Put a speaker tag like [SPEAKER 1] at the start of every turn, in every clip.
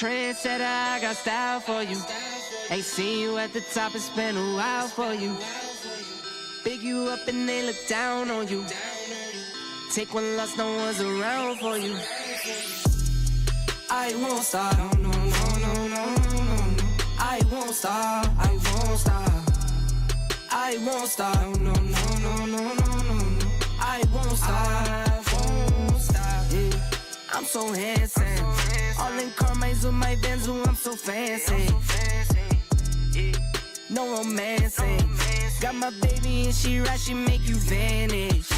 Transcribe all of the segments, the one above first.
[SPEAKER 1] Trendsetter, I got style for you. Ain't seen you at the top, it's been a while for you. Big you up and they look down on you. Take one loss, no one's around for you. I won't stop, no, no, no, no, no, no. I won't stop, I won't stop. I won't stop, no, no, no, no, no, no. I won't stop, won't stop. Yeah. I'm so handsome. All in Carmine's with my Benz, I'm so fancy. No romancing. Got my baby and she right, she make you vanish.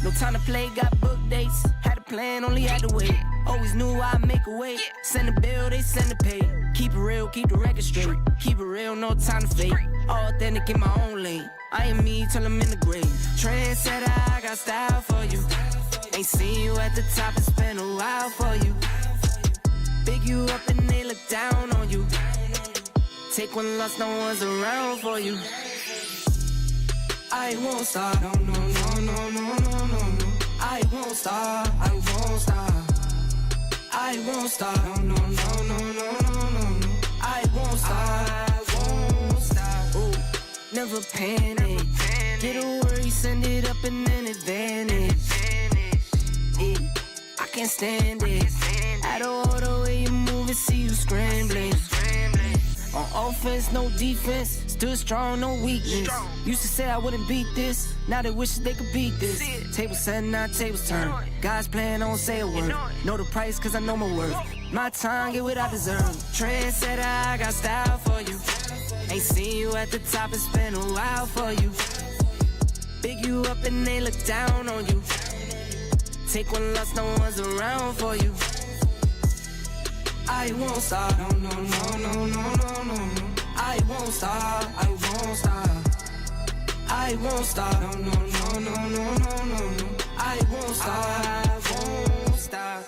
[SPEAKER 1] No time to play, got book dates. Had a plan, only had to wait. Always knew I'd make a way. Send a bill, they send a pay. Keep it real, keep the record straight. Keep it real, no time to fake. All authentic in my own lane. I am me till I'm in the grave. Trendsetter, I got style for you. Ain't seen you at the top, it's been a while for you. Big you up and they look down on you. Take one loss, no one's around for you. I won't stop, no, no, no, no, no, no, no. I won't stop, I won't stop. I won't stop, no, no, no, no, no, no, no. I won't stop, won't stop. Ooh, never panic. Get a worry, send it up and then advantage. Yeah, I can't stand it. Out of all the way you move it, see you scrambling. On offense, no defense. Stood strong, no weakness. Used to say I wouldn't beat this. Now they wish they could beat this. Tables set, now tables turn. Guys playing, don't say a word. Know the price, cause I know my worth. My time, get what I deserve. Trendsetter, I got style for you. Ain't seen you at the top, it's been a while for you. Big you up and they look down on you. Take one loss, no one's around for you. I won't stop, no, no, no, no, no, no, no. I won't stop, I won't stop. I won't stop, no, no, no, no, no, no, no. I won't stop, won't stop.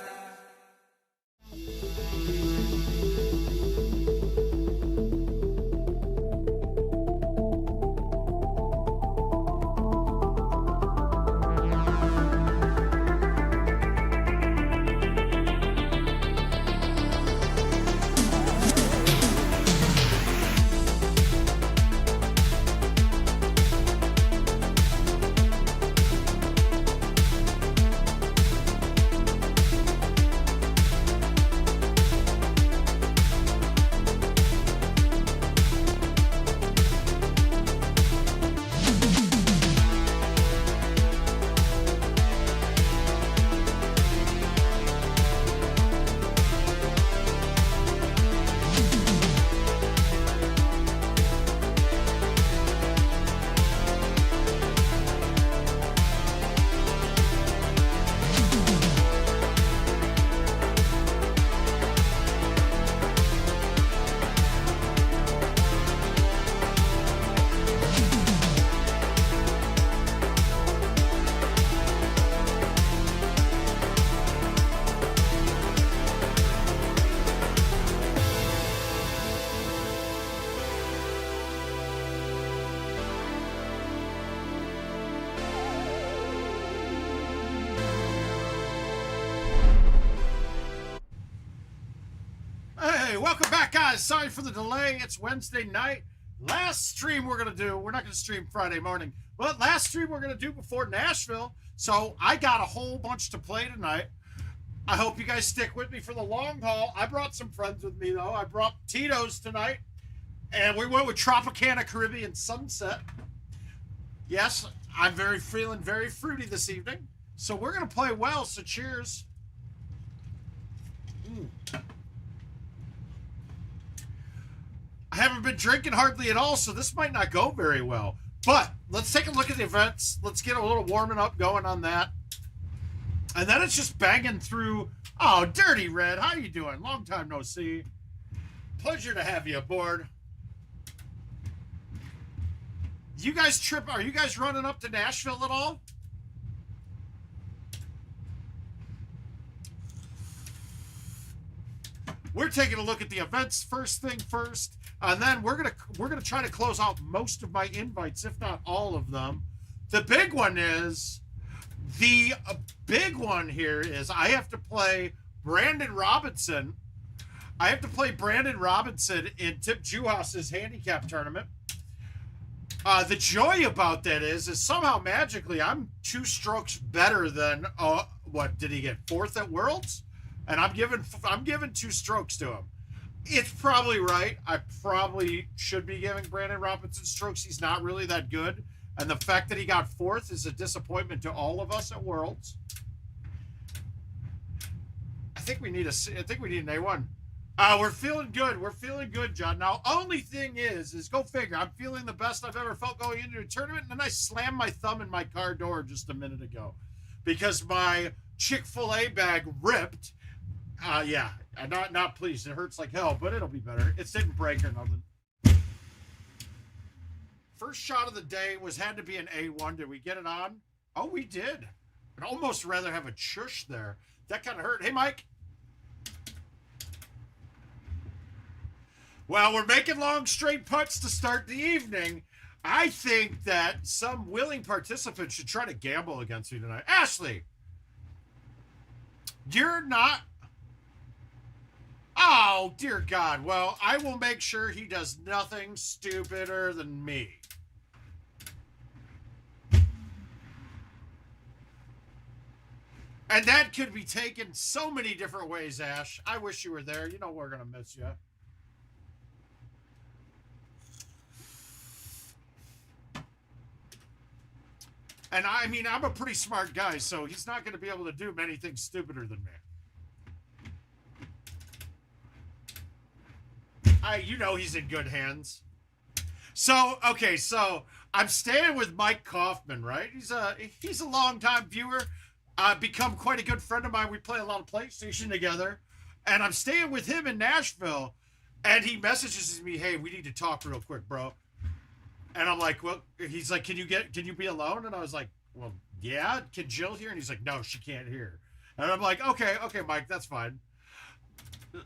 [SPEAKER 2] Welcome back, guys. Sorry for the delay. It's Wednesday night. Last stream we're going to do, we're not going to stream Friday morning, but last stream we're going to do before Nashville. So I got a whole bunch to play tonight. I hope you guys stick with me for the long haul. I brought some friends with me, though. I brought Tito's tonight, and we went with Tropicana Caribbean Sunset. Yes, I'm feeling very fruity this evening. So we're going to play well, so cheers. I haven't been drinking hardly at all, so this might not go very well. But let's take a look at the events. Let's get a little warming up going on that. And then it's just banging through. Oh, Dirty Red, how you doing? Long time no see. Pleasure to have you aboard. You guys are you guys running up to Nashville at all? We're taking a look at the events first thing first, and then we're gonna try to close out most of my invites, if not all of them. The big one here is I have to play Brandon Robinson I have to play Brandon Robinson in Tip Juhas's handicap tournament. The joy about that is somehow magically I'm 2 strokes better than what did he get, 4th at Worlds, and I'm giving 2 strokes to him. It's probably right. I probably should be giving Brandon Robinson strokes. He's not really that good, and the fact that he got 4th is a disappointment to all of us at Worlds. I think we need an A1. We're feeling good. We're feeling good, John. Now, only thing is go figure. I'm feeling the best I've ever felt going into a tournament, and then I slammed my thumb in my car door just a minute ago because my Chick-fil-A bag ripped. Yeah, I'm not pleased. It hurts like hell, but it'll be better. It didn't break or nothing. First shot of the day had to be an A1. Did we get it on? Oh, we did. I'd almost rather have a chush there. That kind of hurt. Hey, Mike. Well, we're making long straight putts to start the evening. I think that some willing participant should try to gamble against me tonight. Ashley, you're not. Oh, dear God. Well, I will make sure he does nothing stupider than me. And that could be taken so many different ways, Ash. I wish you were there. You know we're going to miss you. And I mean, I'm a pretty smart guy, so he's not going to be able to do many things stupider than me. You know he's in good hands. So, okay, so I'm staying with Mike Kaufman, right? He's a longtime viewer, become quite a good friend of mine. We play a lot of PlayStation together, and I'm staying with him in Nashville, and he messages me, "Hey, we need to talk real quick, bro." And I'm like, well, he's like, can you be alone? And I was like, well, yeah, can Jill hear? And he's like, no, she can't hear. And I'm like, okay, Mike, that's fine.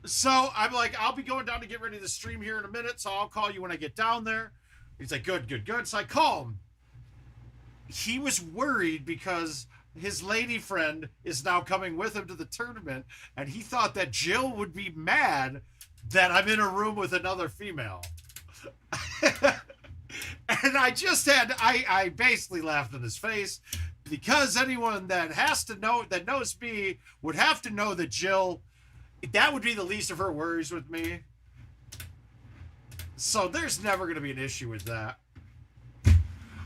[SPEAKER 2] So I'm like, I'll be going down to get ready to stream here in a minute, so I'll call you when I get down there. He's like, good. So I call him. He was worried because his lady friend is now coming with him to the tournament, and he thought that Jill would be mad that I'm in a room with another female. And I basically laughed in his face because anyone that knows me would have to know that Jill, that would be the least of her worries with me. So there's never going to be an issue with that.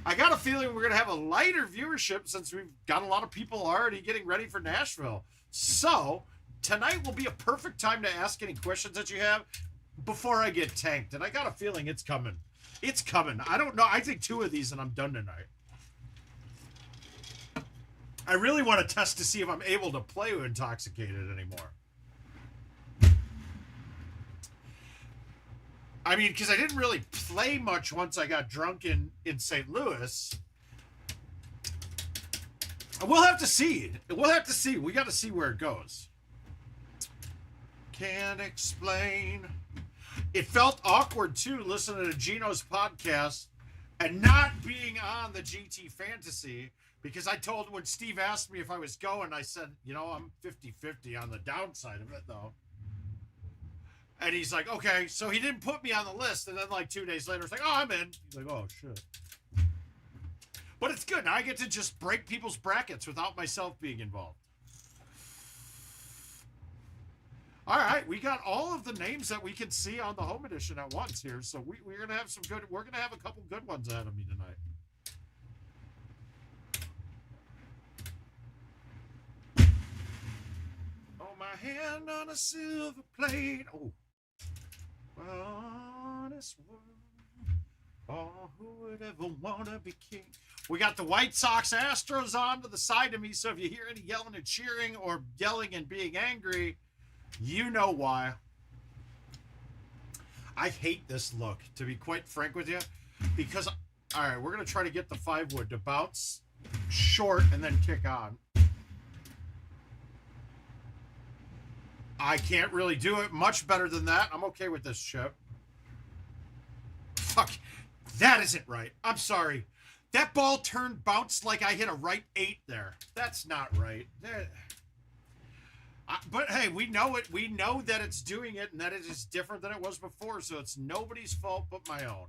[SPEAKER 2] I got a feeling we're going to have a lighter viewership since we've got a lot of people already getting ready for Nashville. So tonight will be a perfect time to ask any questions that you have before I get tanked. And I got a feeling it's coming. It's coming. I don't know. I think 2 of these and I'm done tonight. I really want to test to see if I'm able to play intoxicated anymore. I mean, because I didn't really play much once I got drunk in St. Louis. We'll have to see. We'll have to see. We got to see where it goes. Can't explain. It felt awkward, too, listening to Gino's podcast and not being on the GT Fantasy, because I told, when Steve asked me if I was going, I said, you know, I'm 50-50 on the downside of it, though. And he's like, okay. So he didn't put me on the list. And then, like, 2 days later, it's like, oh, I'm in. He's like, oh, shit. But it's good. Now I get to just break people's brackets without myself being involved. All right, we got all of the names that we can see on the home edition at once here, so we're gonna have we're gonna have a couple good ones ahead of me tonight. Oh, my hand on a silver plate. Oh, honest world. Oh, who would ever wanna be king? We got the White Sox Astros on to the side of me, so if you hear any yelling and cheering or yelling and being angry, you know why. I hate this look, to be quite frank with you, because, all right, we're going to try to get the 5-wood to bounce short and then kick on. I can't really do it much better than that. I'm okay with this chip. Fuck, that isn't right. I'm sorry. That ball bounced like I hit a right 8 there. That's not right. But hey, Hey, we know it. We know that it's doing it and that it is different than it was before, so it's nobody's fault but my own.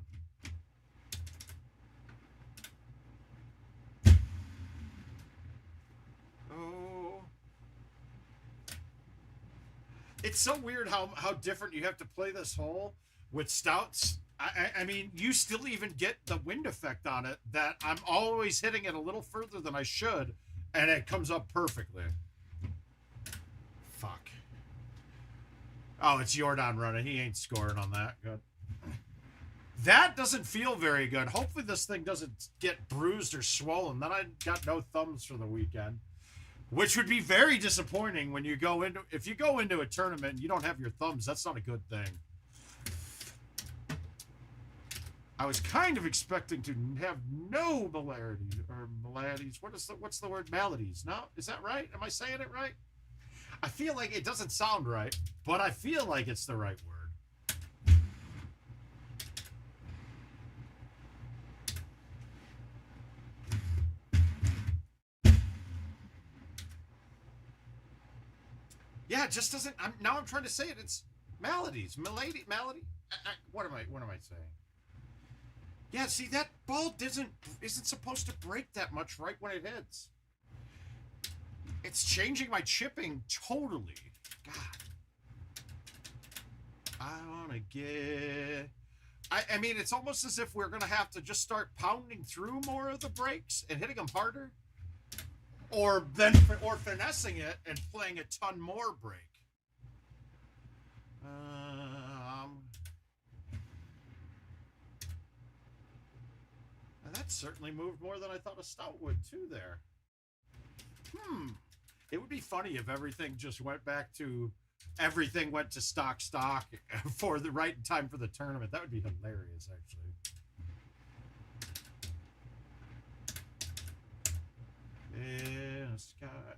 [SPEAKER 2] Oh. It's so weird how different you have to play this hole with stouts. I mean, you still even get the wind effect on it that I'm always hitting it a little further than I should, and it comes up perfectly. Fuck. Oh, it's Jordan running. He ain't scoring on that. Good. That doesn't feel very good. Hopefully this thing doesn't get bruised or swollen. Then I got no thumbs for the weekend. Which would be very disappointing when you go into, if you go into a tournament and you don't have your thumbs, that's not a good thing. I was kind of expecting to have no maladies or maladies. What's the word? Maladies. No, is that right? Am I saying it right? I feel like it doesn't sound right, but I feel like it's the right word. Yeah, it just doesn't. Now I'm trying to say it. It's malady. What am I saying? Yeah, see, that ball isn't supposed to break that much right when it hits. It's changing my chipping totally. God. I want to get... I mean, it's almost as if we're going to have to just start pounding through more of the breaks and hitting them harder. Or finessing it and playing a ton more break. That certainly moved more than I thought a stout would too there. It would be funny if everything just went back to, everything went to stock for the right time for the tournament. That would be hilarious, actually. Yeah, Scott.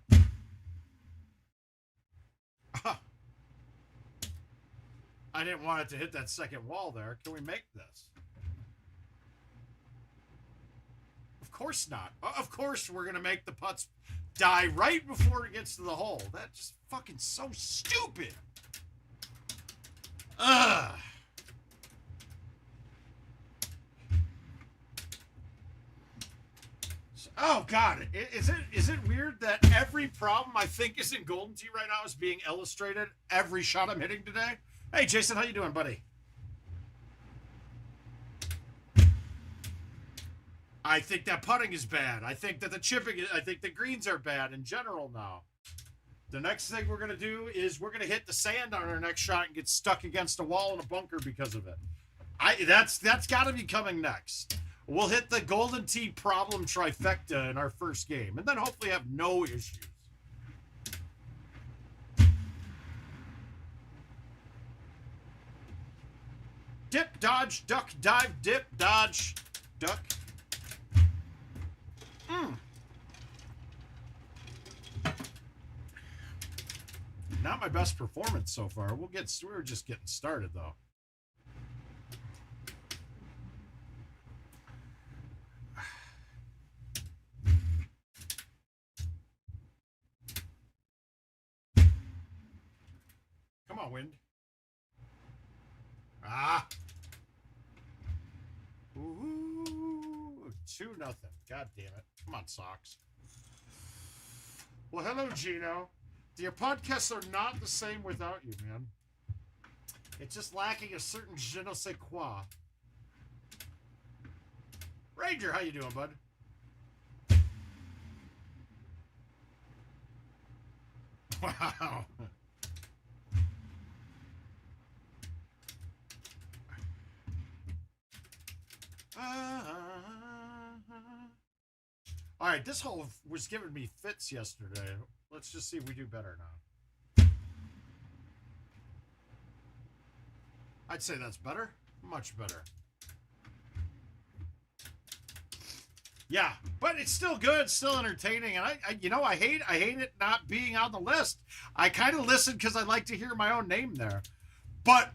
[SPEAKER 2] I didn't want it to hit that second wall there. Can we make this? Of course not. Of course we're going to make the putts die right before it gets to the hole. That's just fucking so stupid. Ugh. Oh God! Is it weird that every problem I think is in Golden Tee right now is being illustrated every shot I'm hitting today? Hey Jason, how you doing, buddy? I think that putting is bad. I think that the chipping is, I think the greens are bad in general now. The next thing we're gonna do is we're gonna hit the sand on our next shot and get stuck against a wall in a bunker because of it. That's got to be coming next. We'll hit the Golden Tee problem trifecta in our first game, and then hopefully have no issues. Dip, dodge, duck, dive, dip, dodge, duck. Not my best performance so far. We're just getting started though. Come on, wind. Ah. Ooh, 2-0. God damn it. Come on, Sox. Well, hello, Gino. Your podcasts are not the same without you, man. It's just lacking a certain je ne sais quoi. Ranger, how you doing, bud? Wow. All right, this hole was giving me fits yesterday. Let's just see if we do better now. I'd say that's better. Much better. Yeah, but it's still good, still entertaining, and I hate it not being on the list. I kind of listen because I like to hear my own name there, but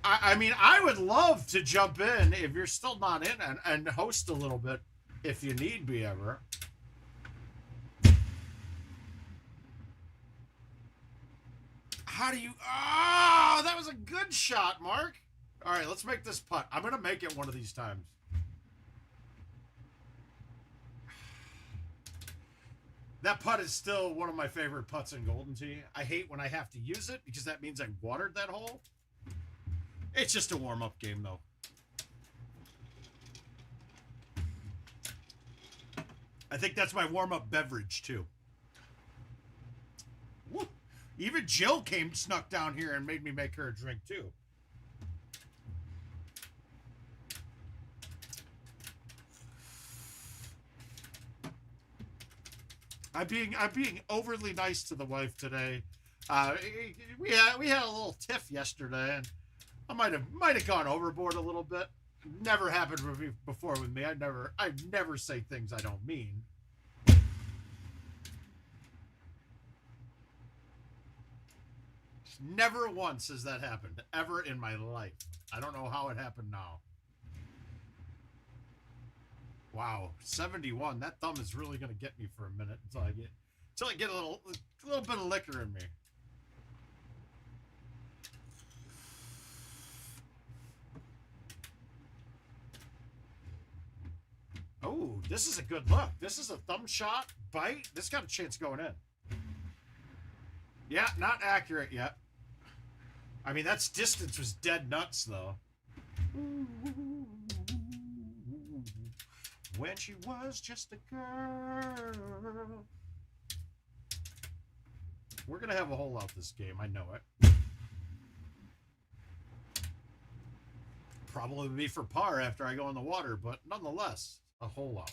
[SPEAKER 2] I mean, I would love to jump in if you're still not in and host a little bit if you need me ever. How do you... Oh, that was a good shot, Mark. All right, let's make this putt. I'm going to make it one of these times. That putt is still one of my favorite putts in Golden Tee. I hate when I have to use it because that means I watered that hole. It's just a warm-up game, though. I think that's my warm-up beverage, too. Woo. Even Jill snuck down here and made me make her a drink, too. I'm being overly nice to the wife today. We had a little tiff yesterday, and I might have gone overboard a little bit. Never happened before with me. I never say things I don't mean. Never once has that happened ever in my life. I don't know how it happened now. Wow, 71. That thumb is really gonna get me for a minute until I get a little bit of liquor in me. Oh, this is a good look. This is a thumb shot bite. This got a chance going in. Yeah, not accurate yet. I mean, that distance was dead nuts, though. When she was just a girl. We're going to have a hole out this game. I know it. Probably be for par after I go in the water, but nonetheless, a hole out.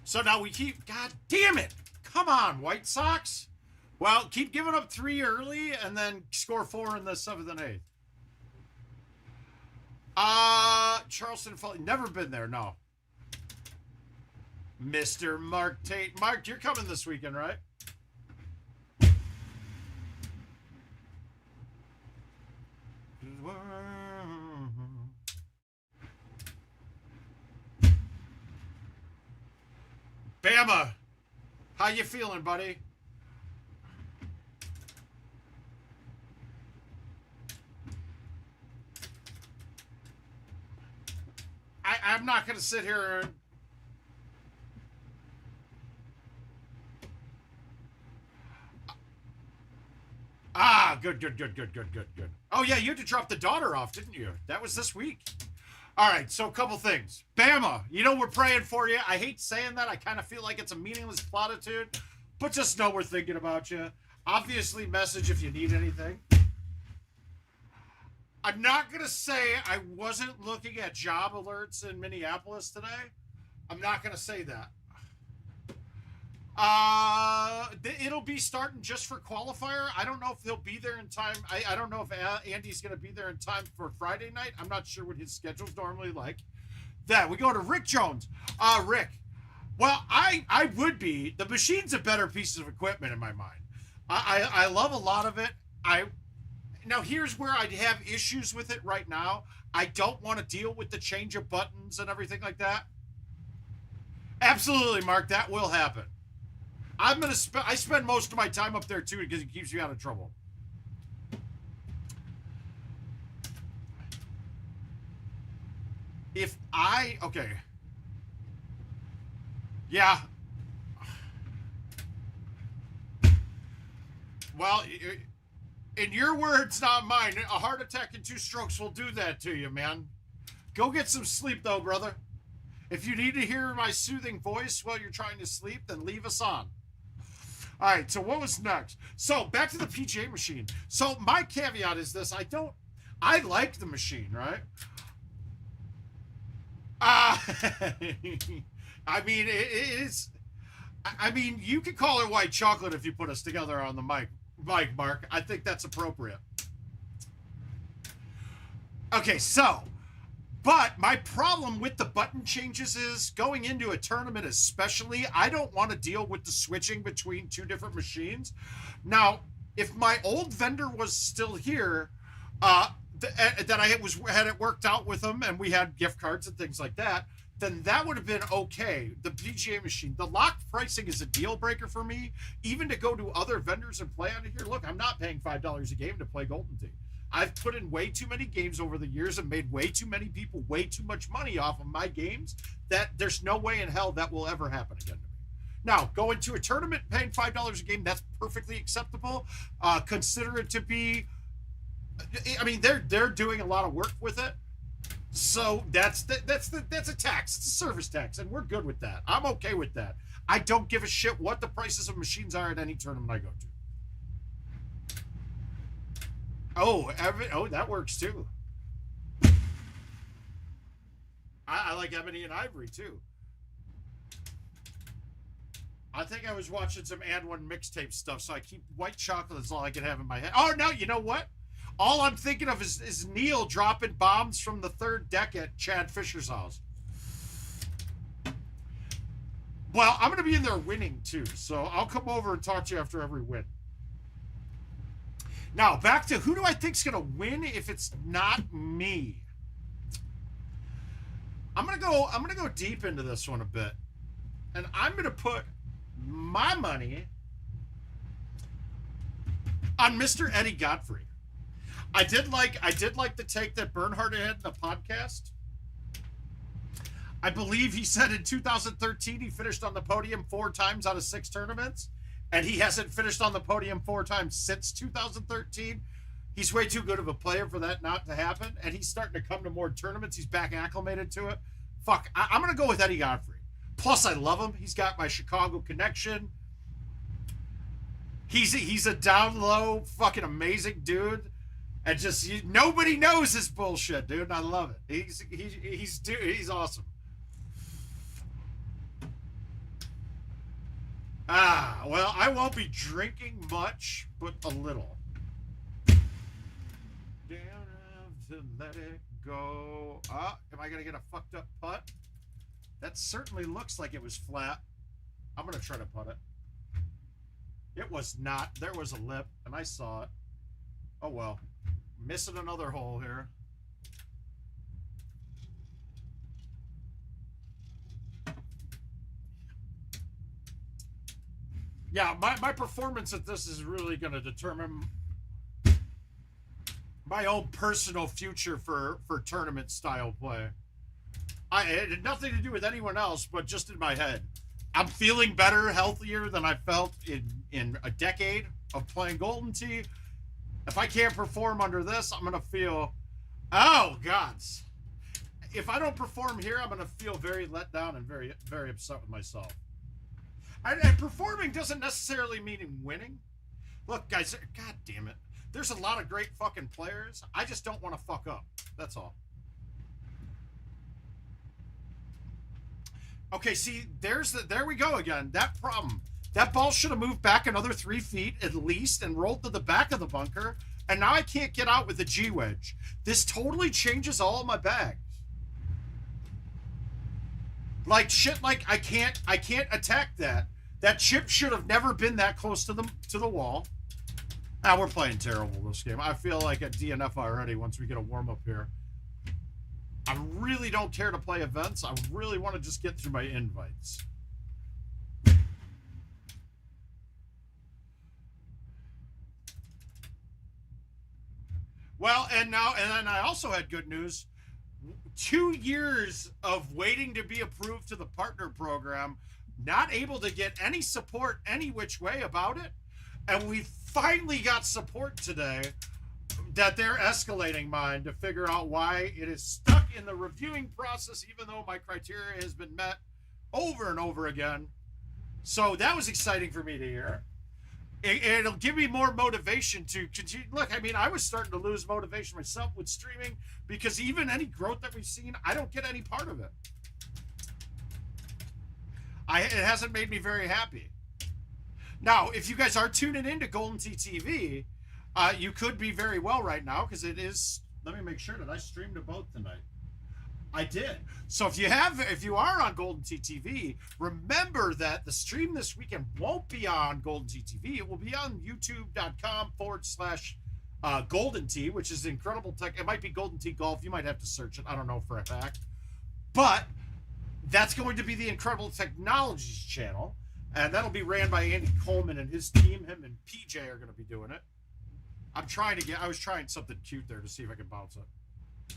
[SPEAKER 2] So now we keep... God damn it! Come on, White Sox! Well, keep giving up 3 early and then score 4 in the 7th and 8th. Charleston, never been there, no. Mr. Marc Tate. Mark, you're coming this weekend, right? Bama, how you feeling, buddy? I'm not going to sit here and... Good. Oh, yeah, you had to drop the daughter off, didn't you? That was this week. All right, so a couple things. Bama, you know we're praying for you. I hate saying that. I kind of feel like it's a meaningless platitude, but just know we're thinking about you. Obviously, message if you need anything. I'm not going to say I wasn't looking at job alerts in Minneapolis today. I'm not going to say that. It'll be starting just for qualifier. I don't know if they'll be there in time. I don't know if Andy's going to be there in time for Friday night. I'm not sure what his schedule's normally like. Then we go to Rick Jones. Rick, well, I would be. The machine's a better piece of equipment in my mind. I love a lot of it. Now, here's where I have issues with it right now. I don't want to deal with the change of buttons and everything like that. Absolutely, Mark, that will happen. I spend most of my time up there, too, because it keeps me out of trouble. Okay. Yeah. Well, in your words, not mine, a heart attack in 2 strokes will do that to you, man. Go get some sleep, though, brother. If you need to hear my soothing voice while you're trying to sleep, then leave us on. All right, so what was next? So back to the PGA machine. So my caveat is this. I like the machine, right? I mean, it is... I mean, you could call her white chocolate if you put us together on the mic, Mark. I think that's appropriate. Okay, so... But my problem with the button changes is going into a tournament especially, I don't want to deal with the switching between 2 different machines. Now, if my old vendor was still here, that I had it worked out with them and we had gift cards and things like that, then that would have been okay. The PGA machine, the locked pricing is a deal breaker for me. Even to go to other vendors and play out of here. Look, I'm not paying $5 a game to play Golden Tee. I've put in way too many games over the years and made way too many people way too much money off of my games that there's no way in hell that will ever happen again to me. Now, going to a tournament paying $5 a game, that's perfectly acceptable. Consider it to be, I mean, they're doing a lot of work with it. So that's a tax. It's a service tax, and we're good with that. I'm okay with that. I don't give a shit what the prices of machines are at any tournament I go to. Oh, that works too. I like ebony and ivory too. I think I was watching some And One mixtape stuff, so I keep white chocolate is all I can have in my head. Oh no, you know what? All I'm thinking of is Neil dropping bombs from the third deck at Chad Fisher's house. Well, I'm going to be in there winning too, so I'll come over and talk to you after every win. Now, back to who do I think's going to win if it's not me? I'm going to go deep into this one a bit. And I'm going to put my money on Mr. Eddie Godfrey. I did like the take that Bernhard had in the podcast. I believe he said in 2013 he finished on the podium 4 times out of 6 tournaments, and he hasn't finished on the podium 4 times since 2013. He's way too good of a player for that not to happen, and he's starting to come to more tournaments. He's back acclimated to it. Fuck, I'm going to go with Eddie Godfrey. Plus, I love him. He's got my Chicago connection. He's a down low, fucking amazing dude. And just nobody knows his bullshit, dude. And I love it. He's awesome. Well, I won't be drinking much, but a little. Damn, to let it go. Am I gonna get a fucked up putt? That certainly looks like it was flat. I'm gonna try to putt it. It was not. There was a lip, and I saw it. Oh well. Missing another hole here. Yeah, my performance at this is really going to determine my own personal future for tournament style play. It had nothing to do with anyone else, but just in my head. I'm feeling better, healthier than I felt in a decade of playing Golden Tee. If I can't perform under this, I'm going to feel, oh, gods. If I don't perform here, I'm going to feel very let down and very, very upset with myself. And performing doesn't necessarily mean winning. Look, guys, god damn it. There's a lot of great fucking players. I just don't want to fuck up. That's all. Okay, see, there we go again. That problem. That ball should have moved back another 3 feet at least and rolled to the back of the bunker. And now I can't get out with the G wedge. This totally changes all of my bags. Like shit, like I can't attack that. That chip should have never been that close to the wall. Now we're playing terrible this game. I feel like a DNF already once we get a warm up here. I really don't care to play events. I really want to just get through my invites. Well, and then I also had good news. 2 years of waiting to be approved to the partner program, not able to get any support any which way about it. And we finally got support today that they're escalating mine to figure out why it is stuck in the reviewing process, even though my criteria has been met over and over again. So that was exciting for me to hear. It'll give me more motivation to continue. Look, I mean, I was starting to lose motivation myself with streaming because even any growth that we've seen, I don't get any part of it. It hasn't made me very happy. Now, if you guys are tuning into GoldenTeeTV, you could be very well right now because it is. Let me make sure that I streamed to both tonight. I did. So if you are on GoldenTeeTV, remember that the stream this weekend won't be on GoldenTeeTV. It will be on youtube.com/GoldenTee, which is incredible tech. It might be Golden Tee Golf. You might have to search it. I don't know for a fact. But That's going to be the Incredible Technologies channel, and that'll be ran by Andy Coleman and his team. Him and PJ are going to be doing it. I was trying something cute there to see if I could bounce it.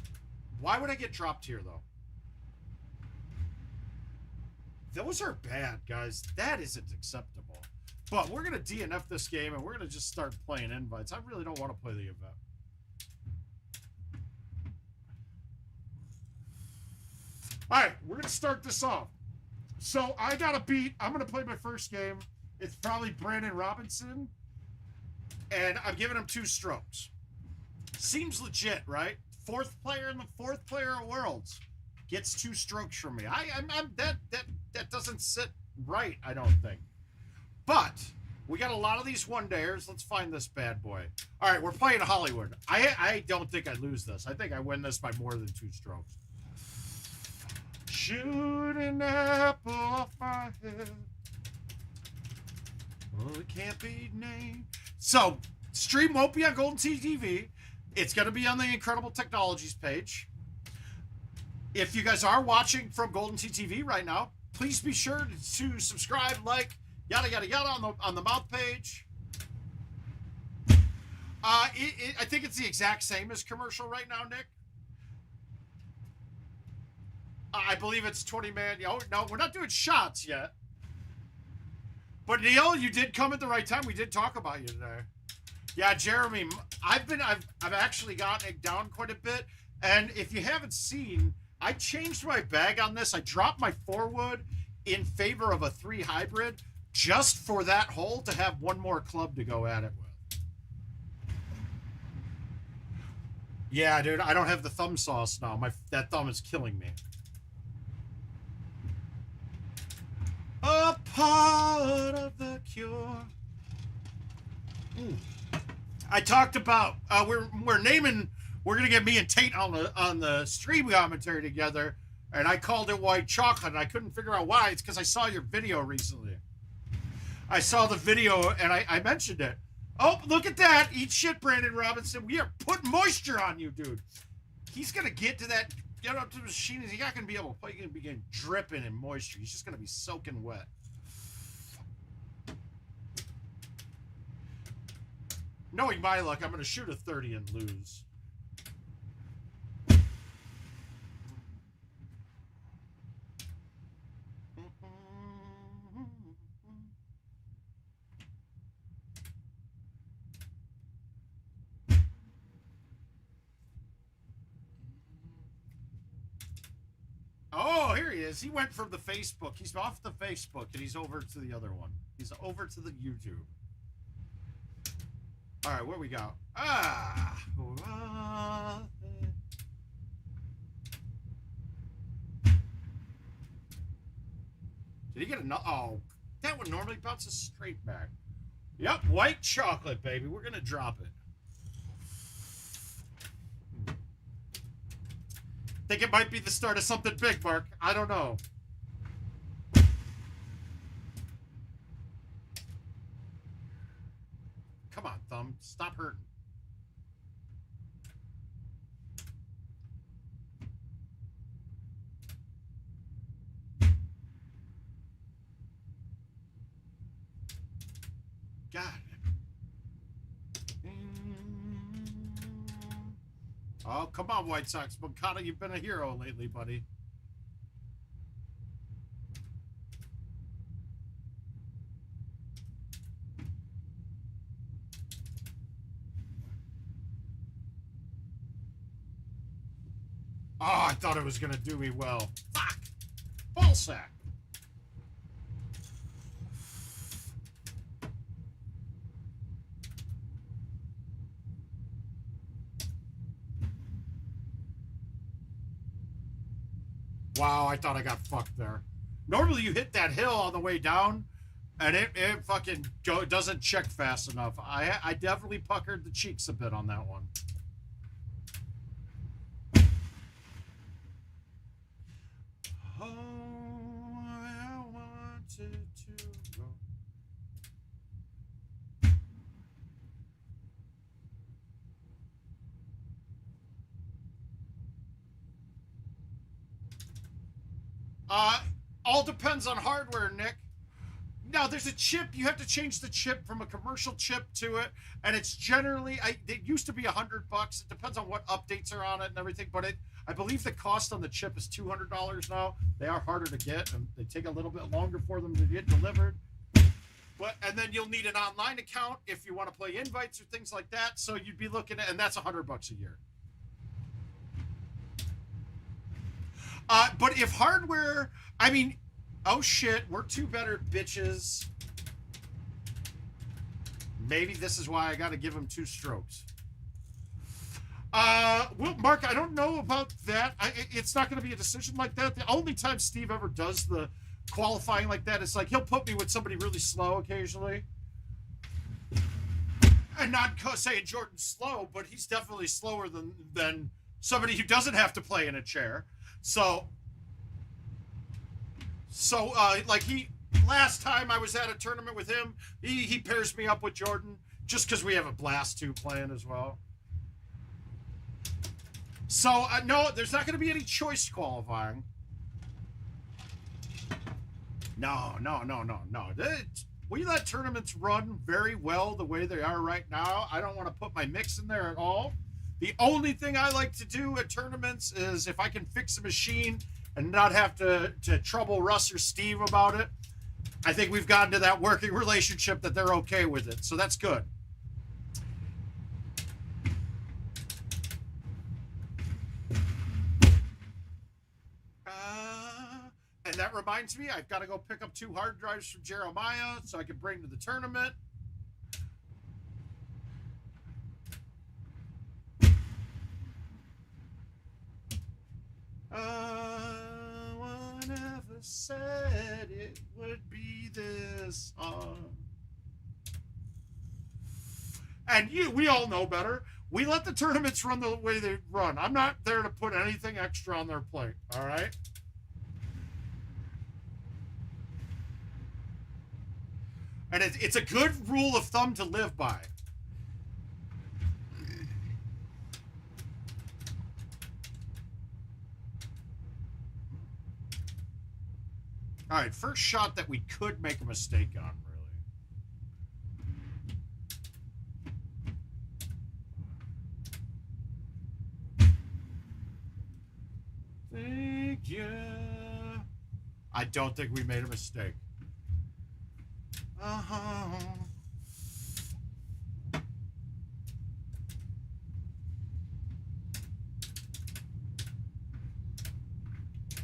[SPEAKER 2] Why would I get dropped here, though? Those are bad, guys. That isn't acceptable. But we're going to DNF this game, and we're going to just start playing invites. I really don't want to play the event. All right, we're going to start this off. So I got a beat. I'm going to play my first game. It's probably Brandon Robinson. And I'm giving him 2 strokes. Seems legit, right? Fourth player in the fourth player of Worlds gets 2 strokes from me. That doesn't sit right, I don't think. But we got a lot of these one-dayers. Let's find this bad boy. All right, we're playing Hollywood. I don't think I lose this. I think I win this by more than 2 strokes. Shoot an apple off my head. Oh, it can't be named. So, stream won't be on GoldenTeeTV. It's going to be on the Incredible Technologies page. If you guys are watching from GoldenTeeTV right now, please be sure to subscribe, like, yada, yada, yada on the mouth page. I think it's the exact same as commercial right now, Nick. I believe it's 20-man. Oh, no, we're not doing shots yet. But Neil, you did come at the right time. We did talk about you today. Yeah, Jeremy, I've actually gotten it down quite a bit. And if you haven't seen, I changed my bag on this. I dropped my 4-wood in favor of a 3 hybrid just for that hole to have one more club to go at it with. Yeah, dude, I don't have the thumb sauce now. That thumb is killing me. A part of the cure. I talked about we're naming. We're gonna get me and Tate on the stream commentary together, and I called it white chocolate. And I couldn't figure out why. It's because I saw your video recently. I saw the video and I mentioned it. Oh, look at that! Eat shit, Brandon Robinson. We are putting moisture on you, dude. He's gonna get to that. Get up to the machine. He's not going to be able to play. He's going to begin dripping in moisture. He's just going to be soaking wet. Knowing my luck, I'm going to shoot a 30 and lose. Oh, here he is. He went from the Facebook. He's off the Facebook, and he's over to the other one. He's over to the YouTube. All right, what we got? Did he get another? Oh, that one normally bounces straight back. Yep, white chocolate, baby. We're going to drop it. Think it might be the start of something big, Marc. I don't know. Come on, thumb. Stop hurting. God. Oh, come on, White Sox. Moncada, you've been a hero lately, buddy. Oh, I thought it was going to do me well. Fuck! Ball sack. Wow, I thought I got fucked there. Normally you hit that hill on the way down, and it fucking doesn't check fast enough. I definitely puckered the cheeks a bit on that one. Oh, I wanted to go. All depends on hardware, Nick. Now, there's a chip. You have to change the chip from a commercial chip to it, and it's generally, it used to be $100. It depends on what updates are on it and everything, but I believe the cost on the chip is $200 now. They are harder to get, and they take a little bit longer for them to get delivered. And then you'll need an online account if you want to play invites or things like that. So you'd be looking at, and that's $100 a year. But if hardware, I mean, oh shit, we're two better bitches. Maybe this is why I got to give him 2 strokes. Well, Mark, I don't know about that. It's not going to be a decision like that. The only time Steve ever does the qualifying like that is like he'll put me with somebody really slow occasionally. And not saying Jordan's slow, but he's definitely slower than somebody who doesn't have to play in a chair. So like last time I was at a tournament with him, he pairs me up with Jordan just because we have a Blast 2 playing as well. So no, there's not going to be any choice qualifying. No. We let tournaments run very well the way they are right now. I don't want to put my mix in there at all. The only thing I like to do at tournaments is if I can fix a machine and not have to trouble Russ or Steve about it, I think we've gotten to that working relationship that they're okay with it. So that's good. And that reminds me, I've got to go pick up 2 hard drives from Jeremiah so I can bring to the tournament. One ever said it would be this hard. And we all know better. We let the tournaments run the way they run. I'm not there to put anything extra on their plate, all right? And it's a good rule of thumb to live by. All right, first shot that we could make a mistake on, really. Thank you. I don't think we made a mistake.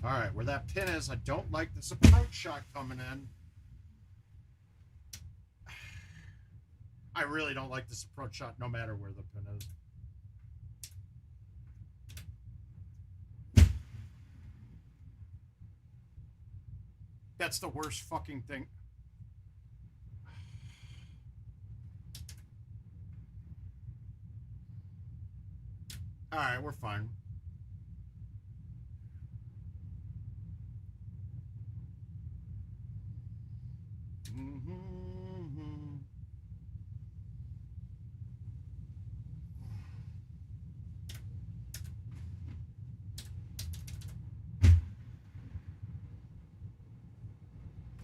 [SPEAKER 2] All right, where that pin is, I don't like this approach shot coming in. I really don't like this approach shot no matter where the pin is. That's the worst fucking thing. All right, we're fine.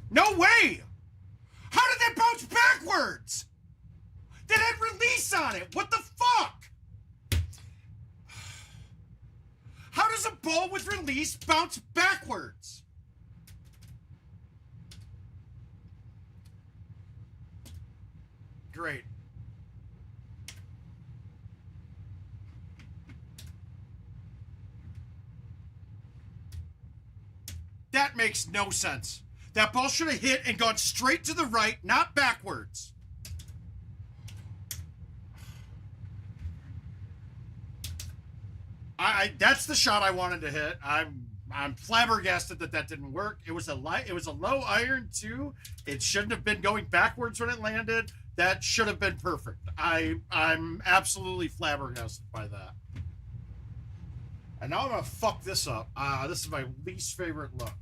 [SPEAKER 2] No way! How did that bounce backwards? That had release on it. What the fuck? How does a ball with release bounce backwards? Great. That makes no sense. That ball should have hit and gone straight to the right, not backwards. That's the shot I wanted to hit. I'm flabbergasted that didn't work. It was a low iron too. It shouldn't have been going backwards when it landed. That should have been perfect. I'm absolutely flabbergasted by that. And now I'm gonna fuck this up. This is my least favorite look.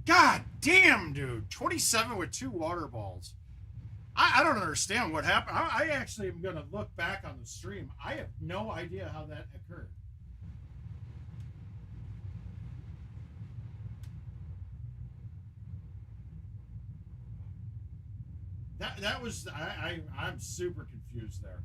[SPEAKER 2] God Damn, dude. 27 with 2 water balls. I don't understand what happened. I actually am going to look back on the stream. I have no idea how that occurred. That was, I'm super confused there.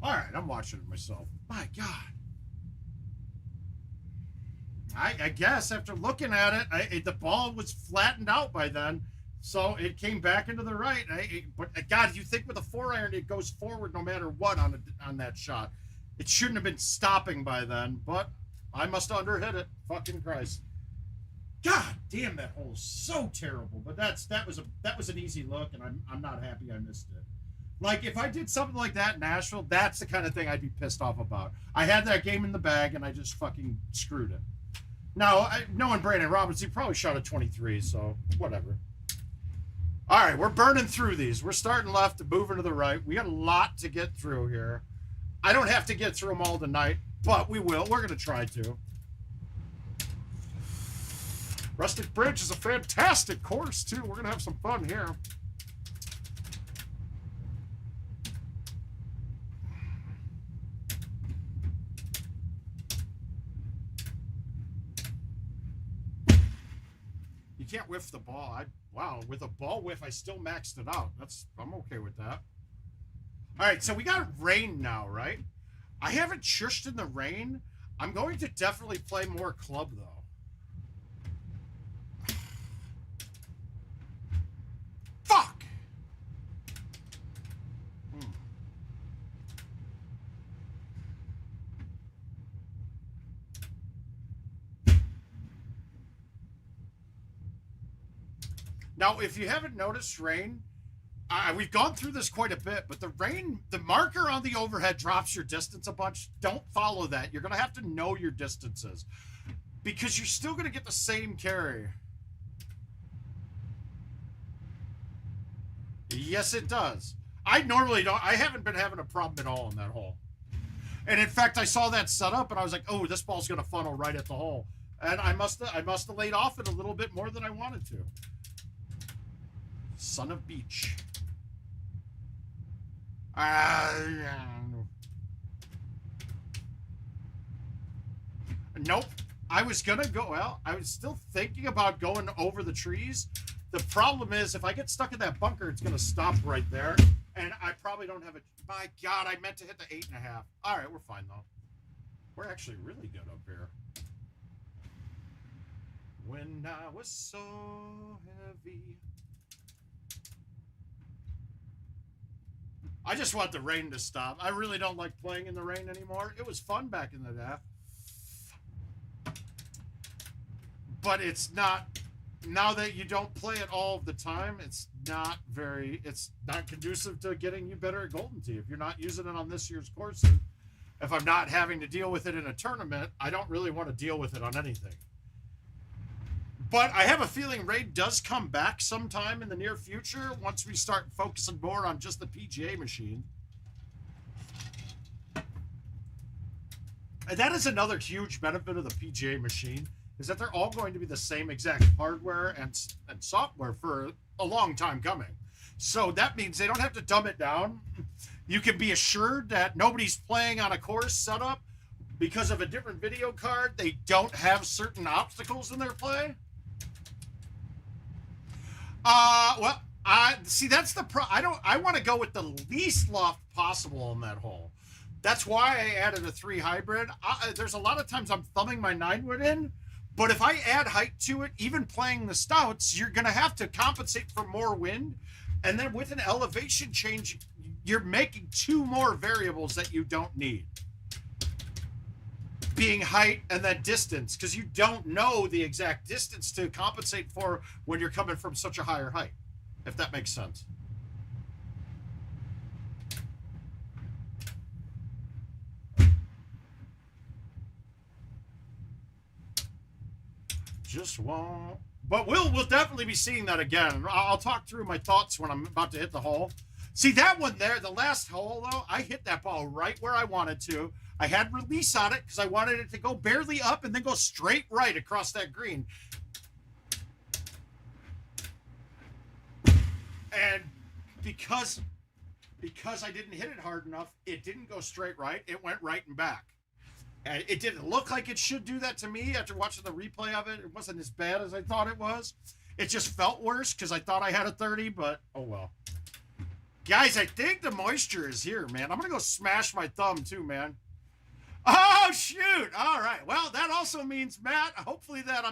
[SPEAKER 2] All right, I'm watching it myself. My God. I guess after looking at it, the ball was flattened out by then, so it came back into the right. But God, you think with a 4-iron it goes forward no matter what on that shot. It shouldn't have been stopping by then, but I must have underhit it. Fucking Christ. God damn, that hole's so terrible. But that was an easy look, and I'm not happy I missed it. Like, if I did something like that in Nashville, that's the kind of thing I'd be pissed off about. I had that game in the bag, and I just fucking screwed it. Now, knowing Brandon Robbins, he probably shot a 23, so whatever. All right, we're burning through these. We're starting left and moving to the right. We got a lot to get through here. I don't have to get through them all tonight, but we will. We're going to try to. Rustic Bridge is a fantastic course, too. We're going to have some fun here. You can't whiff the ball. Wow, with a ball whiff, I still maxed it out. I'm okay with that. All right, so we got rain now, right? I haven't shushed in the rain. I'm going to definitely play more club, though. Fuck! Now, if you haven't noticed rain, we've gone through this quite a bit, but the marker on the overhead drops your distance a bunch. Don't follow that. You're going to have to know your distances because you're still going to get the same carry. Yes, it does. I normally don't. I haven't been having a problem at all in that hole. And in fact, I saw that setup and I was like, oh, this ball's going to funnel right at the hole. And I must have laid off it a little bit more than I wanted to. Son of Beach. Nope. I was going to go, well, I was still thinking about going over the trees. The problem is, if I get stuck in that bunker, it's going to stop right there. And I probably don't have a, my God, I meant to hit the 8.5. All right, we're fine, though. We're actually really good up here. When I was so heavy. I just want the rain to stop. I really don't like playing in the rain anymore. It was fun back in the day. But it's not, now that you don't play it all the time, it's not conducive to getting you better at Golden Tee. If you're not using it on this year's courses, if I'm not having to deal with it in a tournament, I don't really want to deal with it on anything. But I have a feeling rain does come back sometime in the near future once we start focusing more on just the PGA machine. And that is another huge benefit of the PGA machine, is that they're all going to be the same exact hardware and software for a long time coming. So that means they don't have to dumb it down. You can be assured that nobody's playing on a course setup because of a different video card. They don't have certain obstacles in their play. Well, see, that's the I want to go with the least loft possible on that hole. That's why I added a 3 hybrid. There's a lot of times I'm thumbing my 9-wood in, but if I add height to it, even playing the stouts, you're going to have to compensate for more wind. And then with an elevation change, you're making 2 more variables that you don't need. Being height and then distance, because you don't know the exact distance to compensate for when you're coming from such a higher height, if that makes sense. Just won't But we'll definitely be seeing that again. I'll talk through my thoughts when I'm about to hit the hole. See that one there, the last hole though, I hit that ball right where I wanted to. I had release on it because I wanted it to go barely up and then go straight right across that green. And because I didn't hit it hard enough, it didn't go straight right. It went right and back. And it didn't look like it should do that to me after watching the replay of it. It wasn't as bad as I thought it was. It just felt worse because I thought I had a 30, but oh well. Guys, I think the moisture is here, man. I'm going to go smash my thumb too, man. Oh, shoot. All right. Well, that also means, Matt, hopefully that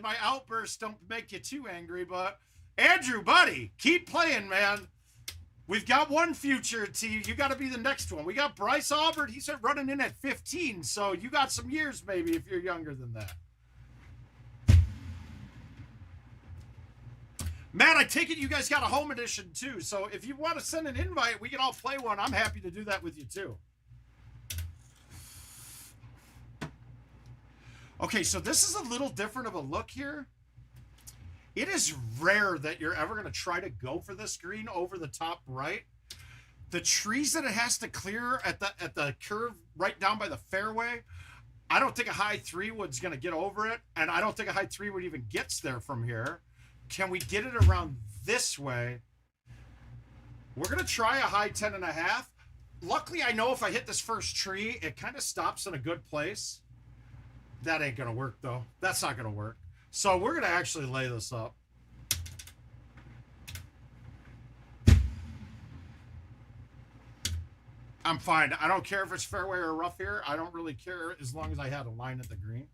[SPEAKER 2] my outbursts don't make you too angry, but Andrew, buddy, keep playing, man. We've got one future team. You got to be the next one. We got Bryce Albert. He's running in at 15, so you got some years maybe if you're younger than that. Matt, I take it you guys got a home edition too, so if you want to send an invite, we can all play one. I'm happy to do that with you too. Okay, so this is a little different of a look here. It is rare that you're ever going to try to go for this green over the top right. The trees that it has to clear at the curve right down by the fairway, I don't think a high 3-wood's going to get over it, and I don't think a high 3-wood even gets there from here. Can we get it around this way? We're going to try a high 10.5. Luckily, I know if I hit this first tree, it kind of stops in a good place. That ain't going to work, though. That's not going to work. So we're going to actually lay this up. I'm fine. I don't care if it's fairway or rough here. I don't really care as long as I had a line at the green.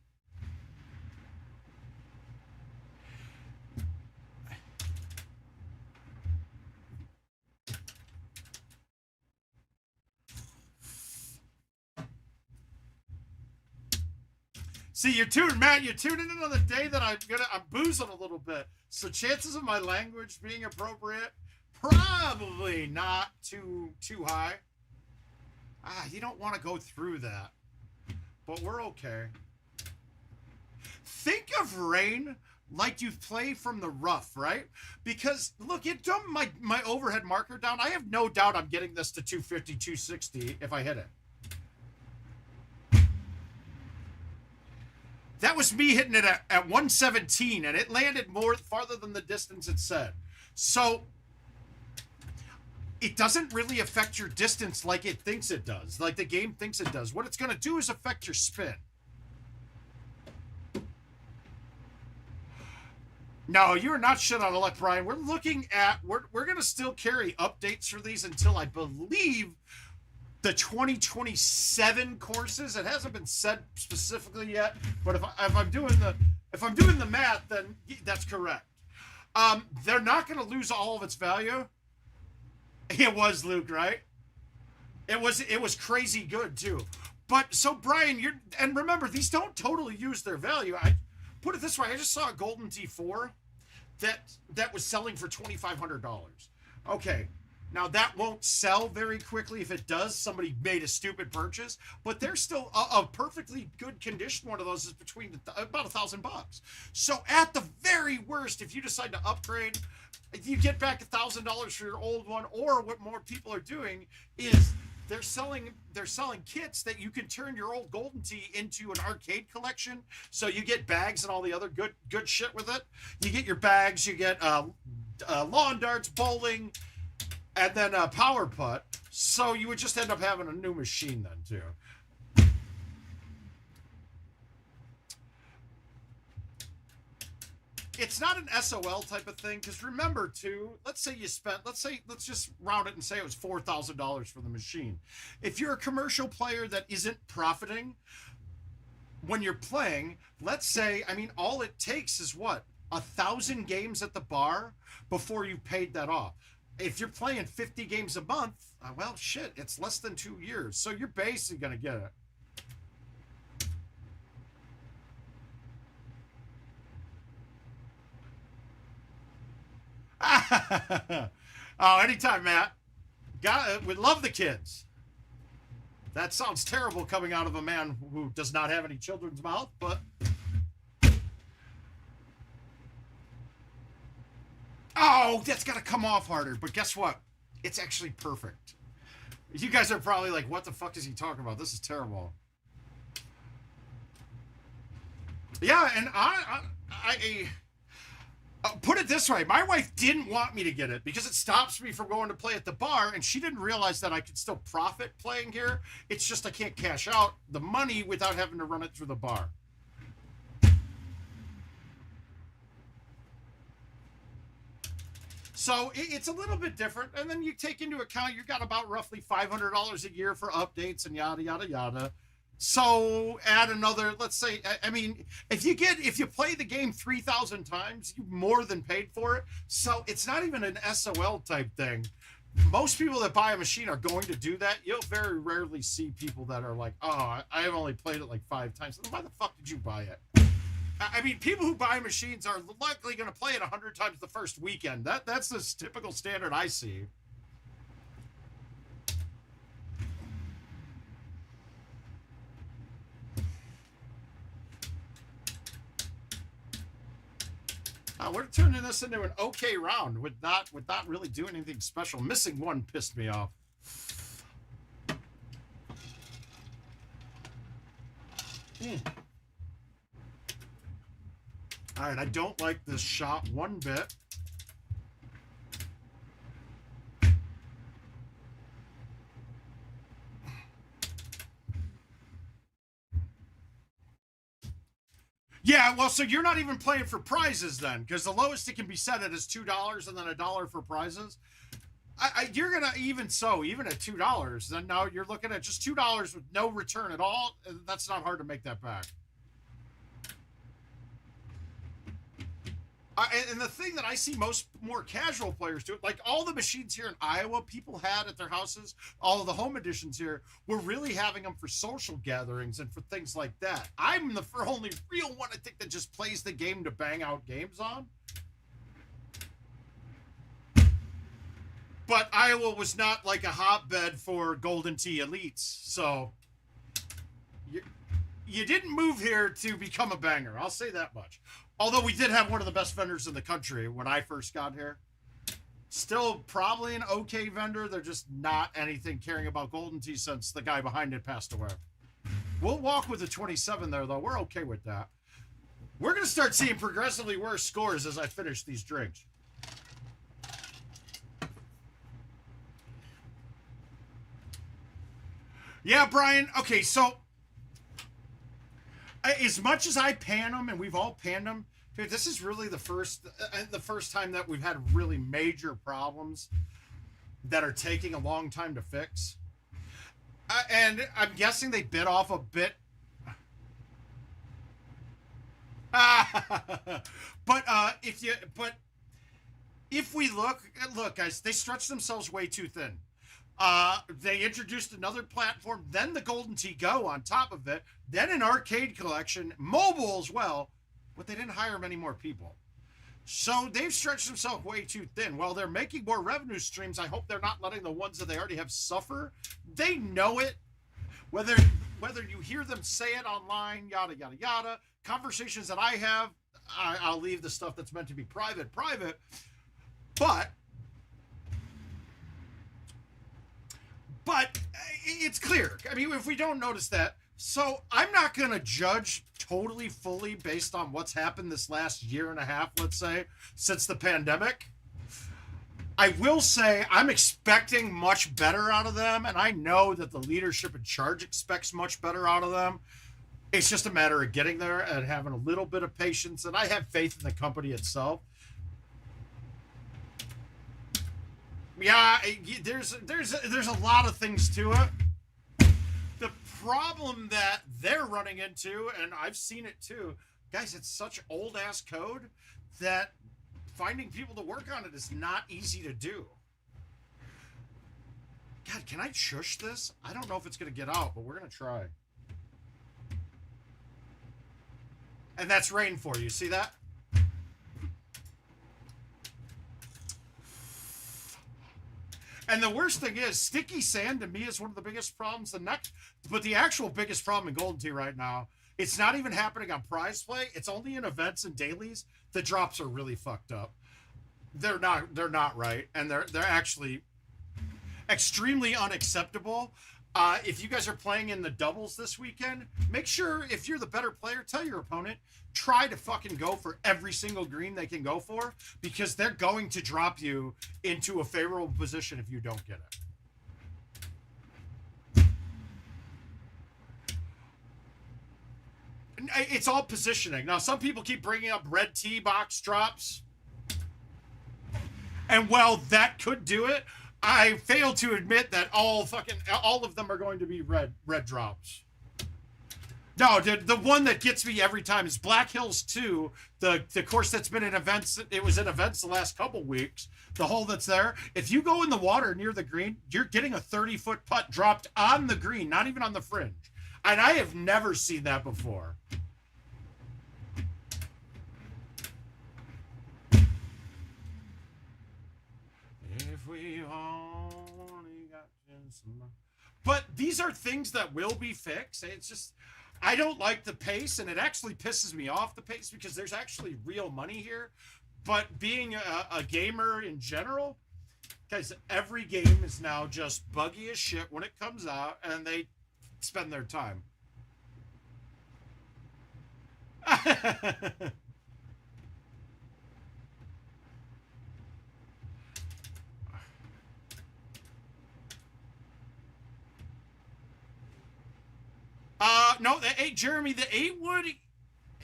[SPEAKER 2] See, you're tuning, Matt. You're tuning in on the day that I'm boozing a little bit. So chances of my language being appropriate, probably not too high. You don't want to go through that, but we're okay. Think of rain like you play from the rough, right? Because look, it dumped my overhead marker down. I have no doubt I'm getting this to 250, 260 if I hit it. That was me hitting it at 117, and it landed farther than the distance it said. So it doesn't really affect your distance like it thinks it does, like the game thinks it does. What it's going to do is affect your spin. No, you're not shit on luck, Brian. We're looking at, we're going to still carry updates for these until I believe the 2027 courses. It hasn't been said specifically yet, but if I'm doing the math, then that's correct. They're not going to lose all of its value. It was, Luke, right? It was crazy good too. But so Brian, and remember, these don't totally use their value. I put it this way: I just saw a GoldenTeeTV that was selling for $2,500. Okay. Now, that won't sell very quickly. If it does, somebody made a stupid purchase. But they're still a perfectly good condition. One of those is between about $1,000. So at the very worst, if you decide to upgrade, you get back $1,000 for your old one. Or what more people are doing is they're selling kits that you can turn your old Golden Tee into an arcade collection. So you get bags and all the other good shit with it. You get your bags. You get lawn darts, bowling, and then a power putt. So you would just end up having a new machine then too. It's not an SOL type of thing, because remember too, let's just round it and say it was $4,000 for the machine. If you're a commercial player that isn't profiting when you're playing, let's say, I mean, all it takes is what? 1,000 games at the bar before you paid that off. If you're playing 50 games a month, well, shit, it's less than 2 years. So you're basically going to get it. Oh, anytime, Matt. We love the kids. That sounds terrible coming out of a man who does not have any children's mouth, but Oh, that's got to come off harder. But guess what? It's actually perfect. You guys are probably like, what the fuck is he talking about? This is terrible. Yeah, and I put it this way. My wife didn't want me to get it because it stops me from going to play at the bar, and she didn't realize that I could still profit playing here. It's just I can't cash out the money without having to run it through the bar. So it's a little bit different. And then you take into account you've got about roughly $500 a year for updates and yada, yada, yada. So add another, let's say, I mean, if you play the game 3,000 times, you more than paid for it. So it's not even an SOL type thing. Most people that buy a machine are going to do that. You'll very rarely see people that are like, oh, I've only played it like 5 times. Why the fuck did you buy it? I mean, people who buy machines are likely going to play it 100 times the first weekend. That's the typical standard I see. We're turning this into an okay round with not really doing anything special. Missing one pissed me off. All right, I don't like this shot one bit. Yeah, well, so you're not even playing for prizes then, because the lowest it can be set at is $2 and then $1 for prizes. You're gonna even at $2, then now you're looking at just $2 with no return at all. That's not hard to make that back. And the thing that I see more casual players do, like all the machines here in Iowa people had at their houses, all of the home editions here, were really having them for social gatherings and for things like that. I'm the only real one, I think, that just plays the game to bang out games on. But Iowa was not like a hotbed for Golden Tee elites, so you didn't move here to become a banger. I'll say that much. Although we did have one of the best vendors in the country when I first got here. Still probably an okay vendor. They're just not anything caring about Golden Tee since the guy behind it passed away. We'll walk with the 27 there, though. We're okay with that. We're going to start seeing progressively worse scores as I finish these drinks. Yeah, Brian. Okay, so as much as I pan them, and we've all panned them, dude, this is really the first time that we've had really major problems that are taking a long time to fix. And I'm guessing they bit off a bit. But if we look, guys, they stretched themselves way too thin. They introduced another platform, then the Golden Tee Go on top of it, then an arcade collection, mobile as well, but they didn't hire many more people. So they've stretched themselves way too thin. While they're making more revenue streams, I hope they're not letting the ones that they already have suffer. They know it. Whether you hear them say it online, yada, yada, yada, conversations that I have, I'll leave the stuff that's meant to be private. But it's clear. I mean, if we don't notice that, so I'm not going to judge totally fully based on what's happened this last year and a half, let's say, since the pandemic. I will say I'm expecting much better out of them, and I know that the leadership in charge expects much better out of them. It's just a matter of getting there and having a little bit of patience, and I have faith in the company itself. Yeah, there's a lot of things to it. The problem that they're running into, and I've seen it too, guys, it's such old ass code that finding people to work on it is not easy to do. God, can I shush this? I don't know if it's going to get out, but we're going to try. And that's rain for you. See that? And the worst thing is, sticky sand to me is one of the biggest problems. But the actual biggest problem in Golden Tee right now, it's not even happening on prize play. It's only in events and dailies. The drops are really fucked up. they're not right, and they're actually extremely unacceptable. If you guys are playing in the doubles this weekend, make sure if you're the better player, tell your opponent, try to fucking go for every single green they can go for, because they're going to drop you into a favorable position if you don't get it. It's all positioning. Now, some people keep bringing up red tee box drops. And while that could do it, I fail to admit that all of them are going to be red drops. No, the one that gets me every time is Black Hills 2, the course that's been in events. It was in events the last couple weeks. The hole that's there. If you go in the water near the green, you're getting a 30-foot putt dropped on the green, not even on the fringe. And I have never seen that before. If we only got some... But these are things that will be fixed. It's just, I don't like the pace, and it actually pisses me off, the pace, because there's actually real money here. But being a gamer in general, guys, every game is now just buggy as shit when it comes out, and they spend their time. No, Jeremy, the 8 wood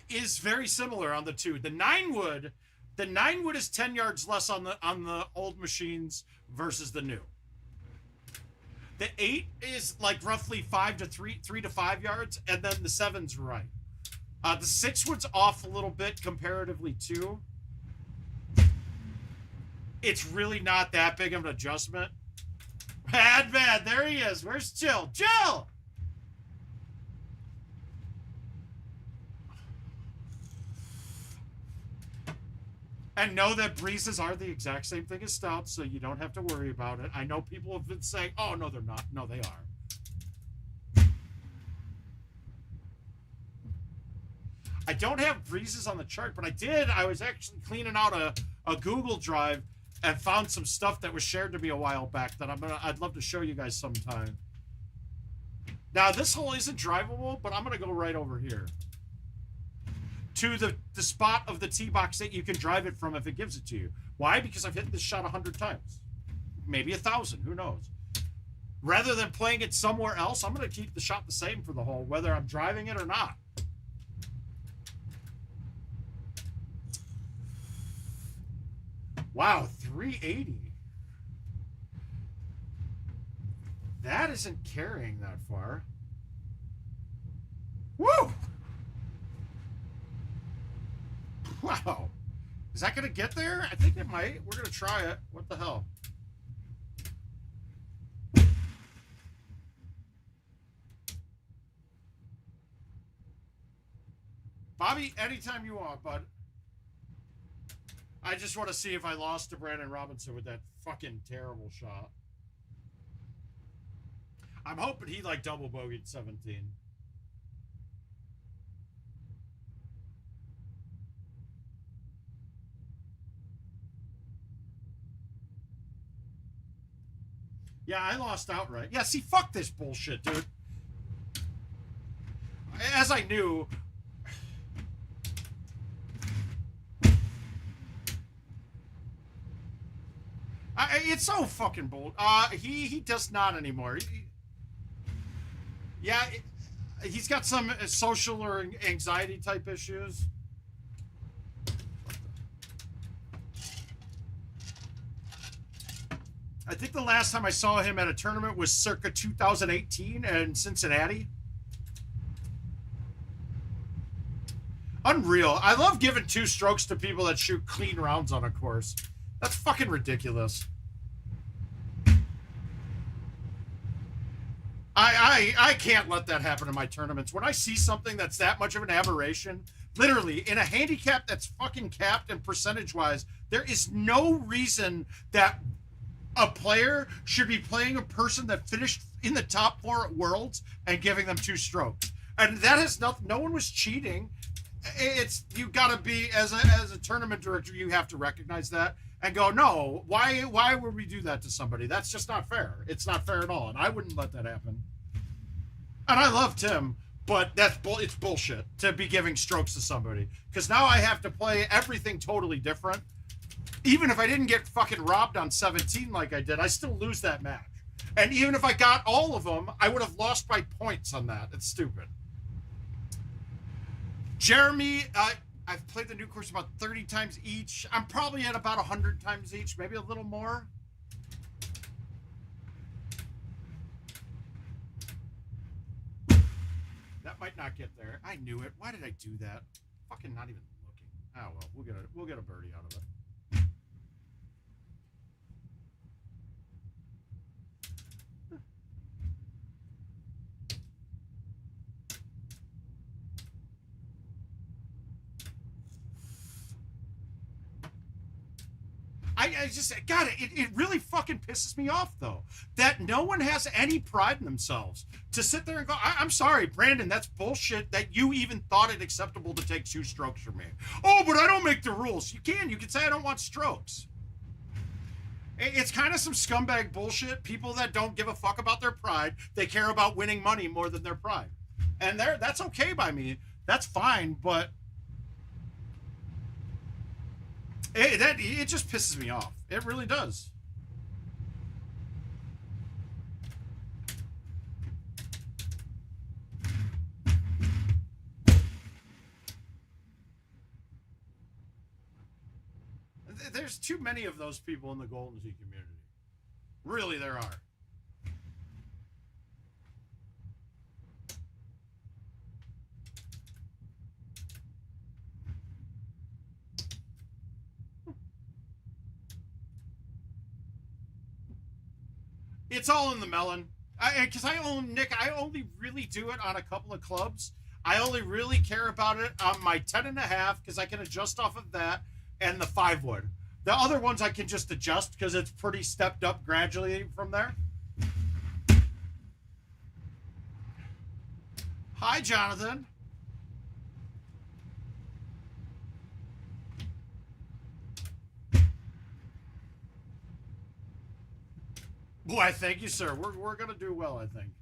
[SPEAKER 2] is very similar on the 2. The 9 wood is 10 yards less on the old machines versus the new. The 8 is like roughly 3 to 5 yards, and then the 7's right. The 6 wood's off a little bit comparatively too. It's really not that big of an adjustment. Bad, there he is. Where's Jill? Jill! And know that breezes are the exact same thing as stouts, so you don't have to worry about it. I know people have been saying, oh, no, they're not. No, they are. I don't have breezes on the chart, but I did. I was actually cleaning out a Google Drive and found some stuff that was shared to me a while back that I'd love to show you guys sometime. Now, this hole isn't drivable, but I'm going to go right over here to the spot of the tee box that you can drive it from if it gives it to you. Why? Because I've hit this shot 100 times. Maybe 1,000. Who knows? Rather than playing it somewhere else, I'm going to keep the shot the same for the hole, whether I'm driving it or not. Wow, 380. That isn't carrying that far. Woo! Wow. Is that going to get there? I think it might. We're going to try it. What the hell? Bobby, anytime you want, bud. I just want to see if I lost to Brandon Robinson with that fucking terrible shot. I'm hoping he like double bogeyed 17. Yeah, I lost outright. Yeah, see, fuck this bullshit, dude. As I knew... it's so fucking bold. He does not anymore. He's got some social or anxiety type issues. I think the last time I saw him at a tournament was circa 2018 in Cincinnati. Unreal. I love giving 2 strokes to people that shoot clean rounds on a course. That's fucking ridiculous. I can't let that happen in my tournaments. When I see something that's that much of an aberration, literally, in a handicap that's fucking capped and percentage-wise, there is no reason that a player should be playing a person that finished in the top 4 at Worlds and giving them 2 strokes. And that has nothing, no one was cheating. it's you got to be as a tournament director, you have to recognize that and go, no, why would we do that to somebody? That's just not fair. It's not fair at all, and I wouldn't let that happen. And I love Tim, but it's bullshit to be giving strokes to somebody, because now I have to play everything totally different. Even if I didn't get fucking robbed on 17 like I did, I still lose that match. And even if I got all of them, I would have lost by points on that. It's stupid. Jeremy, I've played the new course about 30 times each. I'm probably at about 100 times each, maybe a little more. That might not get there. I knew it. Why did I do that? Fucking not even looking. Oh well, we'll get a birdie out of it. I just, God, it really fucking pisses me off, though, that no one has any pride in themselves to sit there and go, I'm sorry, Brandon, that's bullshit that you even thought it acceptable to take 2 strokes from me. Oh, but I don't make the rules. You can say I don't want strokes. It's kind of some scumbag bullshit. People that don't give a fuck about their pride, they care about winning money more than their pride. And that's okay by me. That's fine, but it just pisses me off. It really does. There's too many of those people in the Golden Tee community. Really, there are. It's all in the melon. Because I only really do it on a couple of clubs. I only really care about it on my 10.5 because I can adjust off of that, and the 5-wood. The other ones I can just adjust because it's pretty stepped up gradually from there. Hi, Jonathan. Boy, thank you, sir. We're going to do well, I think.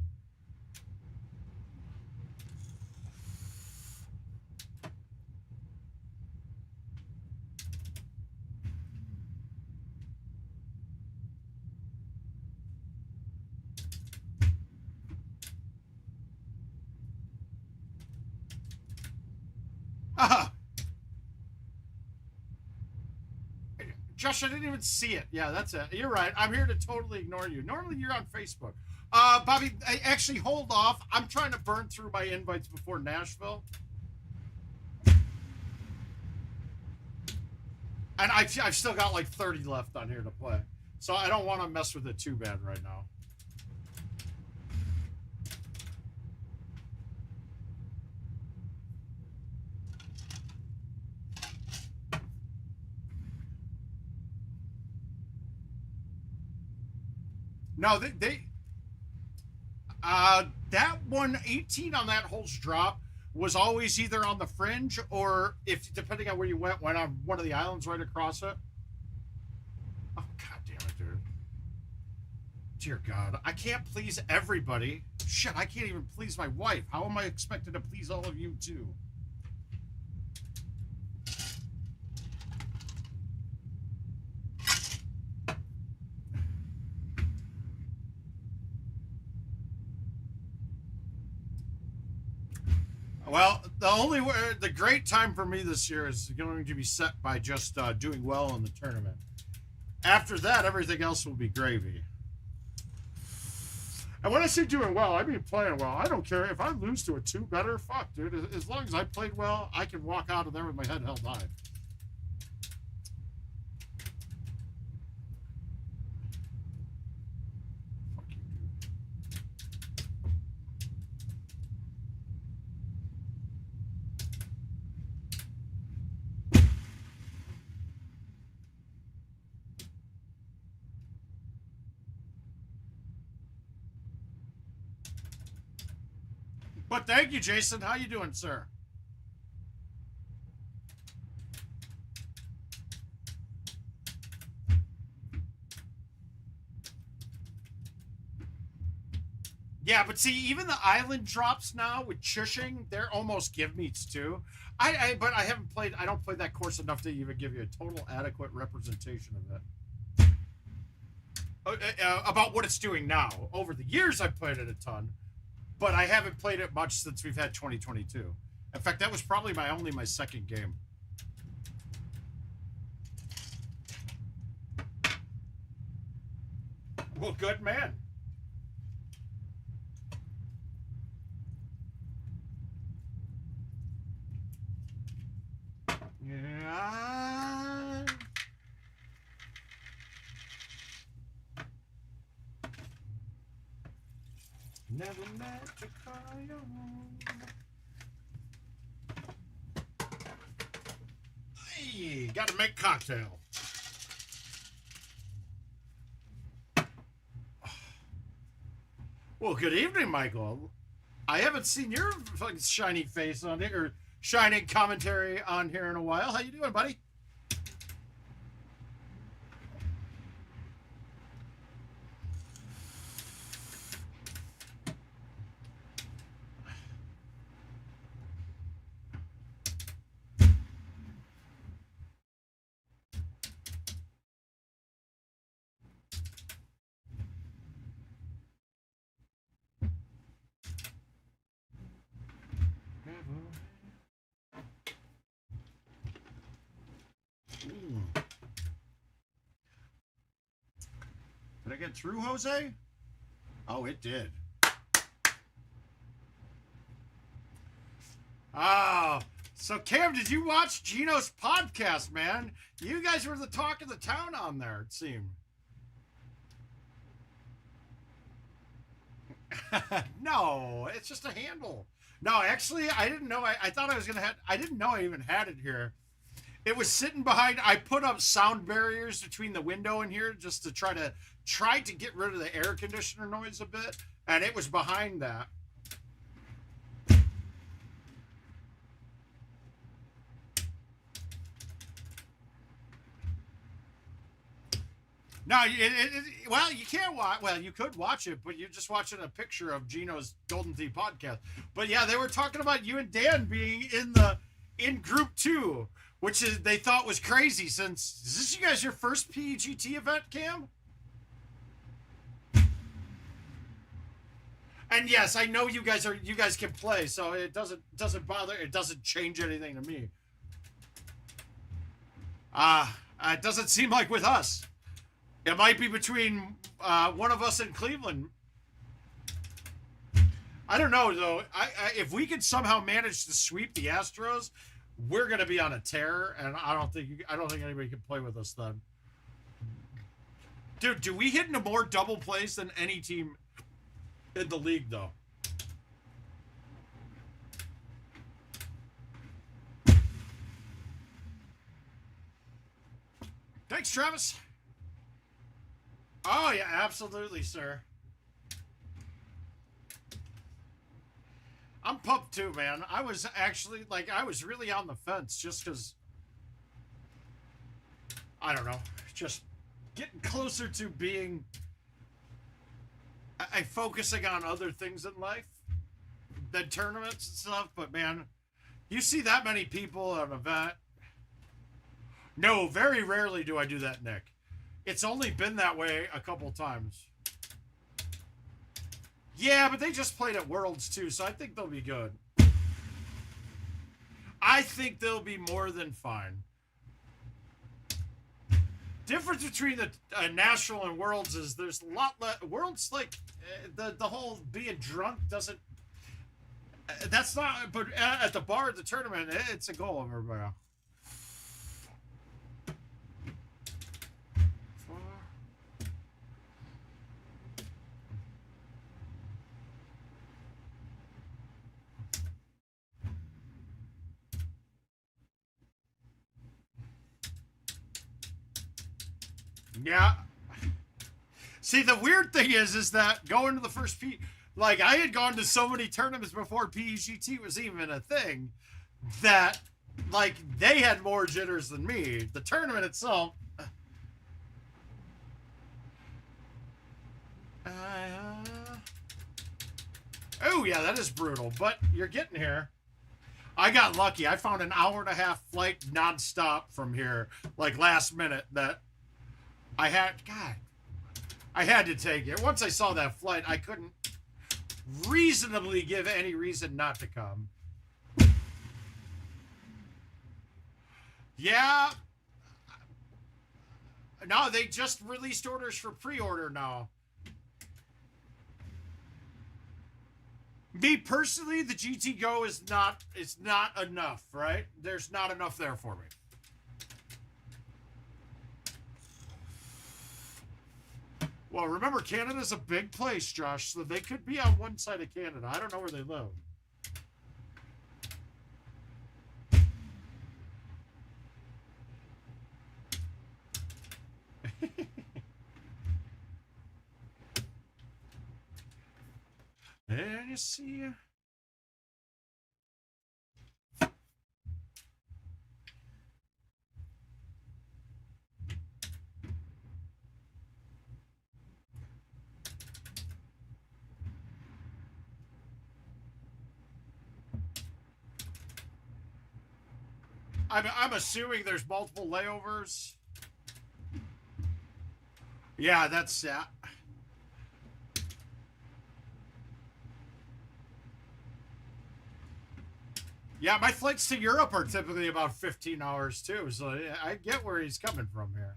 [SPEAKER 2] Josh, I didn't even see it. Yeah, that's it. You're right. I'm here to totally ignore you. Normally, you're on Facebook. Bobby, actually, hold off. I'm trying to burn through my invites before Nashville. And I've still got like 30 left on here to play. So I don't want to mess with it too bad right now. No, that one, 18 on that hole's drop was always either on the fringe or, if depending on where you went on one of the islands right across it. Oh, God damn it, dude. Dear God, I can't please everybody. Shit, I can't even please my wife. How am I expected to please all of you, too? Well, the great time for me this year is going to be set by just doing well in the tournament. After that, everything else will be gravy. And when I say doing well, I mean playing well. I don't care if I lose to a 2 better. Fuck, dude. As long as I played well, I can walk out of there with my head held high. But thank you, Jason. How you doing, sir? Yeah, but see, even the island drops now with chushing, they're almost give meats too. But I haven't played. I don't play that course enough to even give you a total adequate representation of it. About what it's doing now. Over the years, I've played it a ton, but I haven't played it much since we've had 2022. In fact, that was probably my second game. Well, good man. Yeah. Never met to call your own. Hey, gotta make cocktail. Well, good evening, Michael. I haven't seen your fucking shiny face on it, or shining commentary on here in a while. How you doing, buddy? Did I get through, Jose? Oh, it did. Oh, so Cam, did you watch Gino's podcast, man? You guys were the talk of the town on there, it seemed. No, it's just a handle. No, actually, I didn't know. I thought I was gonna have. I didn't know I even had it here. It was sitting behind. I put up sound barriers between the window and here just to try to get rid of the air conditioner noise a bit, and it was behind that. No, well, you can't watch. Well, you could watch it, but you're just watching a picture of Gino's GoldenTeeTV podcast. But yeah, they were talking about you and Dan being in group 2, which they thought was crazy. Since is this you guys your first PGT event, Cam? And yes, I know you guys can play, so it doesn't bother. It doesn't change anything to me. It doesn't seem like with us. It might be between one of us in Cleveland. I don't know though. If we could somehow manage to sweep the Astros, we're gonna be on a tear, and I don't think anybody can play with us then. Dude, do we hit into more double plays than any team in the league though? Thanks, Travis. Oh, yeah, absolutely, sir. I'm pumped too, man. I was actually, I was really on the fence just because, I don't know, just getting closer to being, focusing on other things in life than tournaments and stuff. But, man, you see that many people at an event. No, very rarely do I do that, Nick. It's only been that way a couple times. Yeah, but they just played at Worlds too, so I think they'll be good. I think they'll be more than fine. Difference between the National and Worlds is there's a lot less. Worlds, the whole being drunk doesn't. That's not. But at the bar at the tournament, it's a goal of everybody. Yeah. See, the weird thing is that going to the first I had gone to so many tournaments before PGT was even a thing that, they had more jitters than me. The tournament itself. Oh, yeah, that is brutal, but you're getting here. I got lucky. I found an hour-and-a-half flight nonstop from here, like last minute, that I had, God, I had to take it. Once I saw that flight, I couldn't reasonably give any reason not to come. Yeah. No, they just released orders for pre-order now. Me personally, the GT Go is not, it's not enough, right? There's not enough there for me. Well, remember, Canada's a big place, Josh, so they could be on one side of Canada. I don't know where they live. And you see... I'm assuming there's multiple layovers. Yeah, that's... Yeah, my flights to Europe are typically about 15 hours, too. So I get where he's coming from here.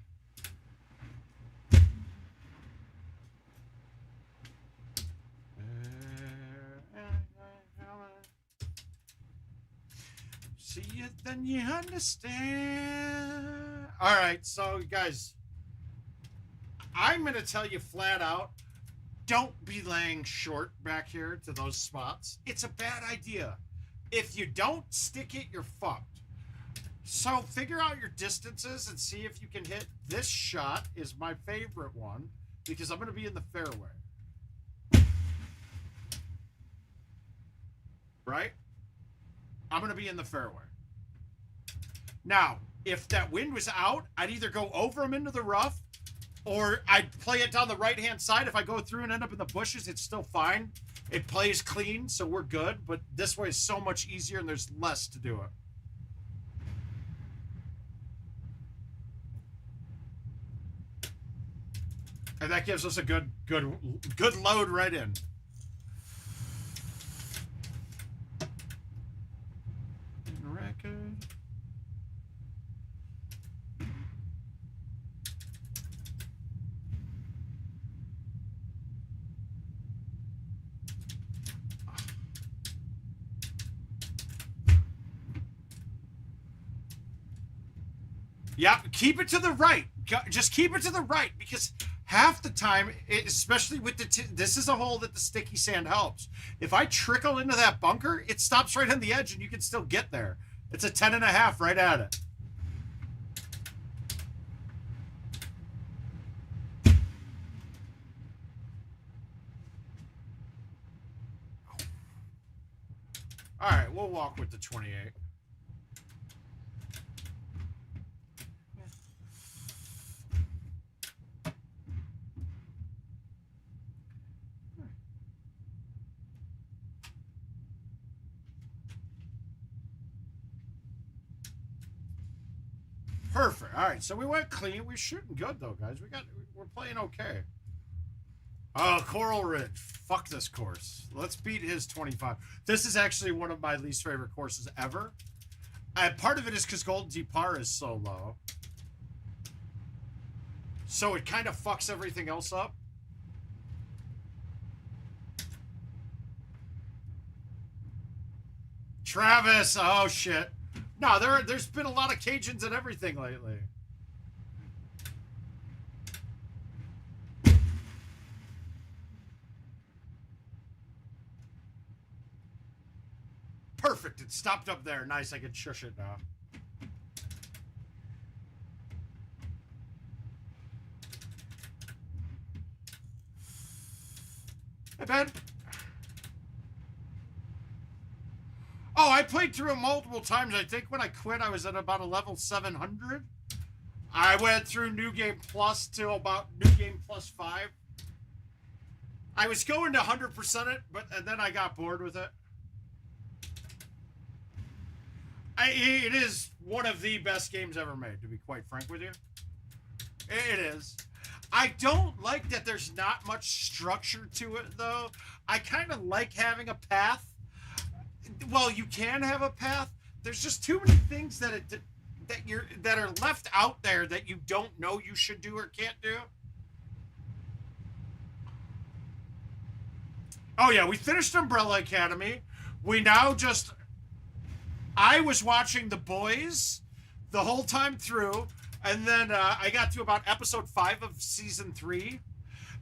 [SPEAKER 2] See it, then you understand. All right, so, guys, I'm going to tell you flat out, don't be laying short back here to those spots. It's a bad idea. If you don't stick it, you're fucked. So figure out your distances and see if you can hit. This shot is my favorite one because I'm going to be in the fairway. Right? I'm going to be in the fairway. Now, if that wind was out, I'd either go over him into the rough or I'd play it down the right-hand side. If I go through and end up in the bushes, it's still fine. It plays clean, so we're good, but this way is so much easier and there's less to do it. And that gives us a good load right in. Record. Yeah, keep it to the right. Just keep it to the right because half the time, especially with the... this is a hole that the sticky sand helps. If I trickle into that bunker, it stops right on the edge and you can still get there. It's a 10.5 right at it. All right, we'll walk with the 28. Perfect. All right, so we went clean. We're shooting good though, guys. We're playing okay. Oh, Coral Ridge. Fuck this course. Let's beat his 25. This is actually one of my least favorite courses ever. Part of it is because Golden Tee par is so low. So it kind of fucks everything else up. Travis. Oh, shit. No, there's been a lot of Cajuns and everything lately. Perfect. It stopped up there. Nice. I can shush it now. Hey, Ben. Oh, I played through it multiple times. I think when I quit, I was at about a level 700. I went through New Game Plus to about New Game Plus 5. I was going to 100% it, and then I got bored with it. It is one of the best games ever made, to be quite frank with you. It is. I don't like that there's not much structure to it, though. I kind of like having a path. Well, you can have a path. There's just too many things that are left out there that you don't know you should do or can't do. Oh yeah, we finished Umbrella Academy. We now just... I was watching The Boys the whole time through, and then I got to about episode 5 of season 3,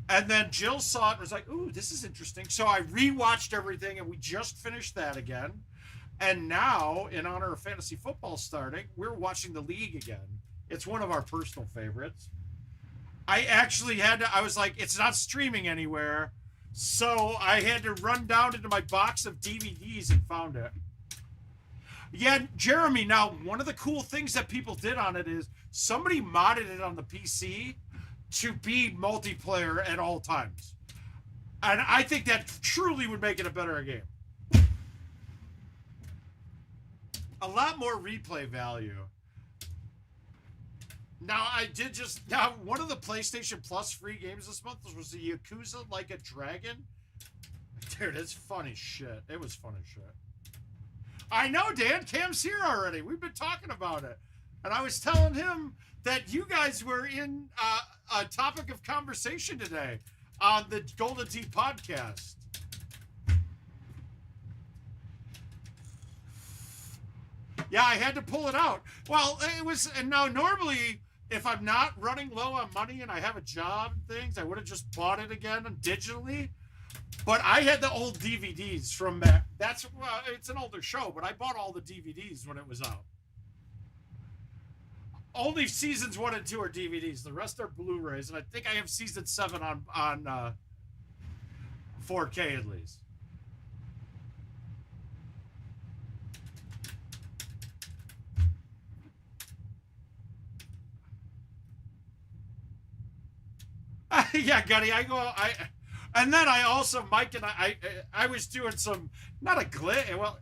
[SPEAKER 2] and then Jill saw it and was like, ooh, this is interesting. So I rewatched everything, and we just finished that again. And now, in honor of fantasy football starting, we're watching The League again. It's one of our personal favorites. I actually I was like, it's not streaming anywhere. So I had to run down into my box of DVDs and found it. Yeah, Jeremy, now, one of the cool things that people did on it is somebody modded it on the PC to be multiplayer at all times. And I think that truly would make it a better game. A lot more replay value. Now, one of the PlayStation Plus free games this month was the Yakuza Like a Dragon. Dude, it's funny shit. It was funny shit. I know, Dan. Cam's here already. We've been talking about it. And I was telling him that you guys were in a topic of conversation today on the Golden Tee podcast. Yeah, I had to pull it out. Well, it was, and now normally, if I'm not running low on money and I have a job and things, I would have just bought it again digitally. But I had the old DVDs from that. It's an older show, but I bought all the DVDs when it was out. Only seasons 1 and 2 are DVDs. The rest are Blu-rays, and I think I have season 7 on 4K at least. Yeah, Gunny, and then I also, Mike and I was doing some, not a glitch, well,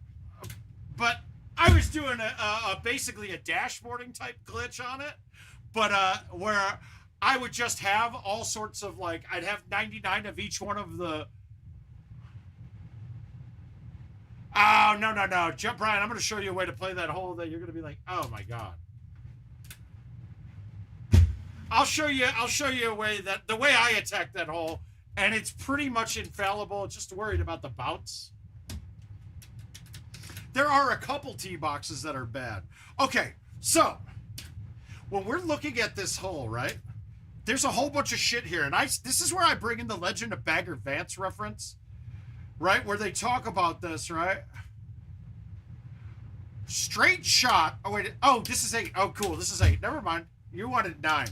[SPEAKER 2] but I was doing basically a dashboarding type glitch on it, but where I would just have all sorts of, like, I'd have 99 of each one of the, oh, no, Brian, I'm going to show you a way to play that hole that you're going to be like, oh my God. I'll show you a way the way I attack that hole, and it's pretty much infallible. Just worried about the bounce. There are a couple tee boxes that are bad. Okay, so when we're looking at this hole, right? There's a whole bunch of shit here, and this is where I bring in the Legend of Bagger Vance reference, right? Where they talk about this, right? Straight shot. Oh wait. Oh, this is 8. Oh, cool. This is 8. Never mind. You wanted 9.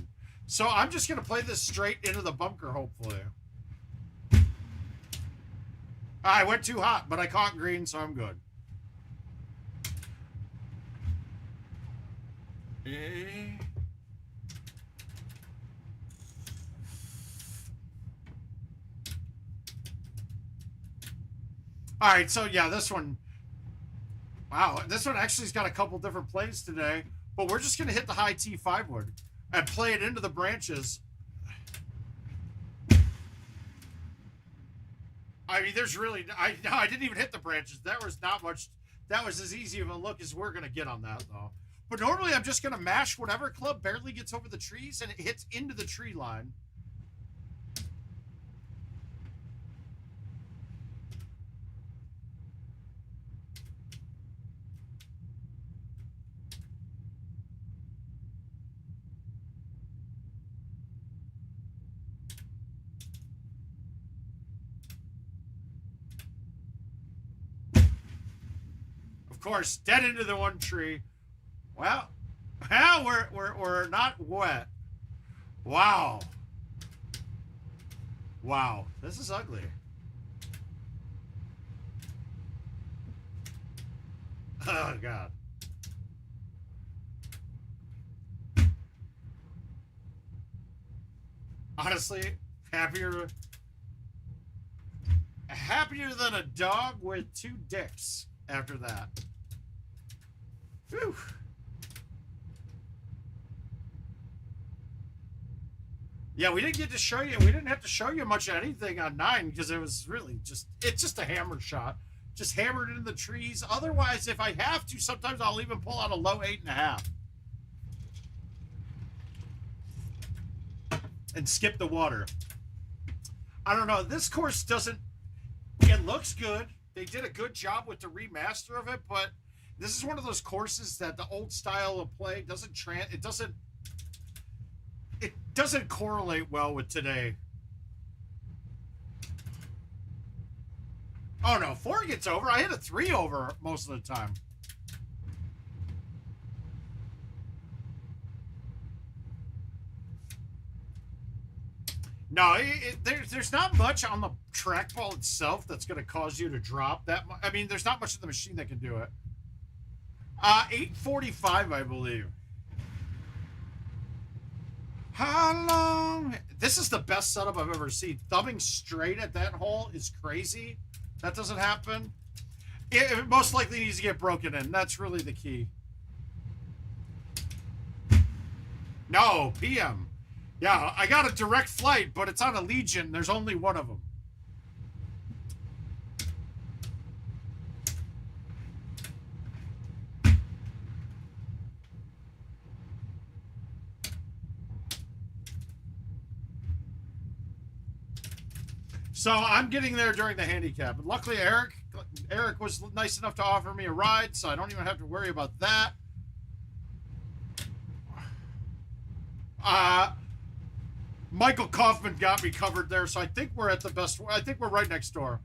[SPEAKER 2] So I'm just going to play this straight into the bunker, hopefully. I went too hot, but I caught green, so I'm good. All right, so yeah, this one. Wow, this one actually has got a couple different plays today, but we're just going to hit the high T5 wood and play it into the branches. I mean, there's really, I didn't even hit the branches. That was not much. That was as easy of a look as we're going to get on that, though. But normally I'm just going to mash whatever club barely gets over the trees, and it hits into the tree line. Of course, dead into the one tree. Well, we're not wet. Wow. Wow, this is ugly. Oh God. Honestly, happier. happier than a dog with 2 dicks after that. Whew. Yeah, we didn't get to show you. We didn't have to show you much of anything on 9 because it was really it's just a hammer shot. Just hammered into the trees. Otherwise, if I have to, sometimes I'll even pull out a low 8.5. And skip the water. I don't know. This course doesn't... It looks good. They did a good job with the remaster of it, but this is one of those courses that the old style of play doesn't... It doesn't correlate well with today. Oh no, 4 gets over. I hit a 3 over most of the time. No, there's not much on the trackball itself that's going to cause you to drop that much. I mean, there's not much of the machine that can do it. 845, I believe. How long? This is the best setup I've ever seen. Thumbing straight at that hole is crazy. That doesn't happen. It most likely needs to get broken in. That's really the key. No, PM. Yeah, I got a direct flight, but it's on a Legion. There's only one of them. So I'm getting there during the handicap. And luckily, Eric was nice enough to offer me a ride, so I don't even have to worry about that. Michael Kaufman got me covered there, so I think we're at the best. I think we're right next door.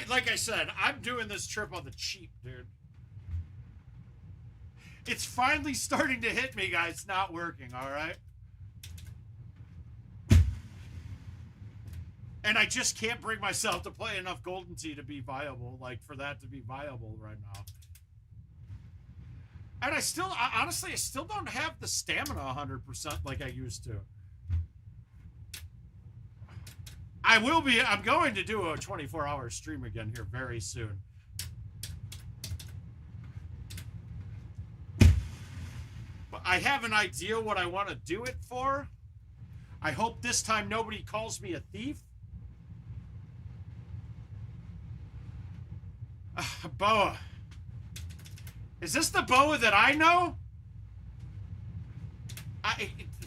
[SPEAKER 2] Like I said, I'm doing this trip on the cheap, dude. It's finally starting to hit me, guys. It's not working, all right? And I just can't bring myself to play enough Golden Tee to be viable, like for that to be viable right now. And honestly, I still don't have the stamina 100% like I used to. I'm going to do a 24-hour stream again here very soon. But I have an idea what I want to do it for. I hope this time nobody calls me a thief. Boa. Is this the Boa that I know?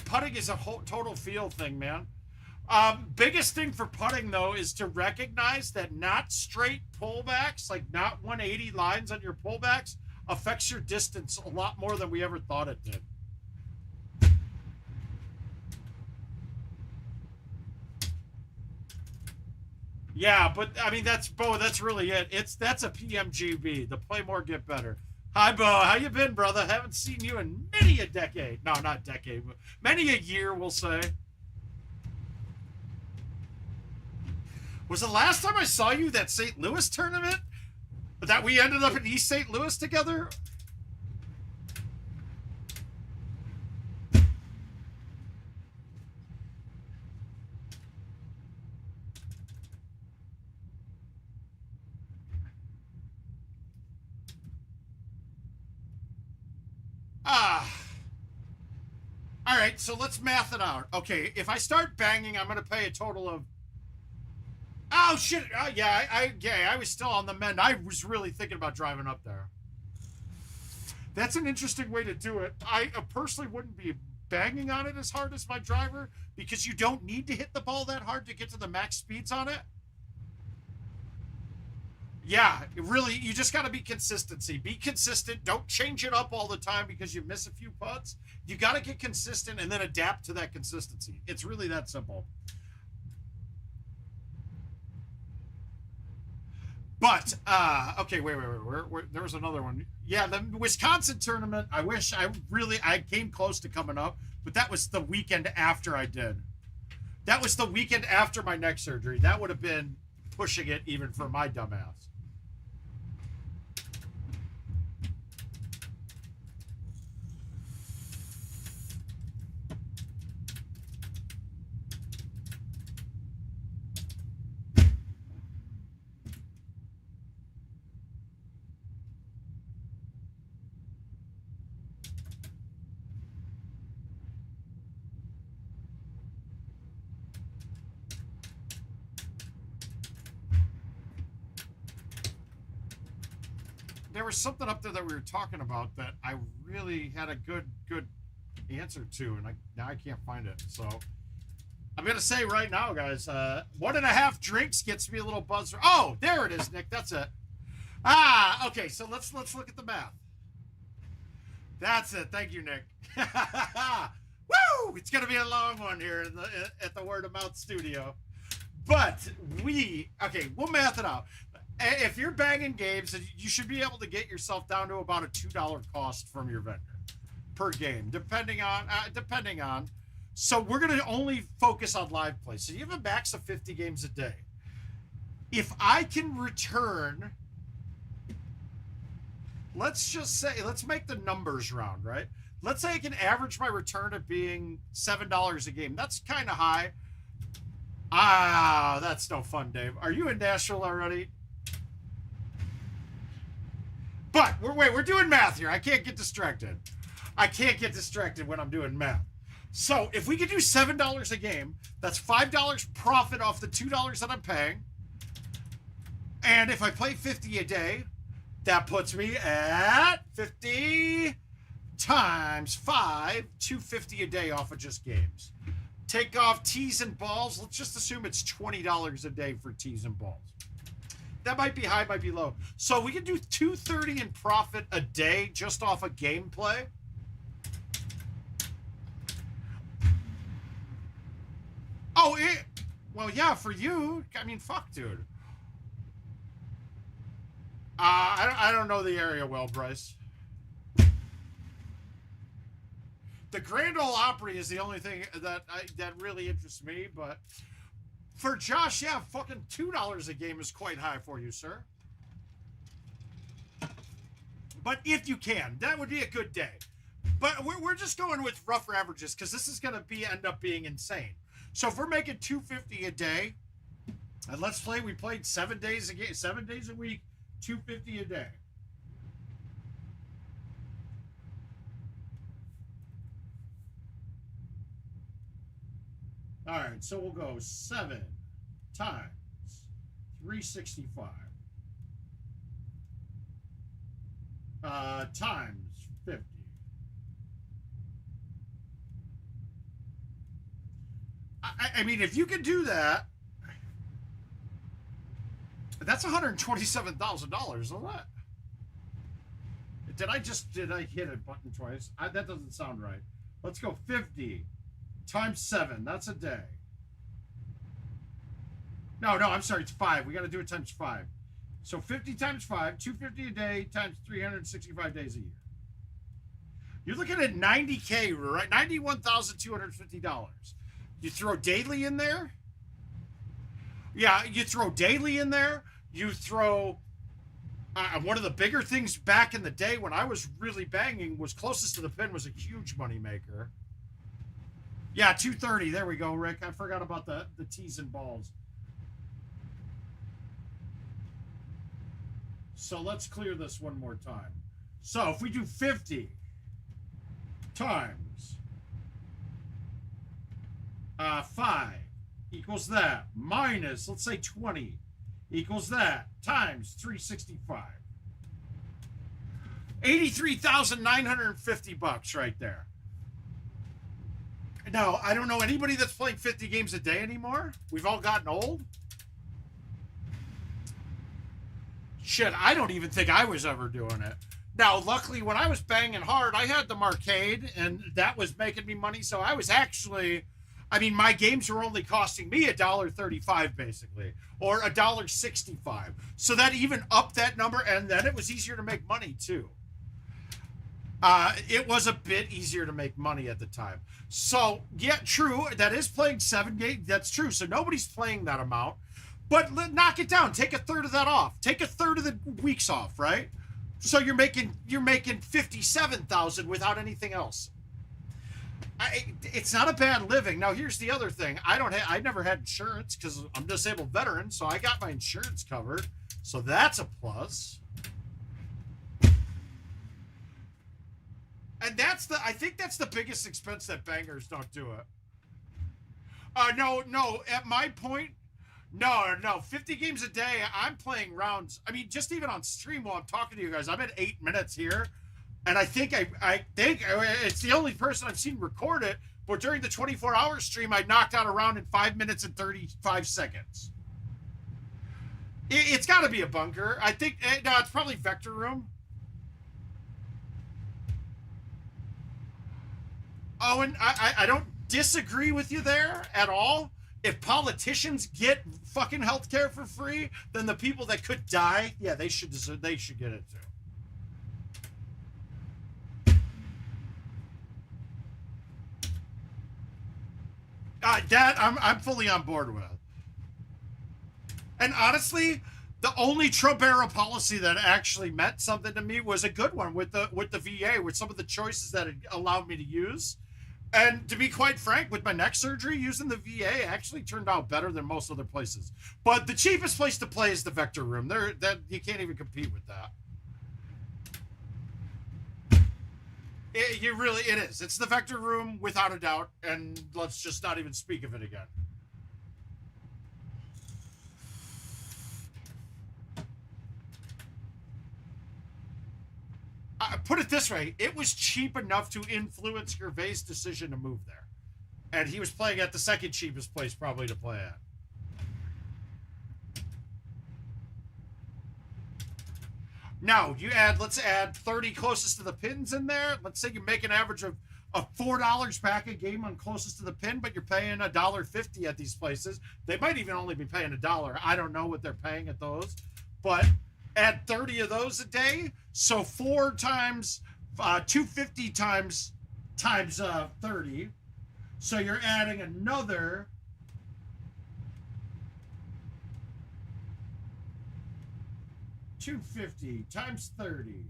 [SPEAKER 2] Putting is a whole total feel thing, man. Biggest thing for putting, though, is to recognize that not straight pullbacks, like not 180 lines on your pullbacks, affects your distance a lot more than we ever thought it did. Yeah, but I mean that's Bo. That's really it. That's a PMGB. The play more, get better. Hi, Bo. How you been, brother? Haven't seen you in many a decade. No, not decade, but many a year, we'll say. Was the last time I saw you that St. Louis tournament? That we ended up in East St. Louis together? All right, so let's math it out. Okay, if I start banging, I'm going to pay a total of... Oh, shit. Yeah, I was still on the mend. I was really thinking about driving up there. That's an interesting way to do it. I personally wouldn't be banging on it as hard as my driver because you don't need to hit the ball that hard to get to the max speeds on it. Yeah, really, you just got to be consistency. Be consistent. Don't change it up all the time because you miss a few putts. You got to get consistent and then adapt to that consistency. It's really that simple. But, okay, wait. There was another one. Yeah, the Wisconsin tournament, I came close to coming up, but that was the weekend after I did. That was the weekend after my neck surgery. That would have been pushing it even for my dumb ass. there was something up there that we were talking about that I really had a good answer to, and now I can't find it. So I'm gonna say right now, guys, 1.5 drinks gets me a little buzz. Oh, there it is, Nick. That's it. Okay. So let's look at the math. That's it. Thank you, Nick. Woo! It's gonna be a long one here at the Word of Mouth studio, but we'll math it out. If you're banging games, you should be able to get yourself down to about a $2 cost from your vendor per game, depending on. So we're going to only focus on live play. So you have a max of 50 games a day. If I can return, let's make the numbers round, right? Let's say I can average my return at being $7 a game. That's kind of high. That's no fun, Dave. Are you in Nashville already? But we're doing math here. I can't get distracted. When I'm doing math. So if we could do $7 a game, that's $5 profit off the $2 that I'm paying. And if I play 50 a day, that puts me at 50 times 5, $250 a day off of just games. Take off tees and balls. Let's just assume it's $20 a day for tees and balls. That might be high, might be low. So we can do $230 in profit a day just off of gameplay. Well, yeah, for you. I mean, fuck, dude. I don't know the area well, Bryce. The Grand Ole Opry is the only thing that really interests me, but for Josh, yeah, fucking $2 a game is quite high for you, sir. But if you can, that would be a good day. But we're just going with rough averages because this is going to end up being insane. So if we're making $250 a day, and let's play, we played 7 days a week, $250 a day. All right, so we'll go 7 times 365 times 50. I mean, if you can do that, that's $127,000, isn't that? Did I hit a button twice? That doesn't sound right. Let's go 50 times 7. That's a day. No, I'm sorry. It's 5. We got to do it times 5. So 50 times 5, $250 a day times 365 days a year. You're looking at $90K, right? $91,250. You throw daily in there. Yeah, you throw daily in there. You throw one of the bigger things back in the day when I was really banging was closest to the pin was a huge money maker. Yeah, 230. There we go, Rick. I forgot about the tees and balls. So let's clear this one more time. So if we do 50 times 5 equals that, minus, let's say 20 equals that, times 365. $83,950 right there. Now, I don't know anybody that's playing 50 games a day anymore. We've all gotten old. Shit, I don't even think I was ever doing it. Now, luckily, when I was banging hard, I had the Marcade, and that was making me money. So I was actually, I mean, my games were only costing me $1.35, basically, or $1.65. So that even upped that number, and then it was easier to make money, too. It was a bit easier to make money at the time. So, yeah, true. That is playing 7 games. That's true. So nobody's playing that amount. But knock it down. Take a third of that off. Take a third of the weeks off, right? So you're making $57,000 without anything else. It's not a bad living. Now here's the other thing. I never had insurance because I'm a disabled veteran, so I got my insurance covered. So that's a plus. And I think that's the biggest expense that bangers don't do it. No. At my point, No, 50 games a day. I'm playing rounds. I mean, just even on stream while I'm talking to you guys, I'm at 8 minutes here. And I think it's the only person I've seen record it. But during the 24-hour stream, I knocked out a round in 5 minutes and 35 seconds. It's got to be a bunker. I think, no, it's probably Vector Room. Oh, and I don't disagree with you there at all. If politicians get fucking healthcare for free, then the people that could die, yeah, they should get it too. That I'm fully on board with. And honestly, the only Trump era policy that actually meant something to me was a good one with the VA, with some of the choices that it allowed me to use. And to be quite frank, with my neck surgery, using the VA actually turned out better than most other places. But the cheapest place to play is the Vector Room. That you can't even compete with that. It is. It's the Vector Room without a doubt, and let's just not even speak of it again. Put it this way, it was cheap enough to influence Gervais' decision to move there. And he was playing at the second cheapest place probably to play at. Now, let's add 30 closest to the pins in there. Let's say you make an average of $4 back a game on closest to the pin, but you're paying $1.50 at these places. They might even only be paying $1. I don't know what they're paying at those, but add 30 of those a day. So 4 times 250 times 30. So you're adding another 250 times 30.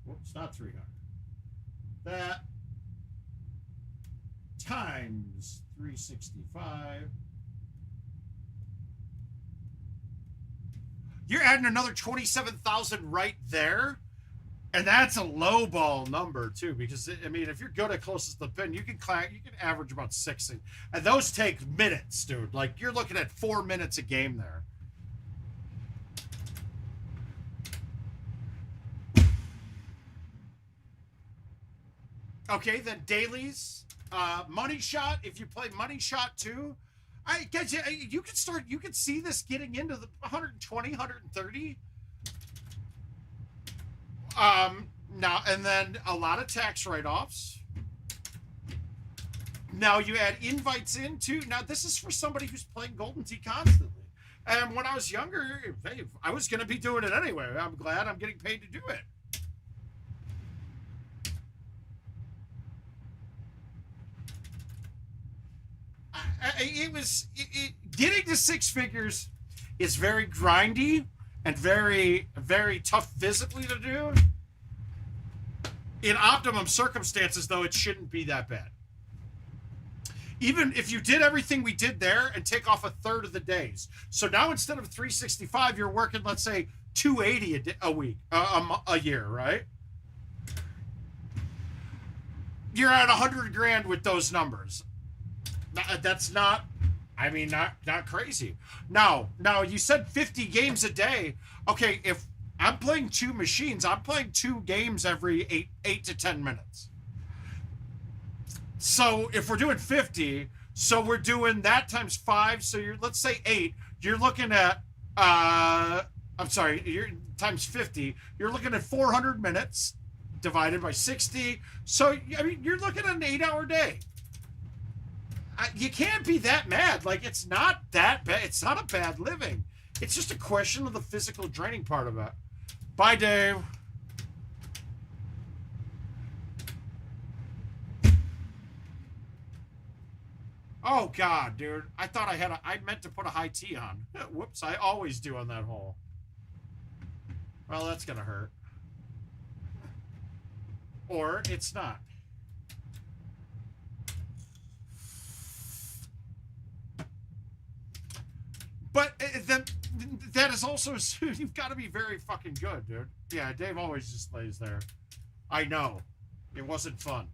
[SPEAKER 2] Whoops, not 300. That times 365. You're adding another 27,000 right there. And that's a low ball number too, because I mean, if you're good at closest to the pin, you can average about 6. And those take minutes, dude. Like you're looking at 4 minutes a game there. Okay, then dailies, money shot. If you play money shot too, I guess you could start. You could see this getting into the 120, 130. Now and then a lot of tax write-offs. Now you add invites in too. Now this is for somebody who's playing Golden Tee constantly. And when I was younger, hey, I was going to be doing it anyway. I'm glad I'm getting paid to do it. Getting to 6 figures is very grindy and very, very tough physically to do. In optimum circumstances, though, it shouldn't be that bad. Even if you did everything we did there and take off 1/3 of the days. So now instead of 365, you're working, let's say, 280 a week, a year, right? You're at 100 grand with those numbers. That's not, I mean, not crazy. Now you said 50 games a day. Okay, if I'm playing 2 machines, I'm playing 2 games every 8 to 10 minutes. So if we're doing 50, so we're doing that times 5. So let's say 8. You're looking at, you're times 50. You're looking at 400 minutes divided by 60. So I mean, you're looking at an 8-hour day. You can't be that mad. Like, it's not that bad. It's not a bad living. It's just a question of the physical draining part of it. Bye, Dave. Oh, God, dude. I thought I meant to put a high T on. Whoops, I always do on that hole. Well, that's going to hurt. Or it's not. But that is also, you've got to be very fucking good, dude. Yeah, Dave always just lays there. I know. It wasn't fun.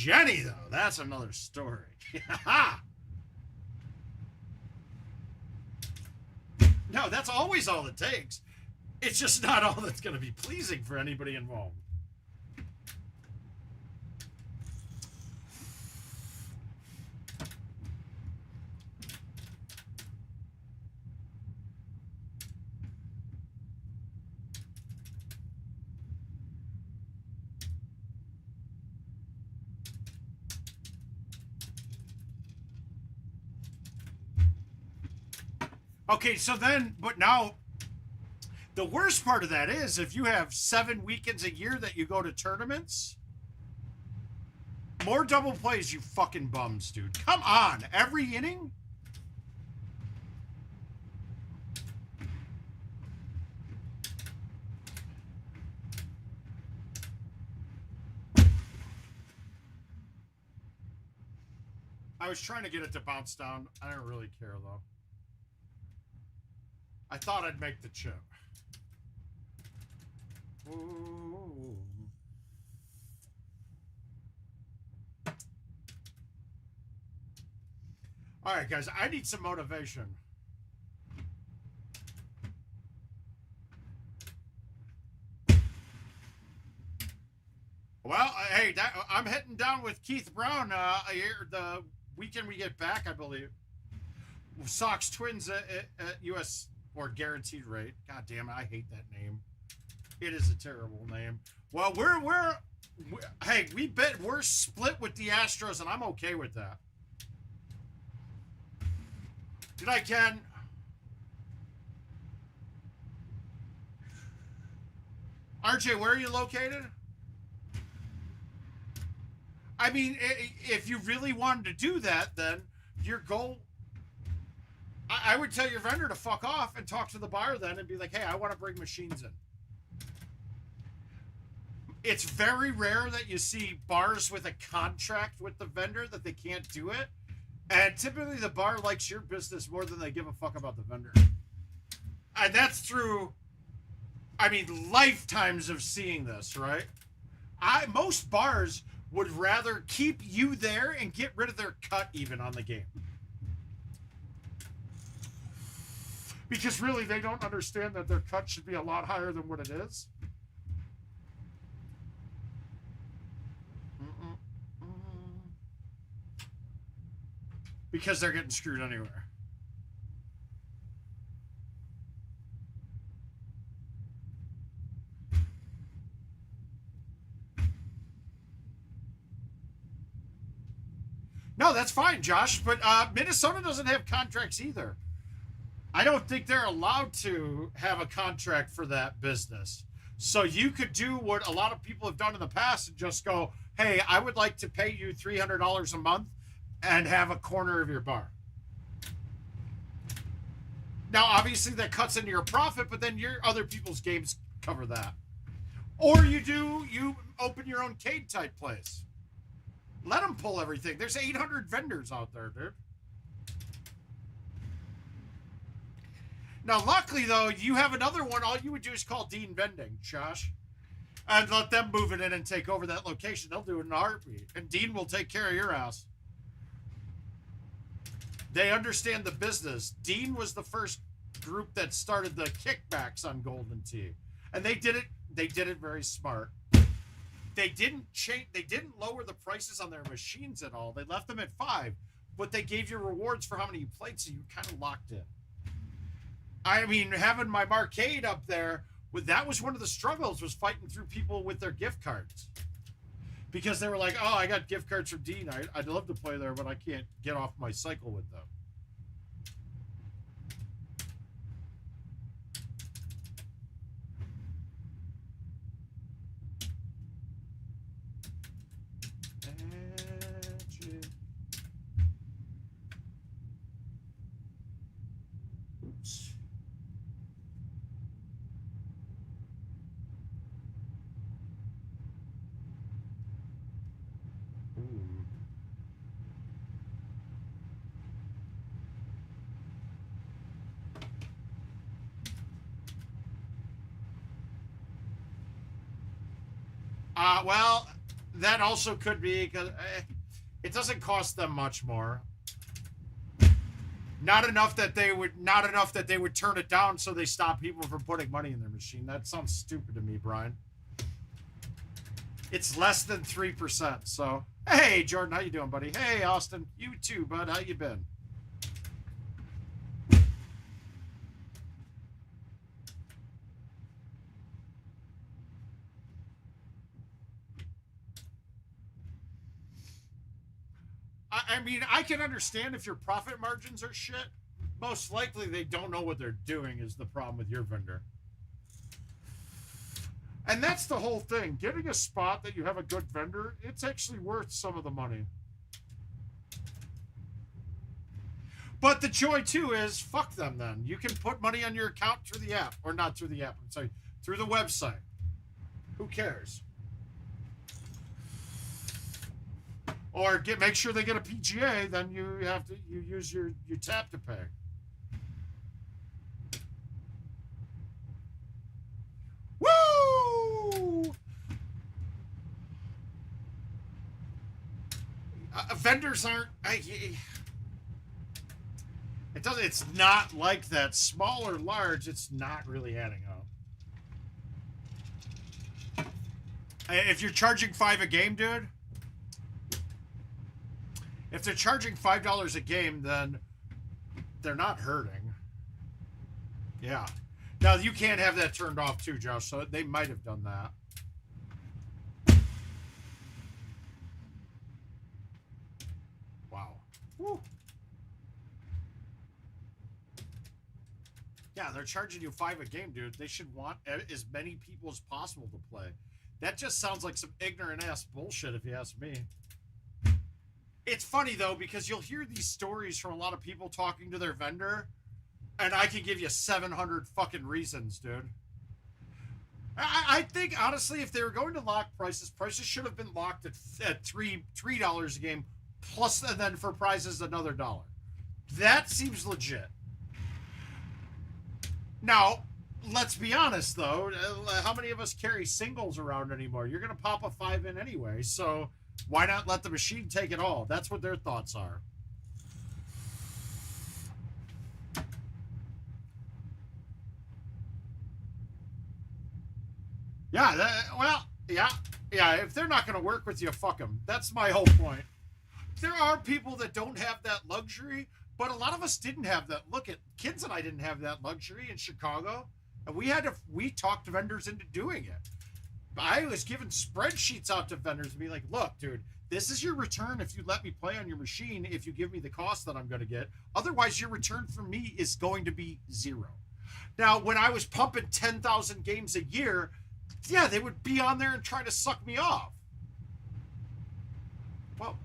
[SPEAKER 2] Jenny, though, that's another story. No, that's always all it takes. It's just not all that's going to be pleasing for anybody involved. Okay, so then, but now, the worst part of that is if you have 7 weekends a year that you go to tournaments, more double plays, you fucking bums, dude. Come on, every inning? I was trying to get it to bounce down. I don't really care, though. I thought I'd make the chip. Ooh. All right, guys, I need some motivation. Well, hey, I'm heading down with Keith Brown the weekend we get back, I believe. Sox Twins at U.S. or guaranteed rate. God damn it, I hate that name. It is a terrible name. Well, we're split with the Astros, and I'm okay with that. Good night, Ken. RJ, where are you located? I mean, if you really wanted to do that, then your goal... I would tell your vendor to fuck off and talk to the buyer then and be like, hey, I want to bring machines in. It's very rare that you see bars with a contract with the vendor that they can't do it. And typically the bar likes your business more than they give a fuck about the vendor. And that's through, I mean, lifetimes of seeing this, right? Most bars would rather keep you there and get rid of their cut even on the game. Because really, they don't understand that their cut should be a lot higher than what it is. Because they're getting screwed anywhere. No, that's fine, Josh. But Minnesota doesn't have contracts either. I don't think they're allowed to have a contract for that business. So you could do what a lot of people have done in the past and just go, hey, I would like to pay you $300 a month and have a corner of your bar. Now, obviously, that cuts into your profit, but then your other people's games cover that. Or you open your own cage-type place. Let them pull everything. There's 800 vendors out there, dude. Now, luckily, though, you have another one. All you would do is call Dean Vending, Josh, and let them move it in and take over that location. They'll do it in a heartbeat, and Dean will take care of your house. They understand the business. Dean was the first group that started the kickbacks on Golden Tee, and they did it very smart. They didn't lower the prices on their machines at all. They left them at $5, but they gave you rewards for how many you played, so you kind of locked in. I mean, having my Marcade up there, that was one of the struggles, was fighting through people with their gift cards. Because they were like, oh, I got gift cards from Dean. I'd love to play there, but I can't get off my cycle with them. Oops. Well, that also could be because it doesn't cost them much more. Not enough that they would turn it down so they stop people from putting money in their machine. That sounds stupid to me, Brian. It's less than 3%. So, hey, Jordan, how you doing, buddy? Hey, Austin, you too, bud. How you been? I mean, I can understand if your profit margins are shit. Most likely they don't know what they're doing is the problem with your vendor. And that's the whole thing. Getting a spot that you have a good vendor, it's actually worth some of the money. But the joy, too, is fuck them then. You can put money on your account through the app. Or not through the app. I'm sorry. Through the website. Who cares? Or make sure they get a PGA, then you use your tap to pay. Woo! Vendors aren't. It's not like that. Small or large, it's not really adding up. If you're charging $5 a game, dude. If they're charging $5 a game, then they're not hurting. Yeah. Now, you can't have that turned off too, Josh, so they might have done that. Wow. Woo. Yeah, they're charging you $5 a game, dude. They should want as many people as possible to play. That just sounds like some ignorant-ass bullshit, if you ask me. It's funny, though, because you'll hear these stories from a lot of people talking to their vendor, and I can give you 700 fucking reasons, dude. I think, honestly, if they were going to lock prices should have been locked at $3 a game, plus, and then for prizes, another $1. That seems legit. Now, let's be honest, though. How many of us carry singles around anymore? You're going to pop a 5 in anyway, so why not let the machine take it all? That's what their thoughts are. Yeah, well, yeah. If they're not going to work with you, fuck them. That's my whole point. There are people that don't have that luxury, but a lot of us didn't have that. Look at kids and I didn't have that luxury in Chicago, and we talked vendors into doing it. I was giving spreadsheets out to vendors and be like, look, dude, this is your return if you let me play on your machine, if you give me the cost that I'm going to get. Otherwise, your return from me is going to be $0. Now, when I was pumping 10,000 games a year, yeah, they would be on there and try to suck me off. Well,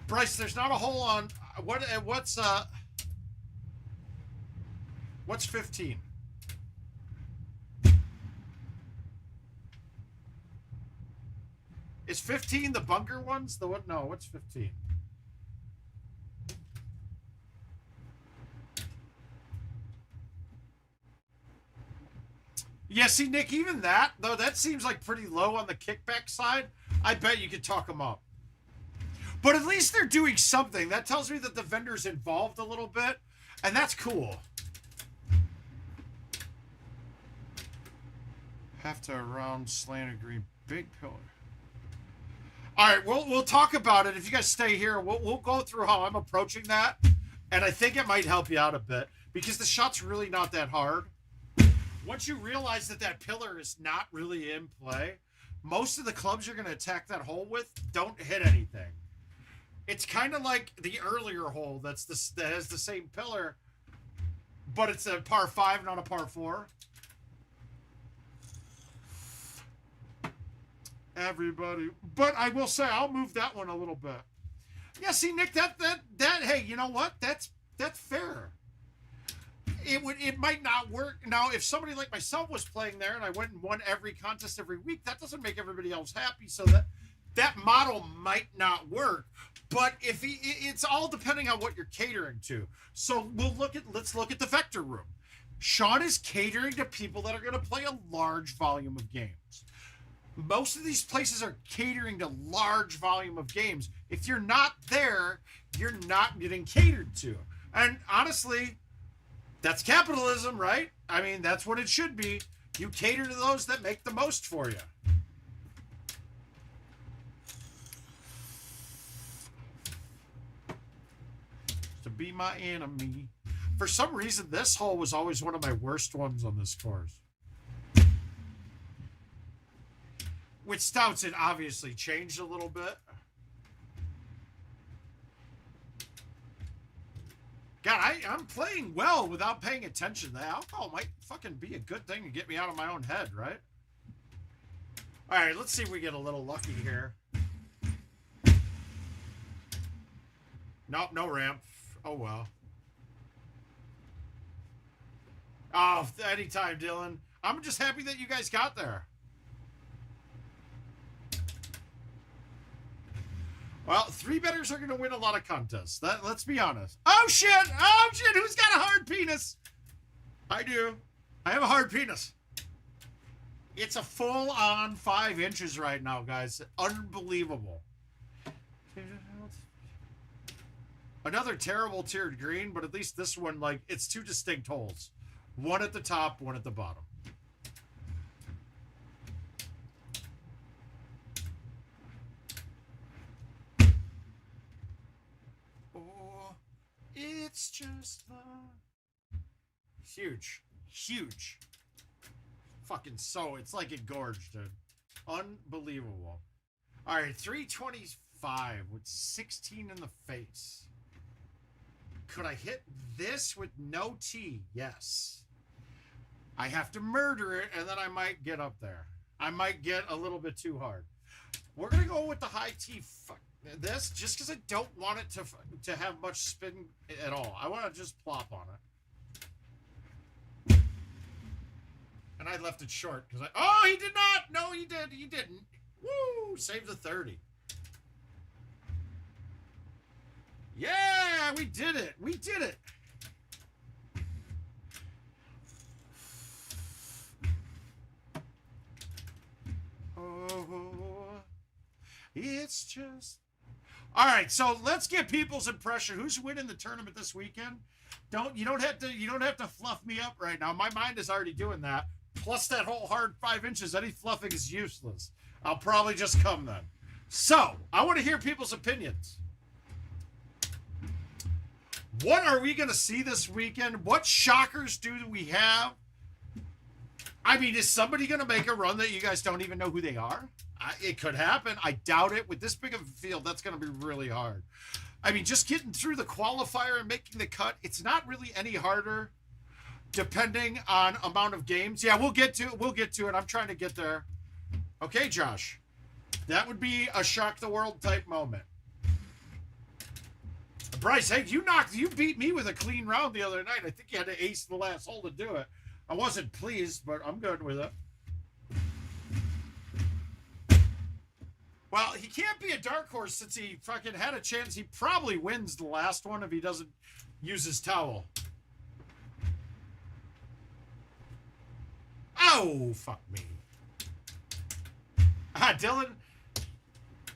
[SPEAKER 2] Bryce, there's not a hole on what's 15? Is 15 the bunker ones? The what? No, what's 15? Yeah, see, Nick, even that, though, that seems like pretty low on the kickback side. I bet you could talk them up. But at least they're doing something. That tells me that the vendor's involved a little bit, and that's cool. Have to round slanted green big pillar. All right, we'll talk about it. If you guys stay here, we'll go through how I'm approaching that, and I think it might help you out a bit because the shot's really not that hard. Once you realize that that pillar is not really in play, most of the clubs you're going to attack that hole with don't hit anything. It's kind of like the earlier hole that has the same pillar, but it's a par 5, not a par 4. Everybody, but I will say I'll move that one a little bit. Yeah, see, Nick, that hey, you know what? That's fair. It might not work. Now, if somebody like myself was playing there and I went and won every contest every week, that doesn't make everybody else happy. So that model might not work. But it's all depending on what you're catering to. So let's look at the Vector Room. Sean is catering to people that are going to play a large volume of games. most of these places are catering to large volume of games. If you're not there, you're not getting catered to. And honestly, that's capitalism, right? I mean, that's what it should be. You cater to those that make the most for you. To be my enemy. For some reason, this hole was always one of my worst ones on this course. With Stouts, it obviously changed a little bit. God, I'm playing well without paying attention. The alcohol might fucking be a good thing to get me out of my own head, right? All right, let's see if we get a little lucky here. Nope, no ramp. Oh, well. Oh, anytime, Dylan. I'm just happy that you guys got there. Well, 3-betters are going to win a lot of contests. Let's be honest. Oh, shit! Oh, shit! Who's got a hard penis? I do. I have a hard penis. It's a full-on 5 inches right now, guys. Unbelievable. Another terrible tiered green, but at least this one, like, it's 2 distinct holes. One at the top, one at the bottom. It's just the... Huge. Huge. Fucking so. It's like engorged, dude. Unbelievable. Alright, 325 with 16 in the face. Could I hit this with no tee? Yes. I have to murder it, and then I might get up there. I might get a little bit too hard. We're going to go with the high tee. Fuck this, just because I don't want it to have much spin at all. I want to just plop on it. And I left it short because oh, he did not. No, he did. He didn't. Woo! Save the 30. Yeah, we did it. We did it. Oh, it's just... All right, so let's get people's impression. Who's winning the tournament this weekend? You don't have to fluff me up right now. My mind is already doing that. Plus that whole hard 5 inches. Any fluffing is useless. I'll probably just come then. So I want to hear people's opinions. What are we going to see this weekend? What shockers do we have? I mean, is somebody going to make a run that you guys don't even know who they are? It could happen. I doubt it. With this big of a field, that's going to be really hard. I mean, just getting through the qualifier and making the cut, it's not really any harder depending on amount of games. Yeah, we'll get to it. We'll get to it. I'm trying to get there. Okay, Josh. That would be a shock the world type moment. Bryce, hey, you beat me with a clean round the other night. I think you had to ace the last hole to do it. I wasn't pleased, but I'm good with it. Well, he can't be a dark horse since he fucking had a chance. He probably wins the last one if he doesn't use his towel. Oh, fuck me. Ah, Dylan.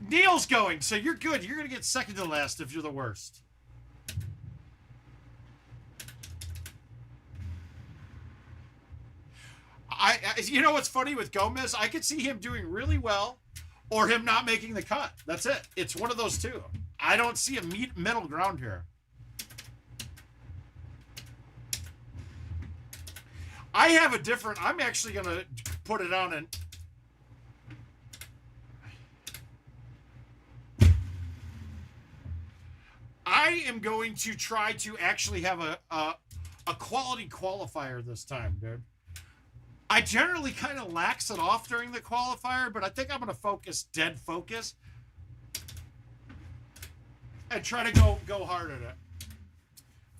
[SPEAKER 2] Neil's going, so you're good. You're going to get second to last if you're the worst. You know what's funny with Gomez? I could see him doing really well or him not making the cut. That's it. It's one of those two. I don't see a middle ground here. I have a different... I'm actually going to put it on and... I am going to try to actually have a quality qualifier this time, dude. I generally kind of lax it off during the qualifier, but I think I'm going to focus, dead focus, and try to go hard at it.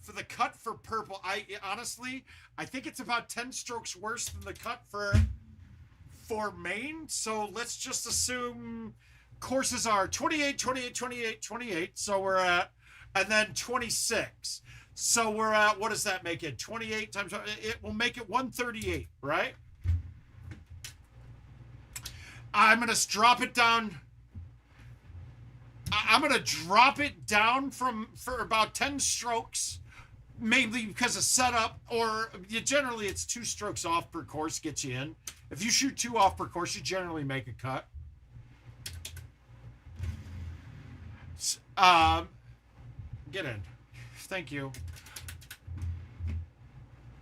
[SPEAKER 2] For the cut for purple, honestly, I think it's about 10 strokes worse than the cut for main. So let's just assume courses are 28, 28, 28, 28. So we're at, and then 26. So we're at, what does that make it? 28 times, it will make it 138, right? I'm going to drop it down. I'm going to drop it down for about 10 strokes, mainly because of setup, or generally it's 2 strokes off per course gets you in. If you shoot 2 off per course, you generally make a cut. Get in. Thank you.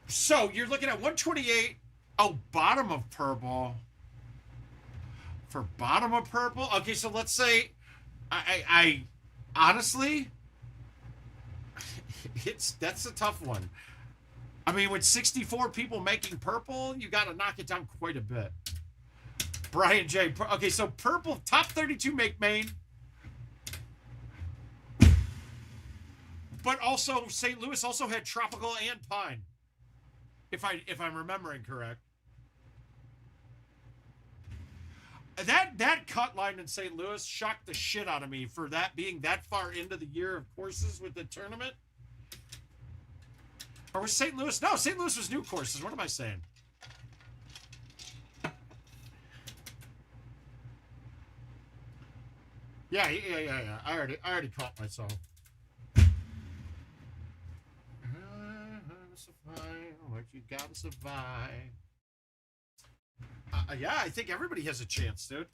[SPEAKER 2] So you're looking at 128. Oh, bottom of purple. For bottom of purple? Okay, so let's say I honestly, that's a tough one. I mean, with 64 people making purple, you got to knock it down quite a bit. Brian J. Okay, so purple, top 32 make main. But also, St. Louis also had tropical and pine. If I'm remembering correct. That cut line in St. Louis shocked the shit out of me for that being that far into the year of courses with the tournament. Or was St. Louis? No, St. Louis was new courses. What am I saying? Yeah. I already caught myself. What you gotta survive. Yeah, I think everybody has a chance, dude.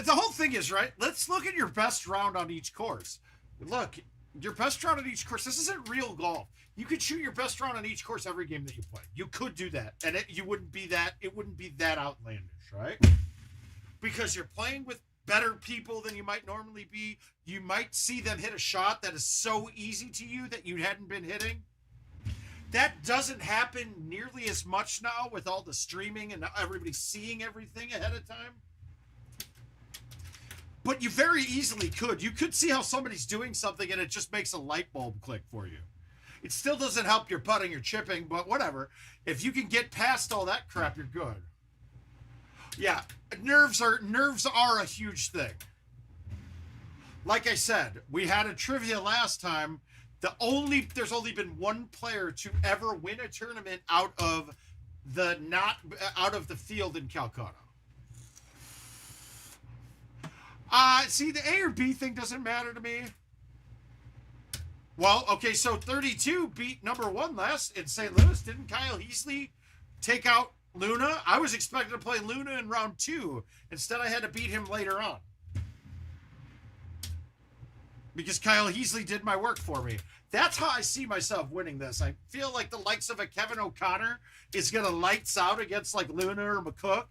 [SPEAKER 2] The whole thing is, right, let's look at your best round on each course. Look, your best round on each course. This isn't real golf. You could shoot your best round on each course every game that you play. You could do that, and it wouldn't be that outlandish, right? Because you're playing with better people than you might normally be. You might see them hit a shot that is so easy to you that you hadn't been hitting. That doesn't happen nearly as much now with all the streaming and everybody seeing everything ahead of time. But you very easily could. You could see how somebody's doing something and it just makes a light bulb click for you. It still doesn't help your putting or chipping, but whatever. If you can get past all that crap, you're good. Yeah, nerves are a huge thing. Like I said, we had a trivia last time. There's only been one player to ever win a tournament out of the field in Calcutta. See, the A or B thing doesn't matter to me. Well, okay, so 32 beat number 1 last in St. Louis. Didn't Kyle Heasley take out Luna? I was expecting to play Luna in round 2. Instead, I had to beat him later on. Because Kyle Heasley did my work for me. That's how I see myself winning this. I feel like the likes of a Kevin O'Connor is going to lights out against like Luna or McCook.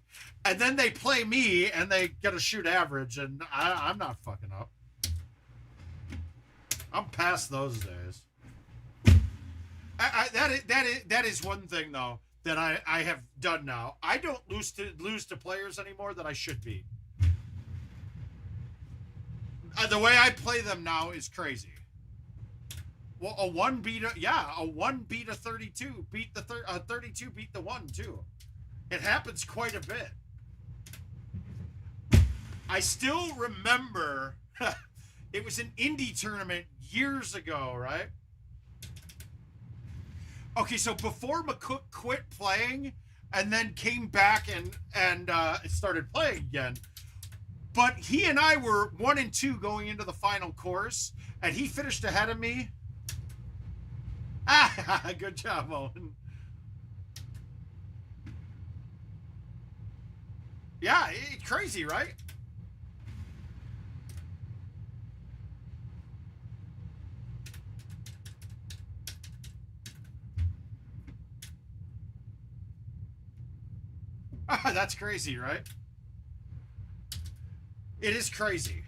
[SPEAKER 2] And then they play me and they get to shoot average. And I'm not fucking up. I'm past those days. That is one thing, though, that I have done now. I don't lose to players anymore that I should be. The way I play them now is crazy. Well, a 1 beat a 32. Beat the 32 beat the 1 too. It happens quite a bit. I still remember it was an indie tournament years ago, right? Okay, so before McCook quit playing and then came back and started playing again. But he and I were 1 and 2 going into the final course, and he finished ahead of me. Good job, Owen. Yeah, it's crazy, right? That's crazy, right? It is crazy.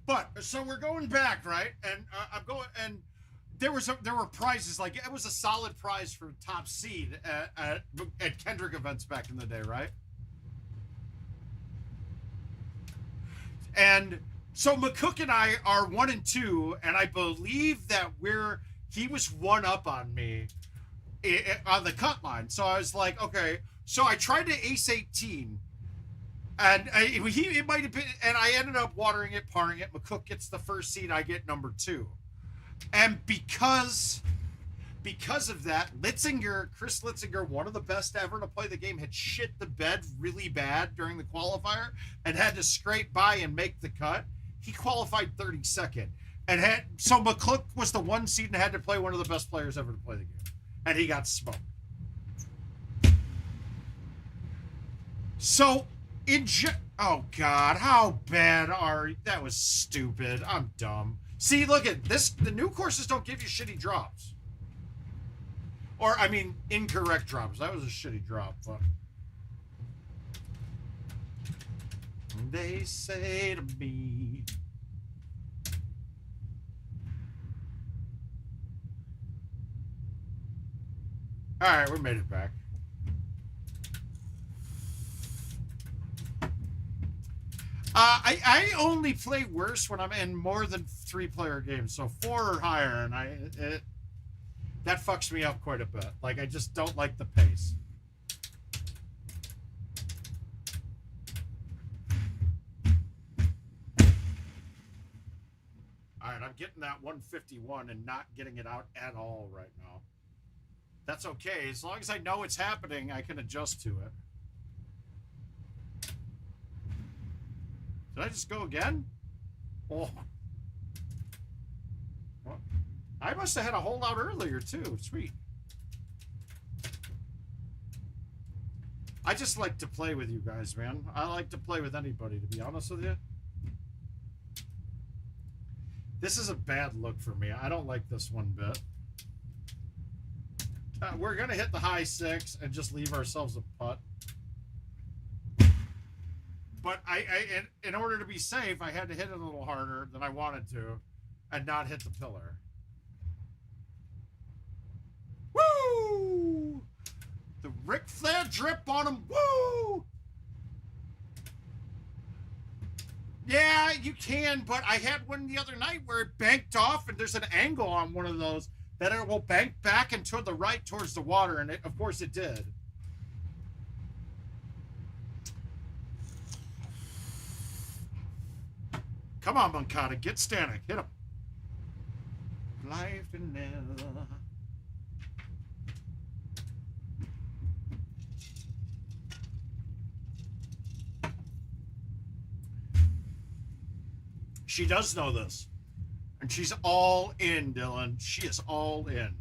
[SPEAKER 2] But so we're going back, right? And I'm going, and there were prizes, like it was a solid prize for top seed at Kendrick events back in the day, right? And so McCook and I are 1 and 2, and I believe that he was 1 up on me on the cut line. So I was like, okay. So I tried to ace 18, And it might have been, and I ended up watering it, parring it. McCook gets the first seed, I get number 2. And because of that, Chris Litzinger, one of the best ever to play the game, had shit the bed really bad during the qualifier and had to scrape by and make the cut. He qualified 32nd. So McCook was the 1 seed and had to play one of the best players ever to play the game. And he got smoked. So, oh God, how bad are you? That was stupid. I'm dumb. See, look at this. The new courses don't give you shitty drops. Or, I mean, incorrect drops. That was a shitty drop. But they say to me, all right, we made it back. I only play worse when I'm in more than 3-player games, so 4 or higher, and that fucks me up quite a bit. Like, I just don't like the pace. All right, I'm getting that 151 and not getting it out at all right now. That's okay. As long as I know it's happening, I can adjust to it. Did I just go again? Oh. Well, I must have had a hole out earlier, too. Sweet. I just like to play with you guys, man. I like to play with anybody, to be honest with you. This is a bad look for me. I don't like this one bit. We're going to hit the high 6 and just leave ourselves a putt. But in order to be safe, I had to hit it a little harder than I wanted to and not hit the pillar. Woo! The Ric Flair drip on him. Woo! Yeah, you can, but I had one the other night where it banked off, and there's an angle on one of those that it will bank back and toward the right towards the water, and of course it did. Come on, Moncada, get Stanek, hit him. Life and never. She does know this. And she's all in, Dylan. She is all in.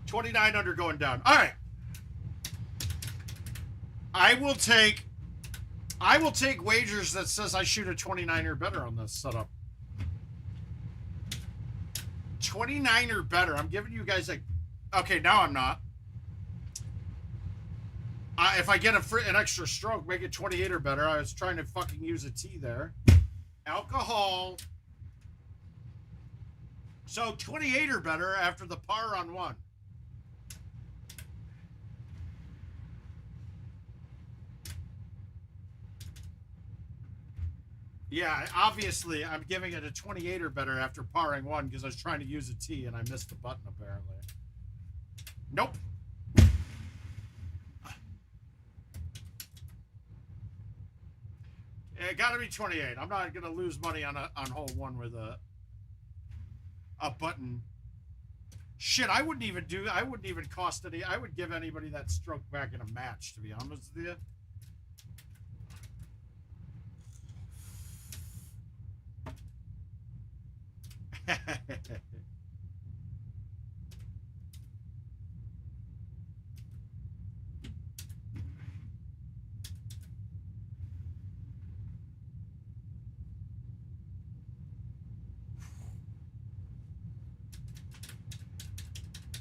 [SPEAKER 2] 29 under going down. All right. I will take wagers that says I shoot a 29 or better on this setup. 29 or better. I'm giving you guys a... Okay, now I'm not. If I get an extra stroke, make it 28 or better. I was trying to fucking use a T there. Alcohol. So 28 or better after the par on 1. Yeah, obviously I'm giving it a 28 or better after parring 1 because I was trying to use a T and I missed the button apparently. Nope. It got to be 28. I'm not going to lose money on hole 1 with a button. Shit, I wouldn't even cost any. I would give anybody that stroke back in a match, to be honest with you.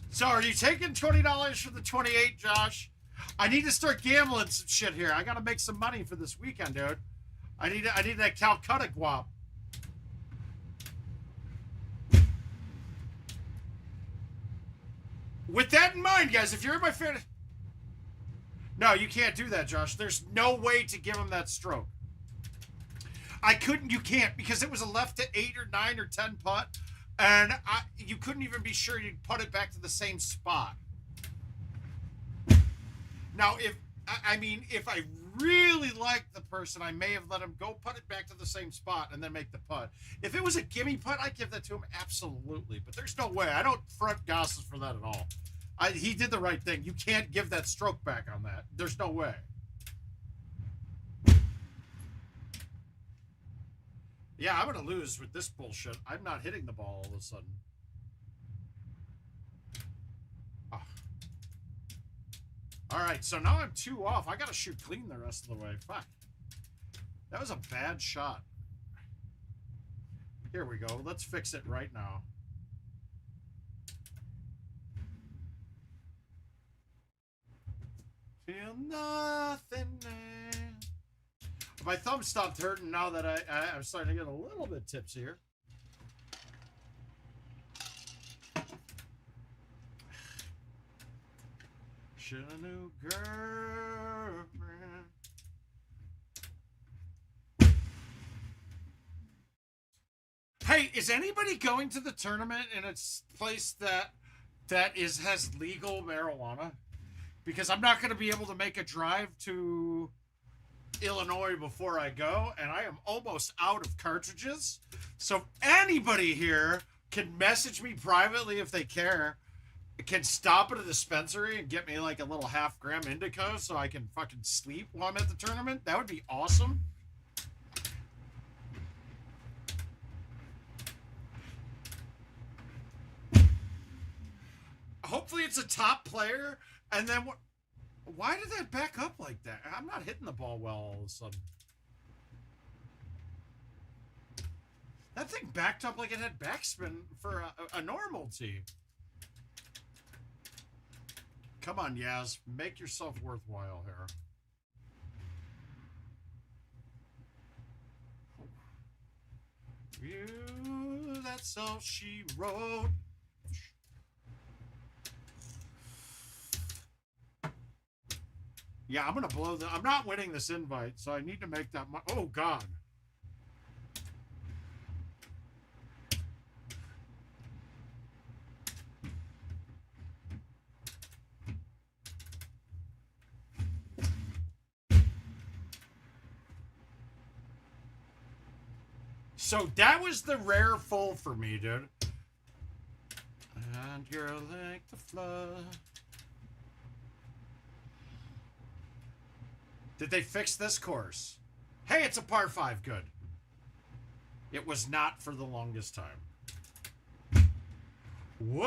[SPEAKER 2] So are you taking $20 for the 28, Josh? I need to start gambling some shit here. I got to make some money for this weekend, dude. I need that Calcutta guap. With that in mind, guys, if you're in my fan... No, you can't do that, Josh. There's no way to give him that stroke. You can't, because it was a left to 8 or 9 or 10 putt. And you couldn't even be sure you'd put it back to the same spot. Now, if I really liked the person, I may have let him go putt it back to the same spot and then make the putt. If it was a gimme putt, I'd give that to him absolutely. But there's no way. I don't front Gosses for that at all. He did the right thing. You can't give that stroke back on that. There's no way. Yeah, I'm going to lose with this bullshit. I'm not hitting the ball all of a sudden. Oh. All right, so now I'm 2 off. I got to shoot clean the rest of the way. Fuck. That was a bad shot. Here we go. Let's fix it right now. Feel nothing now. My thumb stopped hurting now that I'm starting to get a little bit tipsier. Should a new girlfriend. Hey, is anybody going to the tournament in a place that has legal marijuana? Because I'm not going to be able to make a drive to Illinois before I go, and I am almost out of cartridges. So if anybody here can message me privately if they care, can stop at a dispensary and get me like a little half-gram indica so I can fucking sleep while I'm at the tournament, that would be awesome. Hopefully it's a top player, and then what? Why did that back up like that? I'm not hitting the ball well all of a sudden. That thing backed up like it had backspin for a normal tee. Come on, Yaz. Make yourself worthwhile here. You, that's all she wrote. Yeah, I'm going to blow I'm not winning this invite, so I need to make that... Oh, God. So that was the rare full for me, dude. And you're like the flood. Did they fix this course? Hey, it's a par 5. Good. It was not for the longest time. Whoa!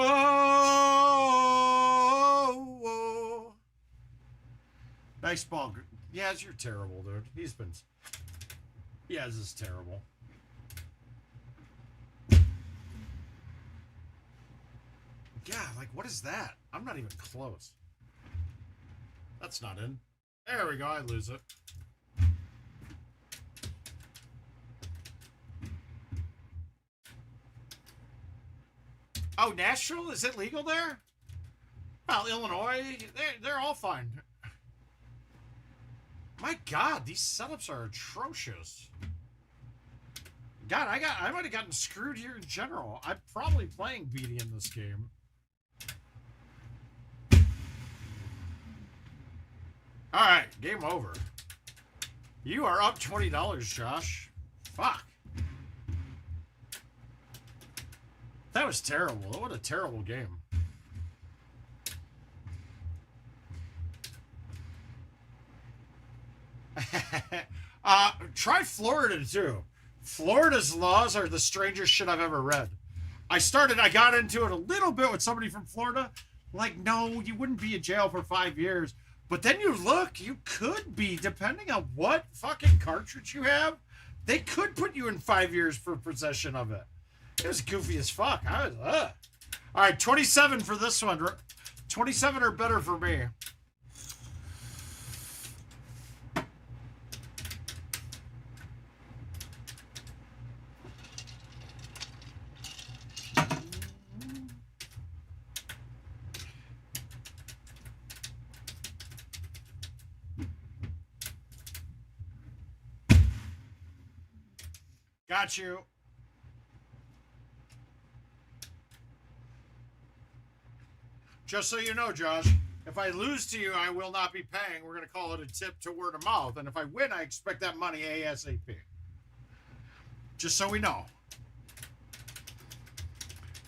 [SPEAKER 2] Whoa. Nice ball. Yaz, you're terrible, dude. He's been... Yaz is terrible. Yeah, like, what is that? I'm not even close. That's not in. There we go, I lose it. Oh, Nashville? Is it legal there? Well, Illinois, they're all fine. My God, these setups are atrocious. God, I might have gotten screwed here in general. I'm probably playing BD in this game. All right, game over. You are up $20, Josh. Fuck. That was terrible. What a terrible game. Try Florida, too. Florida's laws are the strangest shit I've ever read. I got into it a little bit with somebody from Florida. Like, no, you wouldn't be in jail for 5 years. But then you look, you could be, depending on what fucking cartridge you have, they could put you in 5 years for possession of it. It was goofy as fuck. All right, 27 for this one. 27 or better for me. Got you. Just so you know, Josh, If I lose to you, I will not be paying. We're going to call it a tip to word of mouth. And if I win, I expect that money ASAP. Just so we know.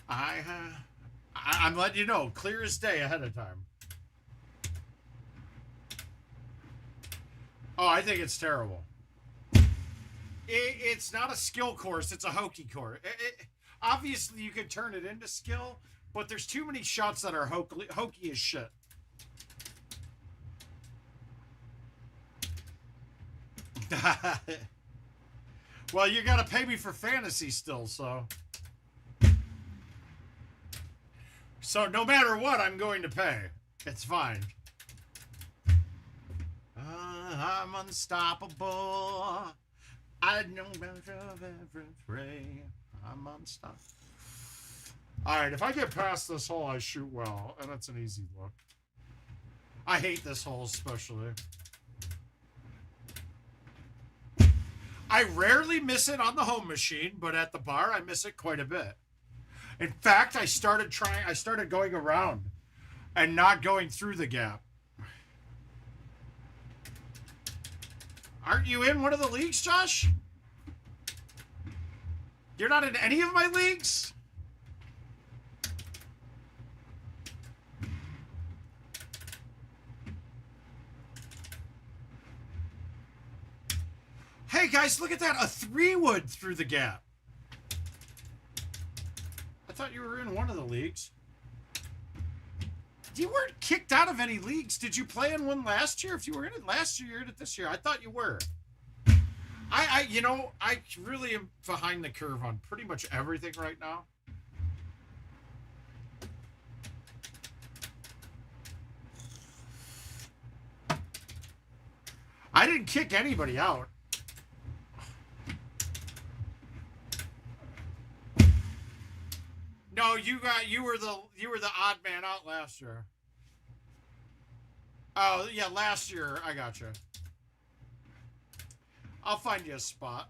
[SPEAKER 2] I'm letting you know, clear as day ahead of time. Oh, I think it's terrible. It's not a skill course. It's a hokey course. Obviously, you can turn it into skill, but there's too many shots that are hokey as shit. Well, you got to pay me for fantasy still, so. So no matter what, I'm going to pay. It's fine. I'm unstoppable. I know better of every prey. I'm unstoppable. All right, if I get past this hole, I shoot well, and that's an easy look. I hate this hole especially. I rarely miss it on the home machine, but at the bar, I miss it quite a bit. In fact, I started going around and not going through the gap. Aren't you in one of the leagues, Josh? You're not in any of my leagues? Hey guys, look at that. A 3-wood through the gap. I thought you were in one of the leagues. You weren't kicked out of any leagues. Did you play in one last year? If you were in it last year, you're in it this year. I thought you were. You know, I really am behind the curve on pretty much everything right now. I didn't kick anybody out. No, you were the odd man out last year. Oh yeah, last year I got you. I'll find you a spot.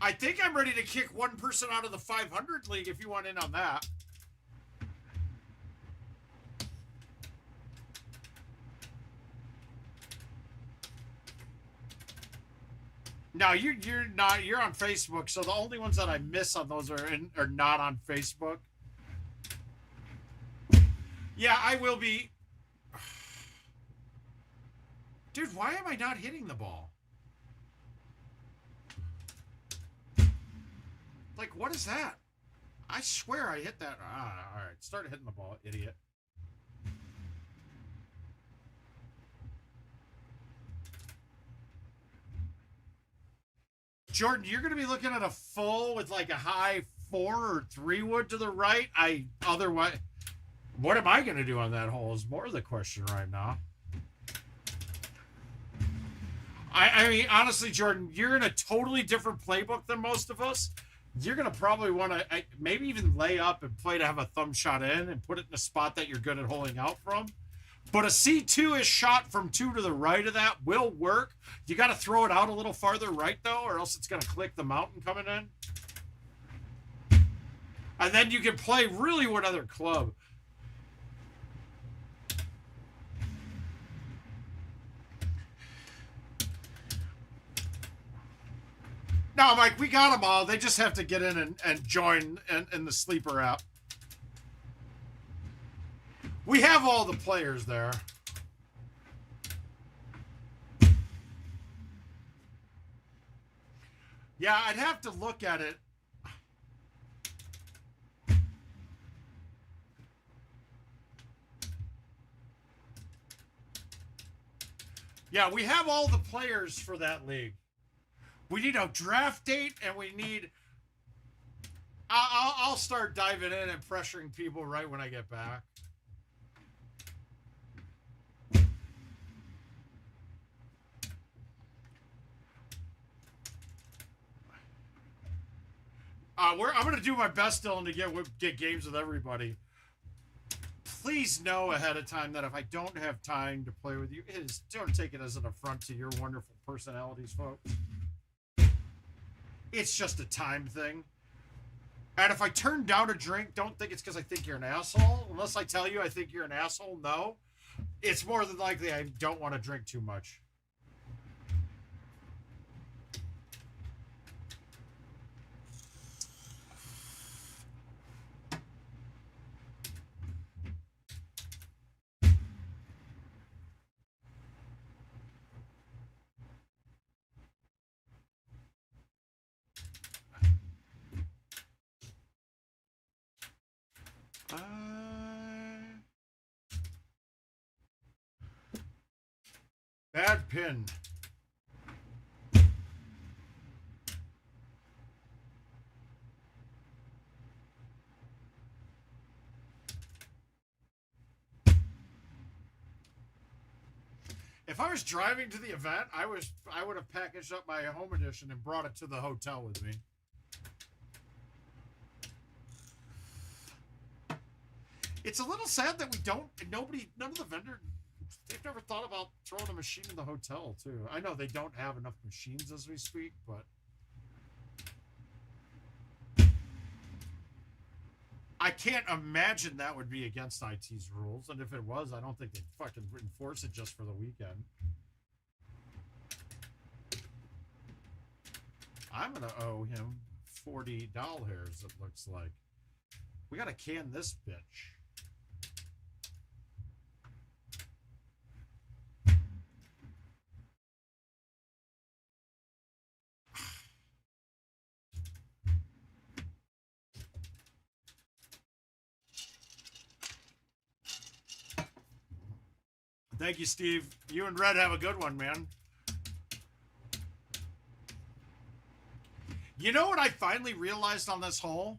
[SPEAKER 2] I think I'm ready to kick one person out of the 500 league if you want in on that. No, you're not. You're on Facebook, so the only ones that I miss on those are not on Facebook. Yeah, I will be. Dude, why am I not hitting the ball? Like, what is that? I swear I hit that. All right, start hitting the ball, idiot. Jordan, you're going to be looking at a full with like a high 4 or 3 wood to the right. Otherwise, what am I going to do on that hole is more the question right now. I mean, honestly, Jordan, you're in a totally different playbook than most of us. You're going to probably want to maybe even lay up and play to have a thumb shot in and put it in a spot that you're good at holding out from. But a C2-ish shot from 2 to the right of that will work. You got to throw it out a little farther right, though, or else it's going to click the mountain coming in. And then you can play really what other club. No, Mike, we got them all. They just have to get in and join in the sleeper app. We have all the players there. Yeah, I'd have to look at it. Yeah, we have all the players for that league. We need a draft date, and we need... I'll start diving in and pressuring people right when I get back. I'm going to do my best, Dylan, to get games with everybody. Please know ahead of time that if I don't have time to play with you, don't take it as an affront to your wonderful personalities, folks. It's just a time thing. And if I turn down a drink, don't think it's because I think you're an asshole. Unless I tell you I think you're an asshole, no. It's more than likely I don't want to drink too much. Bad pin. If I was driving to the event, I would have packaged up my home edition and brought it to the hotel with me. It's a little sad that we don't, none of the vendors, they've never thought about throwing a machine in the hotel, too. I know they don't have enough machines as we speak, but I can't imagine that would be against IT's rules. And if it was, I don't think they'd fucking enforce it just for the weekend. I'm going to owe him $40, it looks like. We got to can this bitch. Thank you, Steve. You and Red have a good one, man. You know what I finally realized on this hole?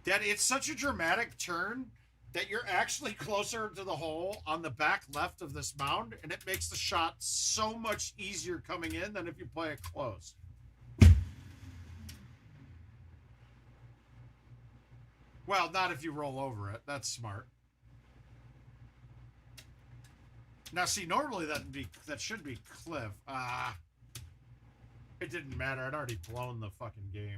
[SPEAKER 2] That it's such a dramatic turn that you're actually closer to the hole on the back left of this mound, and it makes the shot so much easier coming in than if you play it close. Well, not if you roll over it. That's smart. Now, see, normally that should be Cliff. It didn't matter. I'd already blown the fucking game.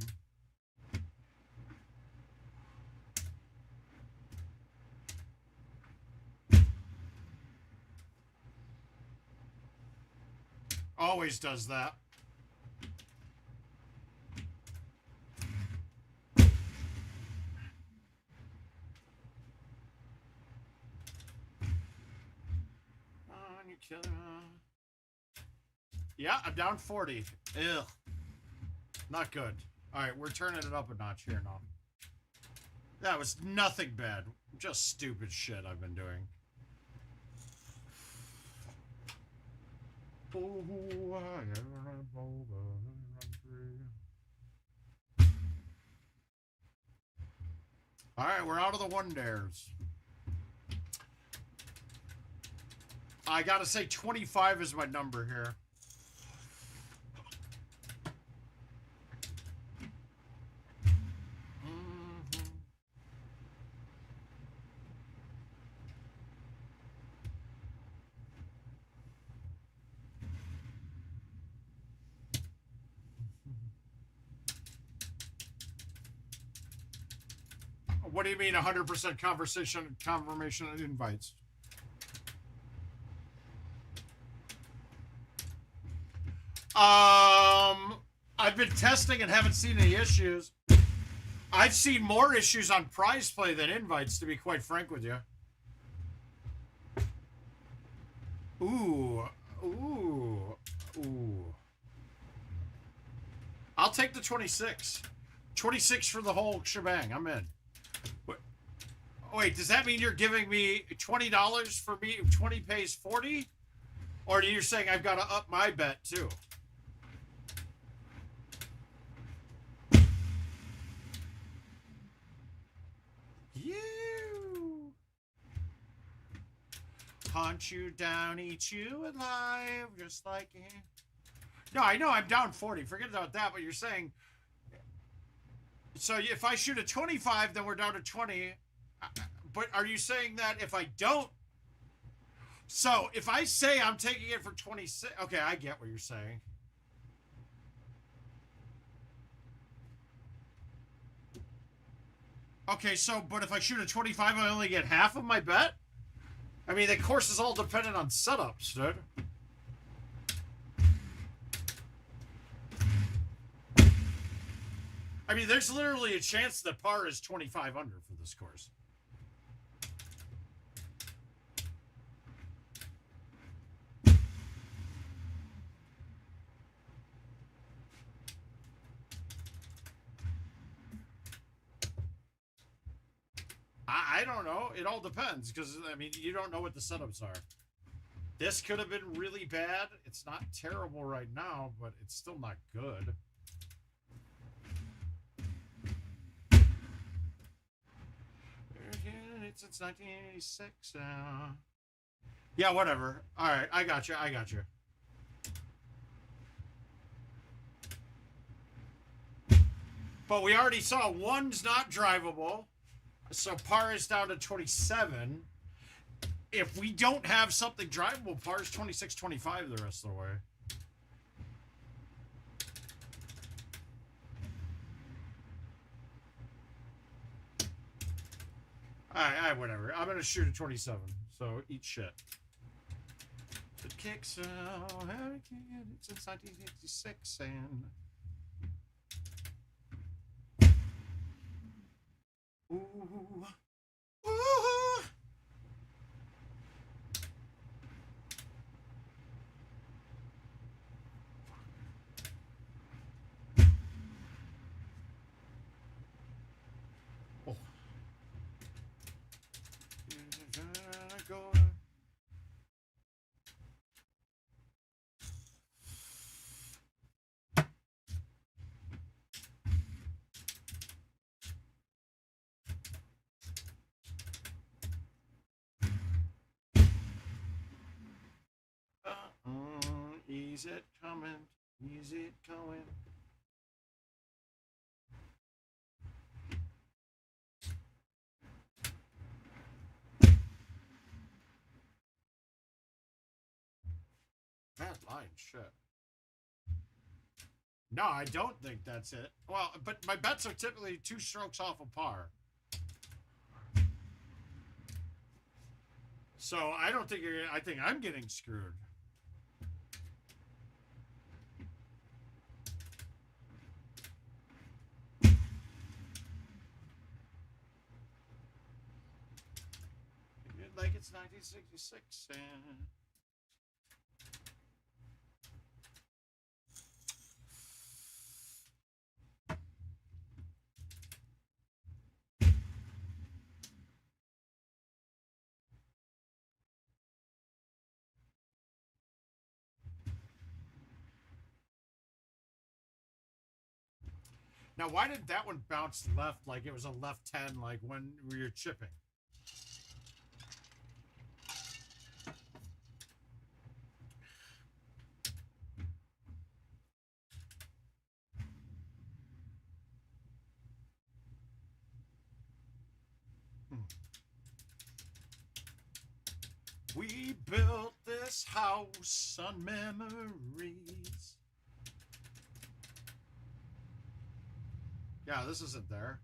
[SPEAKER 2] Always does that. Yeah, I'm down 40. Ugh. Not good. Alright, we're turning it up a notch here now. That was nothing bad. Just stupid shit I've been doing. Alright, we're out of the one dares. I gotta say 25 is my number here. What do you mean 100% confirmation and invites? I've been testing and haven't seen any issues. I've seen more issues on prize play than invites, to be quite frank with you. Ooh. I'll take the 26. 26 for the whole shebang. I'm in. Wait, does that mean you're giving me $20 for me? 20 pays 40? Or are you saying I've got to up my bet too? You hunt you down, eat you alive, just like you. No, I know I'm down 40. Forget about that. But you're saying, so if I shoot a 25, then we're down to 20. But are you saying that if I don't? So if I say I'm taking it for 26, okay, I get what you're saying. Okay, so, but if I shoot a 25, I only get half of my bet? I mean, the course is all dependent on setups, dude. I mean, there's literally a chance that par is 25 under for this course. I don't know. It all depends because, I mean, you don't know what the setups are. This could have been really bad. It's not terrible right now, but it's still not good. Since 1986. Yeah, whatever. All right, I got you. I got you. But we already saw one's not drivable. So par is down to 27. If we don't have something drivable, par is 26, 25 the rest of the way. All right, whatever. I'm going to shoot a 27. So eat shit. The kicks out. Since 1986 and... Ooh. Ooh. Oh. Ease it coming, ease it going. Bad line, shit. No, I don't think that's it. Well, but my bets are typically 2 strokes off of par. So I don't think I think I'm getting screwed. Like it's 1966 and... Now, why did that one bounce left like it was a left 10, like when you're chipping? We built this house on memories. Yeah, this isn't there.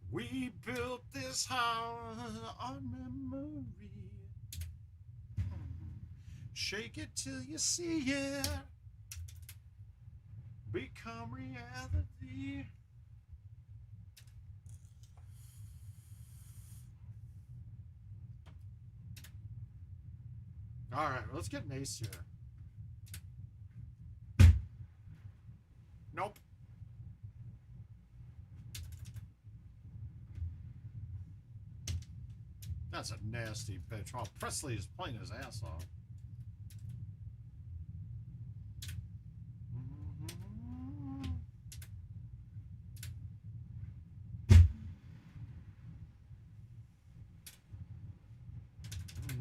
[SPEAKER 2] We built this house on memory. Shake it till you see it become reality. All right, let's get an ace here. Nope. That's a nasty pitch. Well, Presley is playing his ass off.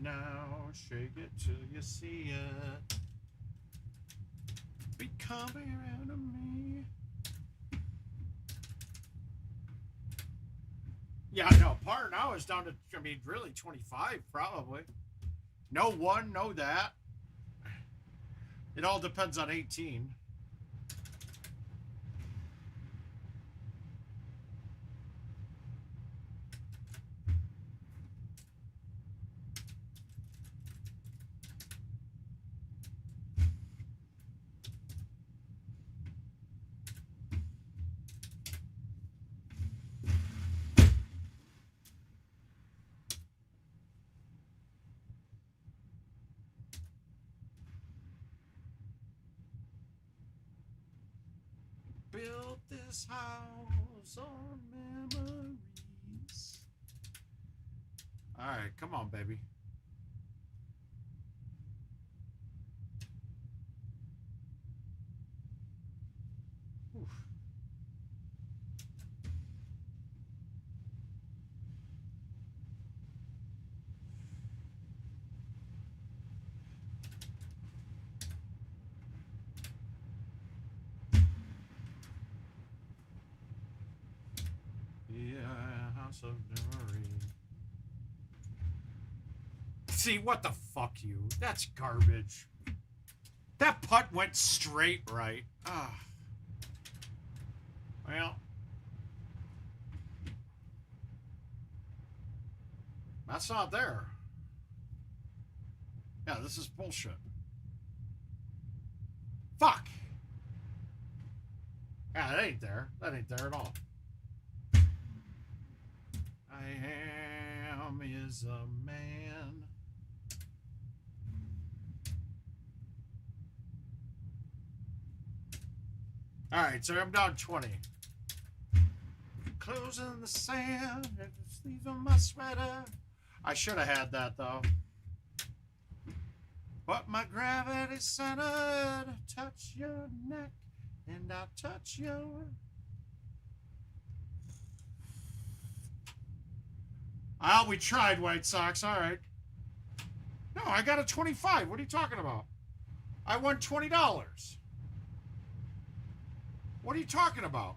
[SPEAKER 2] Now shake it till you see it become your enemy. Yeah, no, par now is down to, I mean, really 25 probably. No one, no that. It all depends on 18. Built this house on memories. All right, come on, baby. Oof. Yeah, house of memory. See, what the fuck, you? That's garbage. That putt went straight right. Ah. Well. That's not there. Yeah, this is bullshit. Fuck. Yeah, that ain't there. That ain't there at all. I am is a man. All right, so I'm down 20. Closing the sand, just leaving my sweater. I should have had that though. But my gravity centered, touch your neck, and I'll touch your. Oh, we tried, White Sox. All right. No, I got a 25. What are you talking about? I won $20. What are you talking about?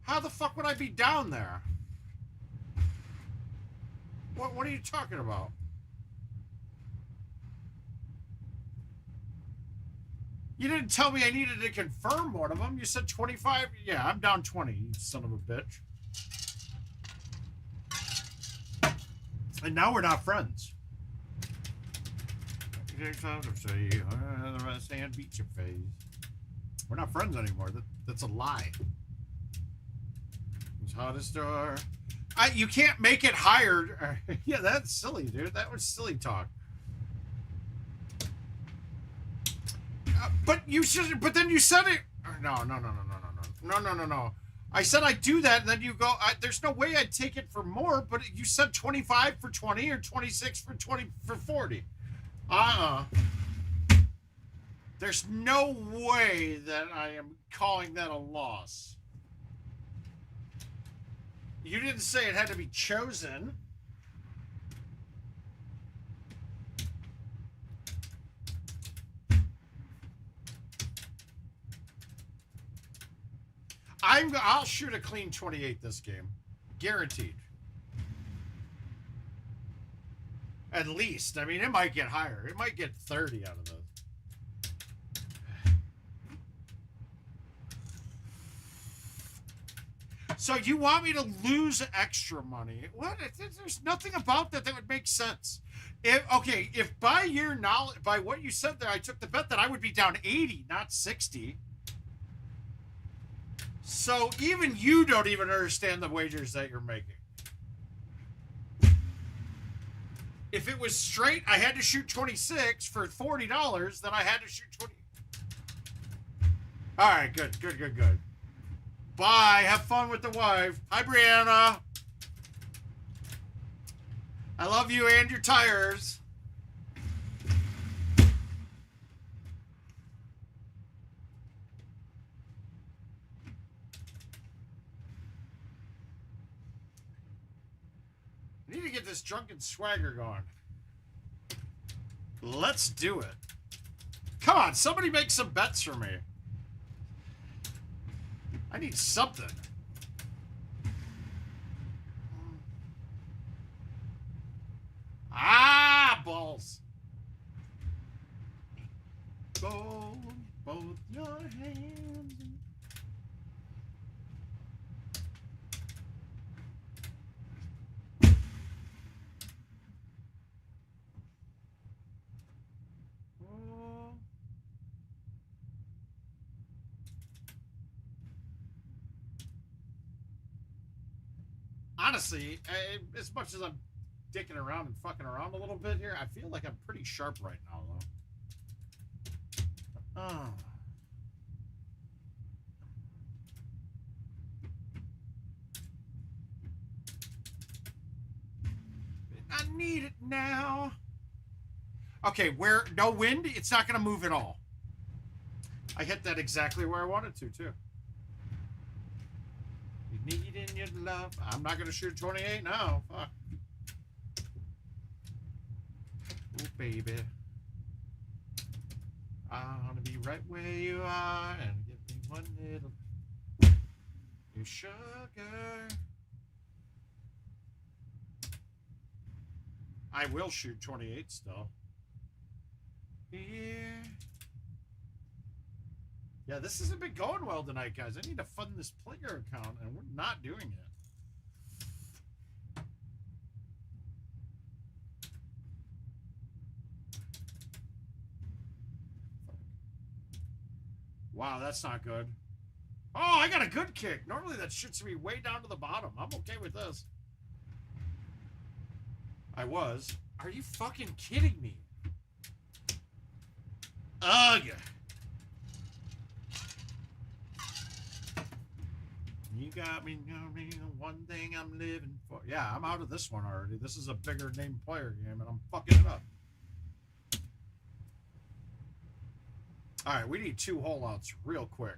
[SPEAKER 2] How the fuck would I be down there? What are you talking about? You didn't tell me I needed to confirm one of them. You said 25. Yeah, I'm down 20, you son of a bitch. And now we're not friends. Stand beat your face. We're not friends anymore. That's a lie. It's hottest door. You can't make it higher. Yeah, that's silly, dude. That was silly talk. But you should. But then you said it. No. I said I'd do that, and then you go. There's no way I'd take it for more. But you said 25 for 20 or 26 for 20 for 40. There's no way that I am calling that a loss. You didn't say it had to be chosen. I'll shoot a clean 28 this game. Guaranteed. At least. I mean, it might get higher. It might get 30 out of this. So you want me to lose extra money? What? There's nothing about that would make sense. If by your knowledge, by what you said there, I took the bet that I would be down 80, not 60. So even you don't even understand the wagers that you're making. If it was straight, I had to shoot 26 for $40, then I had to shoot 20. All right, good. Bye. Have fun with the wife. Hi, Brianna. I love you and your tires. I need to get this drunken swagger going. Let's do it. Come on, somebody make some bets for me. I need something. balls. Both your hands. Oh. Honestly, as much as I'm dicking around and fucking around a little bit here, I feel like I'm pretty sharp right now, though. Oh. I need it now. Okay, where no wind, it's not going to move at all. I hit that exactly where I wanted to, too. You need in your love. I'm not going to shoot 28 now. Fuck. Oh, baby. I want to be right where you are and give me one little your sugar. I will shoot 28 still. Here. Yeah, this hasn't been going well tonight, guys. I need to fund this player account, and we're not doing it. Wow, that's not good. Oh, I got a good kick. Normally that shoots me way down to the bottom. I'm okay with this. I was. Are you fucking kidding me? Ugh. You got me knowing one thing I'm living for. Yeah, I'm out of this one already. This is a bigger name player game, and I'm fucking it up. All right, we need 2 holeouts real quick.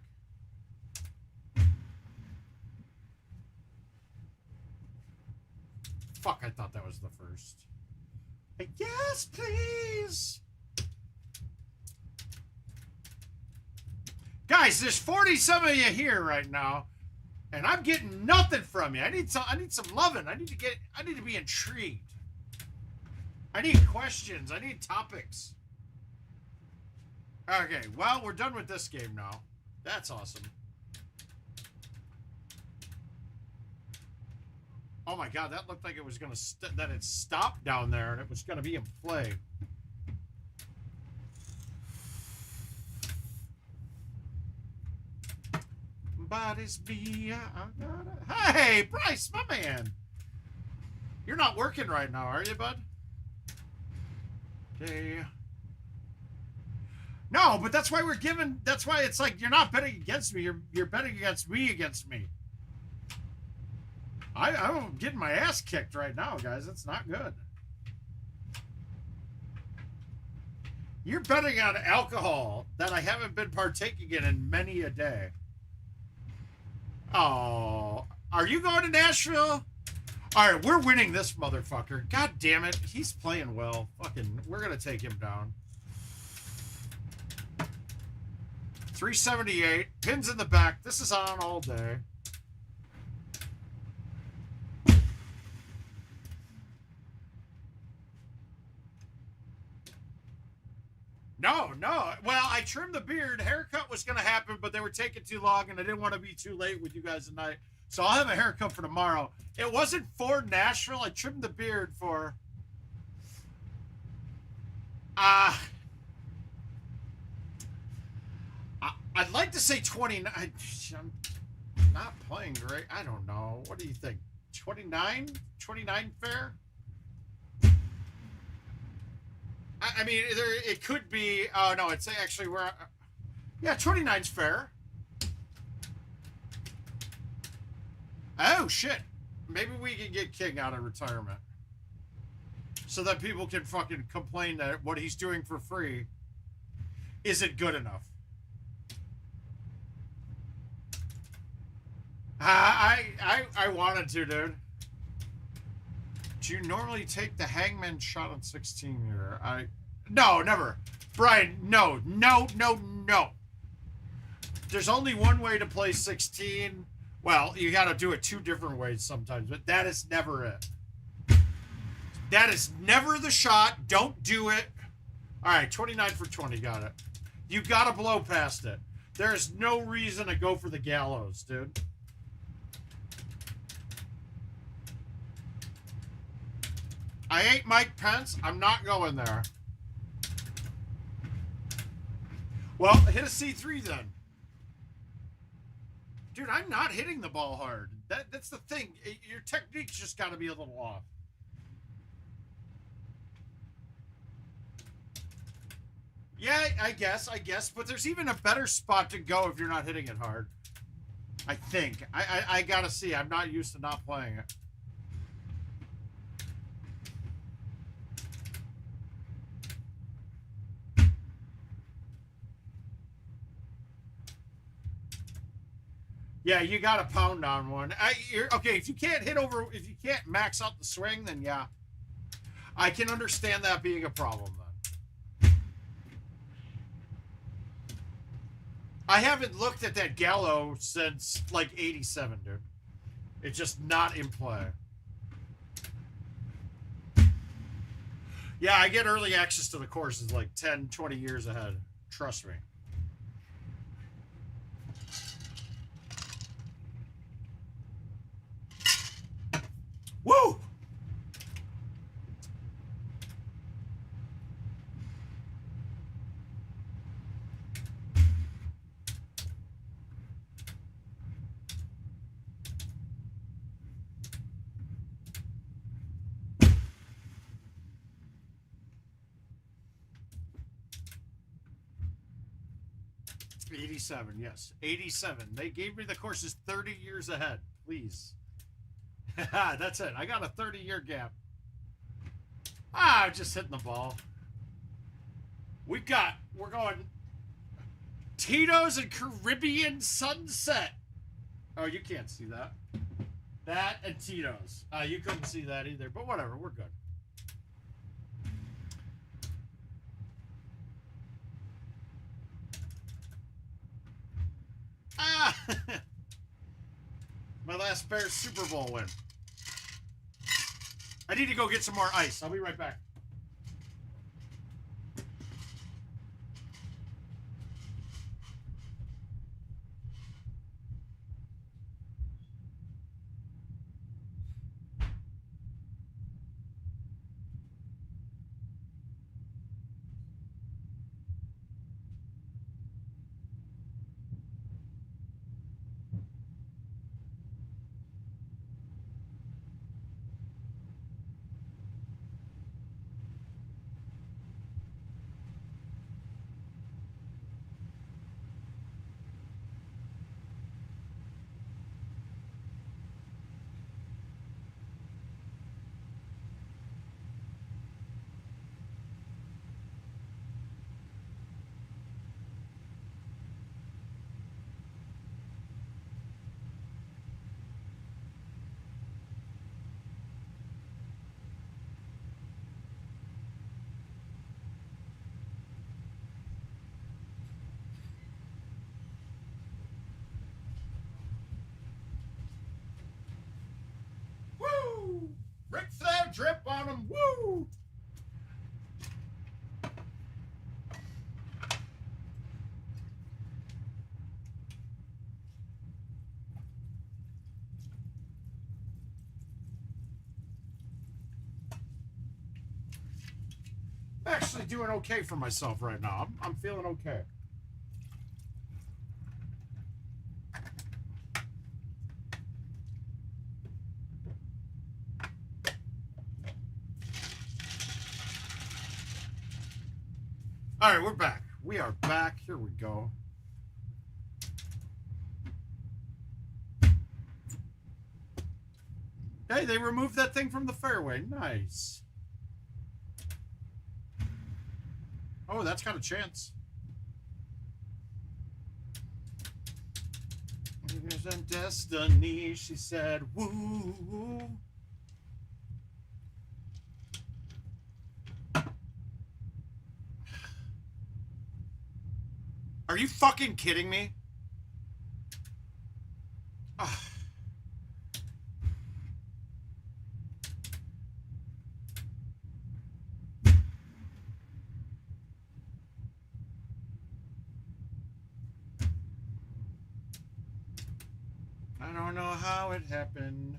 [SPEAKER 2] Fuck, I thought that was the first. Yes, please. Guys, there's 40 some of you here right now, and I'm getting nothing from you. I need some loving. I need to be intrigued. I need questions. I need topics. Okay, well, we're done with this game now. That's awesome. Oh my god, that looked like it was gonna that it stopped down there and it was gonna be in play. Bodies be. Hey, Bryce, my man. You're not working right now, are you, bud? Okay. No, but that's why we're giving. That's why it's like you're not betting against me. You're betting against me. I'm getting my ass kicked right now, guys. That's not good. You're betting on alcohol that I haven't been partaking in many a day. Oh, are you going to Nashville? All right, we're winning this motherfucker. God damn it. He's playing well. Fucking, we're going to take him down. 378. Pins in the back. This is on all day. No. Well, I trimmed the beard. Haircut was going to happen, but they were taking too long, and I didn't want to be too late with you guys tonight. So I'll have a haircut for tomorrow. It wasn't for Nashville. I trimmed the beard for... I'd like to say 29. I'm not playing great. I don't know. What do you think? 29? 29 fair? I mean, it could be. Oh no, it's actually where. Yeah, 29's fair. Oh shit! Maybe we can get King out of retirement, so that people can fucking complain that what he's doing for free isn't good enough. I wanted to, dude. Do you normally take the hangman shot on 16 here? No, never. Brian, no. There's only one way to play 16. Well, you got to do it 2 different ways sometimes, but that is never it. That is never the shot. Don't do it. All right, 29 for 20. Got it. You got to blow past it. There's no reason to go for the gallows, dude. I ain't Mike Pence. I'm not going there. Well, hit a C3 then. Dude, I'm not hitting the ball hard. That's the thing. Your technique's just got to be a little off. Yeah, I guess. But there's even a better spot to go if you're not hitting it hard. I think. I got to see. I'm not used to not playing it. Yeah, you got to pound on one. Okay, if you can't max out the swing, then yeah. I can understand that being a problem then. I haven't looked at that gallo since like 87, dude. It's just not in play. Yeah, I get early access to the courses like 10, 20 years ahead. Trust me. Woo! '87, yes. 87. They gave me the courses 30 years ahead. Please. That's it. I got a 30-year gap. I'm just hitting the ball. We're going Tito's and Caribbean Sunset. Oh, you can't see that. That and Tito's. You couldn't see that either, but whatever. We're good. Ah! My last Bears Super Bowl win. I need to go get some more ice. I'll be right back. Ric Flair drip on them. Woo! I'm actually doing okay for myself right now. I'm feeling okay. All right, we're back. We are back. Here we go. Hey, they removed that thing from the fairway. Nice. Oh, that's got a chance. Here's a destiny, she said. Woo. Are you fucking kidding me? don't know how it happened.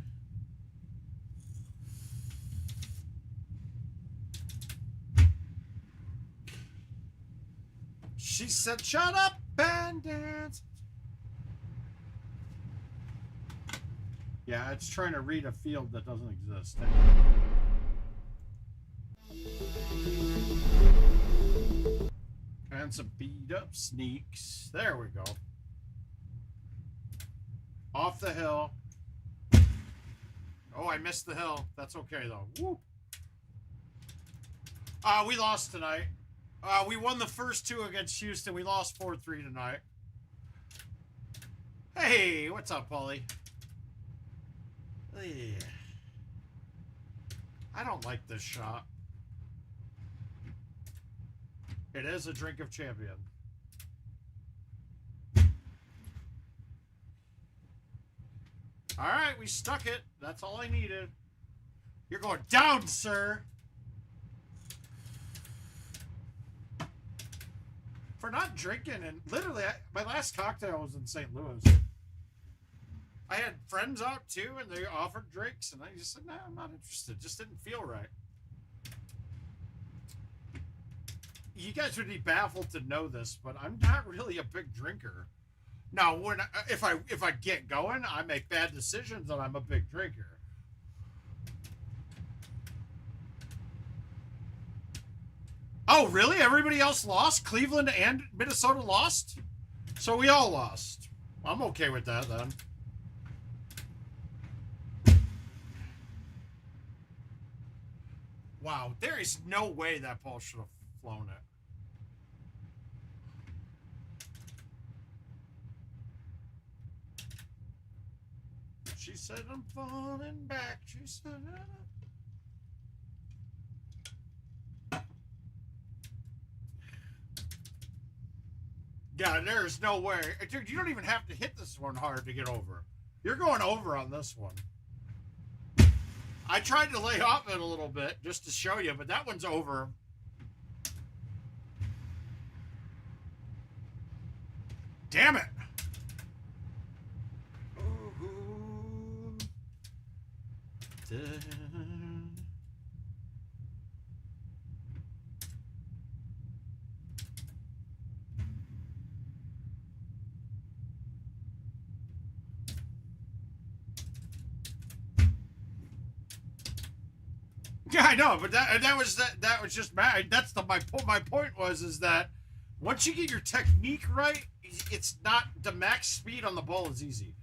[SPEAKER 2] She said, shut up and dance. Yeah, it's trying to read a field that doesn't exist. And some beat up sneaks. There we go. Off the hill. Oh, I missed the hill. That's okay, though. Woo. We lost tonight. We won the first two against Houston. We lost 4-3 tonight. Hey, what's up, Paulie? Yeah. I don't like this shot. It is a drink of champion. All right, we stuck it. That's all I needed. You're going down, sir. For not drinking, and literally, my last cocktail was in St. Louis. I had friends out too, and they offered drinks, and I just said, "Nah, I'm not interested. Just didn't feel right." You guys would be baffled to know this, but I'm not really a big drinker. Now, when if I get going, I make bad decisions, and I'm a big drinker. Oh, really? Everybody else lost? Cleveland and Minnesota lost? So we all lost. I'm okay with that, then. Wow, there is no way that ball should have flown it. She said, I'm falling back. She said, yeah, there's no way. Dude, you don't even have to hit this one hard to get over. You're going over on this one. I tried to lay off it a little bit just to show you, but that one's over. Damn it. Yeah, I know, but that was just mad. That's my point was is that once you get your technique right, it's not the max speed on the ball is easy.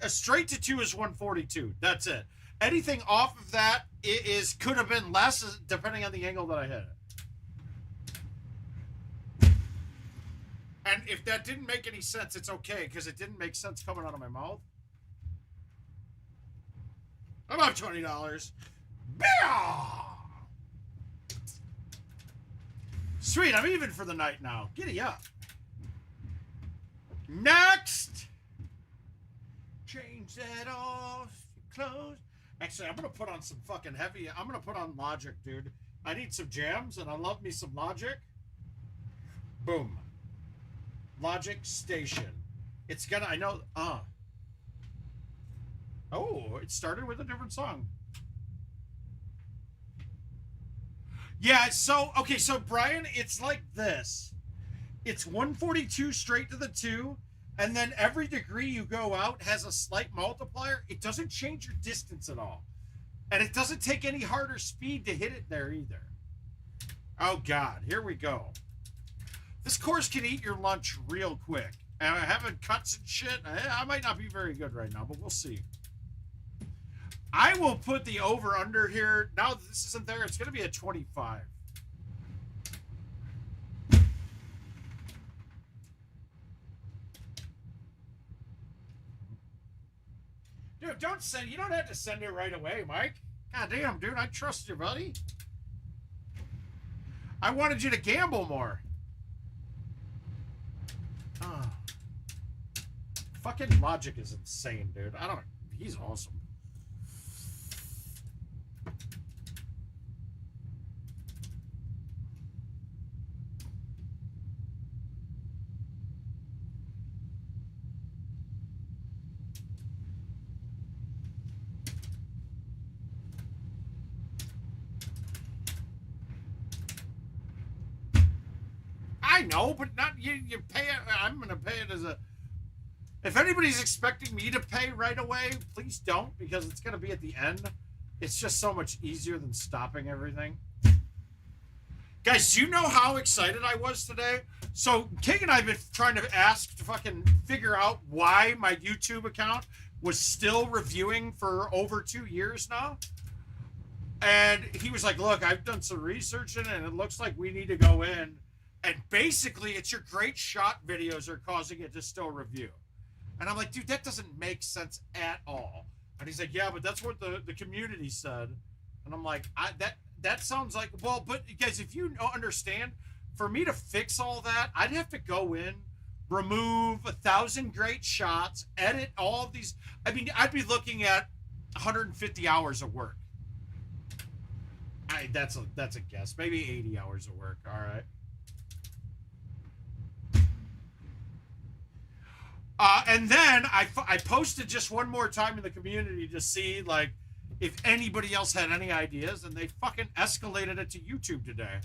[SPEAKER 2] A straight to 2 is 142. That's it. Anything off of that could have been less depending on the angle that I hit it. And if that didn't make any sense, it's okay because it didn't make sense coming out of my mouth. I'm up $20. Sweet, I'm even for the night now. Giddy up. Next. Change that off your clothes. Actually, I'm going to put on some fucking heavy. I'm going to put on Logic, dude. I need some jams, and I love me some Logic. Boom. Logic Station. It's gonna, I know, Oh, it started with a different song. Yeah, so, okay, so Brian, it's like this. It's 142 straight to the 2, and then every degree you go out has a slight multiplier. It doesn't change your distance at all. And it doesn't take any harder speed to hit it there either. Oh, God, here we go. This course can eat your lunch real quick. And having cuts and shit, I might not be very good right now, but we'll see. I will put the over-under here. Now that this isn't there, it's going to be a 25. Dude, don't send. You don't have to send it right away, Mike. God damn, dude, I trust you, buddy. I wanted you to gamble more. Fucking Logic is insane, dude. He's awesome. I know, but not you. You pay it. I'm going to pay it as a. If anybody's expecting me to pay right away, please don't, because it's going to be at the end. It's just so much easier than stopping everything. Guys, do you know how excited I was today? So King and I have been trying to fucking figure out why my YouTube account was still reviewing for over 2 years now. And he was like, look, I've done some research in it, and it looks like we need to go in. And basically, it's your great shot videos are causing it to still review. And I'm like, dude, that doesn't make sense at all. And he's like, yeah, but that's what the community said. And I'm like, that sounds like, well, but guys, if you understand, for me to fix all that, I'd have to go in, remove 1,000 great shots, edit all of these. I mean, I'd be looking at 150 hours of work. That's a guess. Maybe 80 hours of work. All right. And then I posted just one more time in the community to see, like, if anybody else had any ideas, and they fucking escalated it to YouTube today.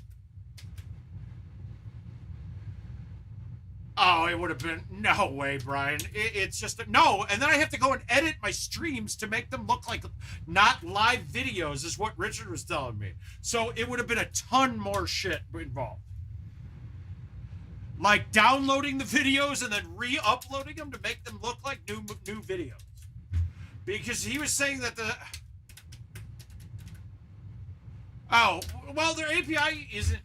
[SPEAKER 2] Oh, it would have been, no way, Brian. It's just, no. And then I have to go and edit my streams to make them look like not live videos, is what Richard was telling me. So it would have been a ton more shit involved. Like downloading the videos and then re-uploading them to make them look like new videos. Because he was saying that oh, well, their API isn't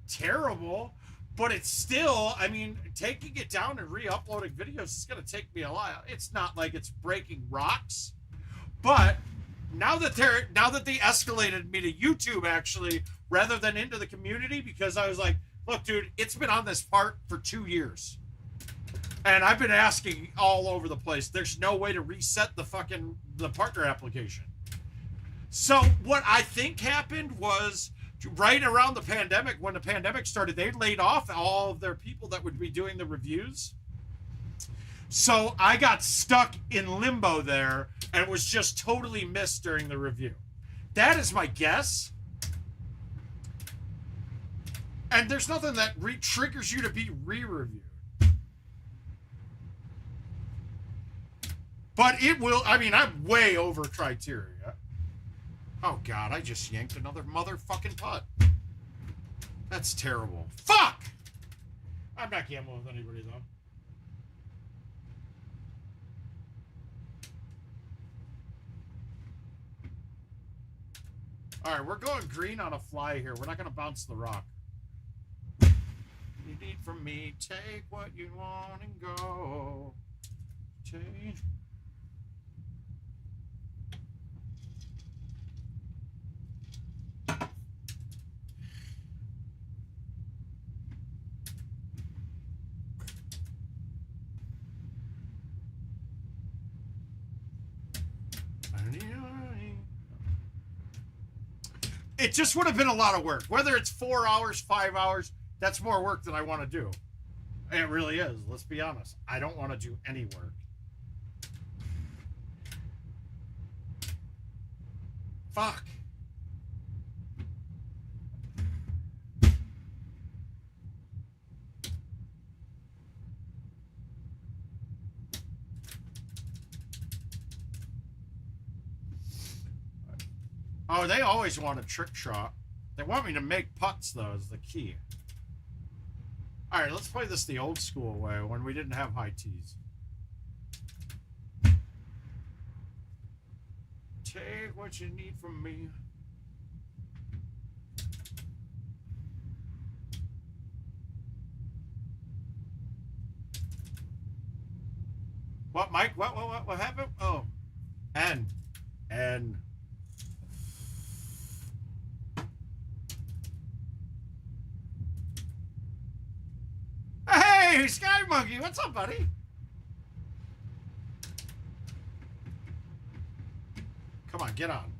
[SPEAKER 2] terrible, but it's still, I mean, taking it down and re-uploading videos is going to take me a while. It's not like it's breaking rocks, but now that they escalated me to YouTube, actually, rather than into the community, because I was like, look, dude, it's been on this part for 2 years. And I've been asking all over the place. There's no way to reset the partner application. So what I think happened was right around the pandemic, when the pandemic started, they laid off all of their people that would be doing the reviews. So I got stuck in limbo there and was just totally missed during the review. That is my guess. And there's nothing that triggers you to be re-reviewed. But it will, I mean, I'm way over criteria. Oh, God, I just yanked another motherfucking putt. That's terrible. Fuck! I'm not gambling with anybody, though. All right, we're going green on a fly here. We're not going to bounce the rock. You need from me, take what you want and go. Take. It just would have been a lot of work. Whether it's 4 hours, 5 hours, that's more work than I want to do. It really is. Let's be honest. I don't want to do any work. Fuck. Oh, they always want a trick shot. They want me to make putts, though, is the key. All right, let's play this the old school way when we didn't have high tees. Take what you need from me. What, Mike? What happened? Oh, N. Hey, Sky Monkey, what's up, buddy? Come on, get on.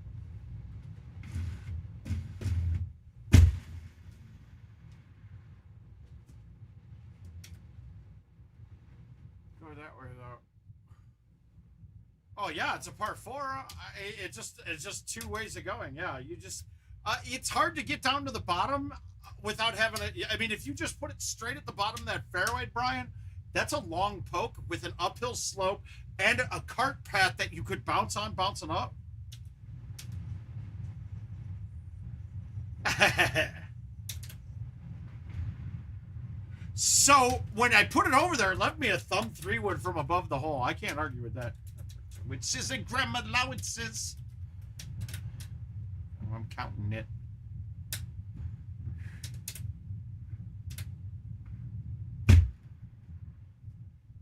[SPEAKER 2] Go that way, though. Oh yeah, it's a par 4. It's just 2 ways of going. Yeah, you just it's hard to get down to the bottom without having it. I mean, if you just put it straight at the bottom of that fairway, Brian, that's a long poke with an uphill slope and a cart path that you could bounce on, bouncing up. So when I put it over there, it left me a thumb 3-wood from above the hole. I can't argue with that. Which is a grammar allowances. Oh, I'm counting it.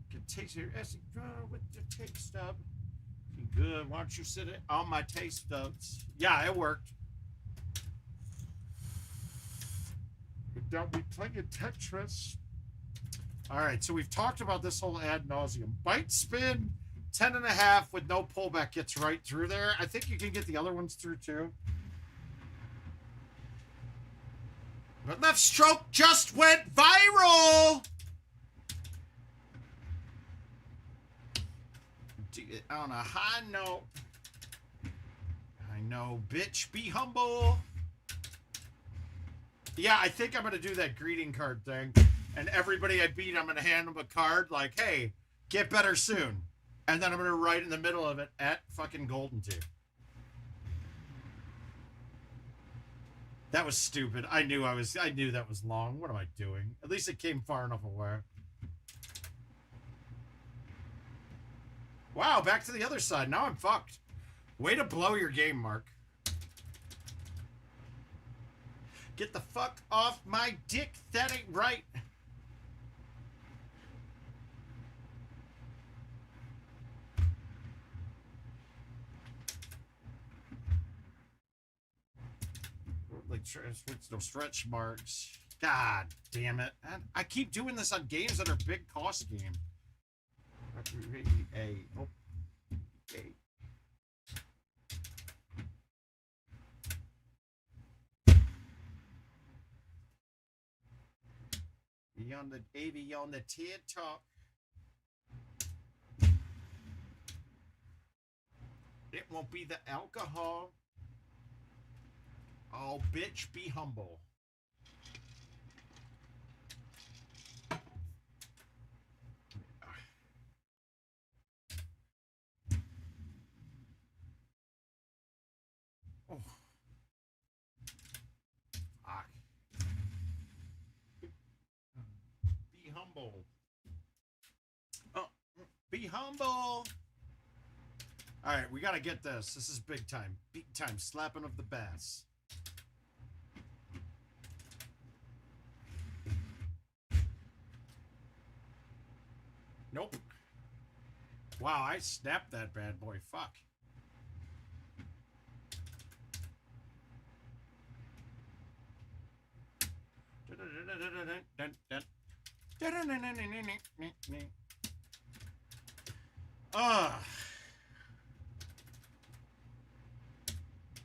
[SPEAKER 2] Can taste your acid with the tape stub. Good. Why don't you sit it on my taste stubs? Yeah, it worked. Don't be playing Tetris. All right, so we've talked about this whole ad nauseum. Bite spin, 10.5 with no pullback gets right through there. I think you can get the other ones through too. But left stroke just went viral. On a high note. I know, bitch, be humble. Yeah, I think I'm going to do that greeting card thing. And everybody I beat, I'm going to hand them a card like, hey, get better soon. And then I'm going to write in the middle of it, at fucking GoldenTeeTV. That was stupid. I knew that was long. What am I doing? At least it came far enough away. Wow, back to the other side. Now I'm fucked. Way to blow your game, Marc. Get the fuck off my dick. That ain't right. Like, no stretch marks. God damn it. And I keep doing this on games that are big cost game. Okay. Beyond the beyond the tear top. It won't be the alcohol. Oh, bitch, be humble. Oh. Fuck. Be humble. Oh, be humble. All right, we got to get this. This is big time. Big time slapping of the bass. Nope. Wow, I snapped that bad boy. Fuck.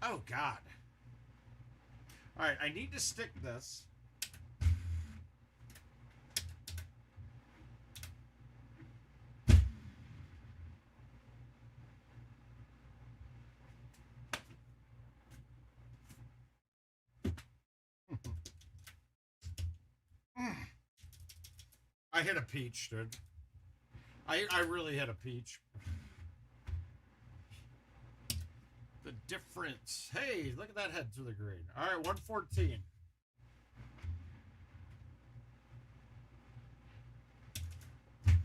[SPEAKER 2] Oh, God. All right, I need to stick this. I hit a peach, dude. I really hit a peach. The difference. Hey, look at that head through the green. All right, 114.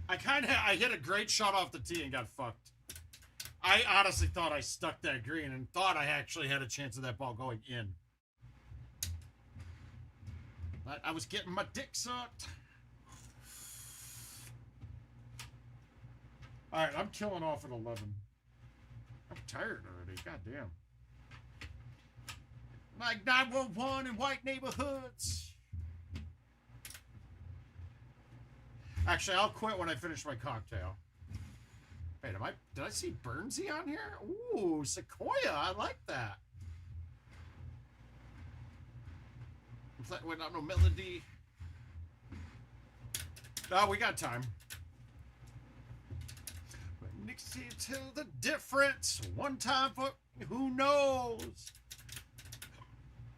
[SPEAKER 2] I hit a great shot off the tee and got fucked. I honestly thought I stuck that green and thought I actually had a chance of that ball going in. But I was getting my dick sucked. All right, I'm killing off at 11. I'm tired already. God damn. Like 911 in white neighborhoods. Actually, I'll quit when I finish my cocktail. Wait, did I see Burnsy on here? Ooh, Sequoia. I like that. Without no melody. Oh, we got time. Nixie till the difference. One time for who knows.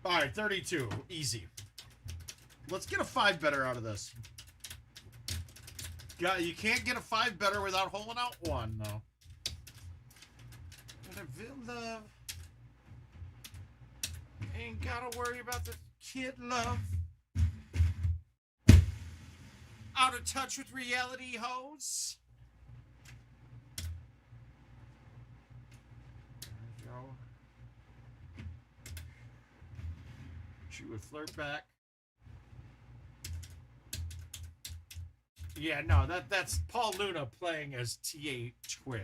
[SPEAKER 2] All right, 32. Easy. Let's get a 5 better out of this. Yeah, you can't get a 5 better without holing out 1, though. And I feel love. Ain't gotta worry about the kid love. Out of touch with reality, hoes. There we go. She would flirt back. Yeah, no, that's Paul Luna playing as T.A. Twig.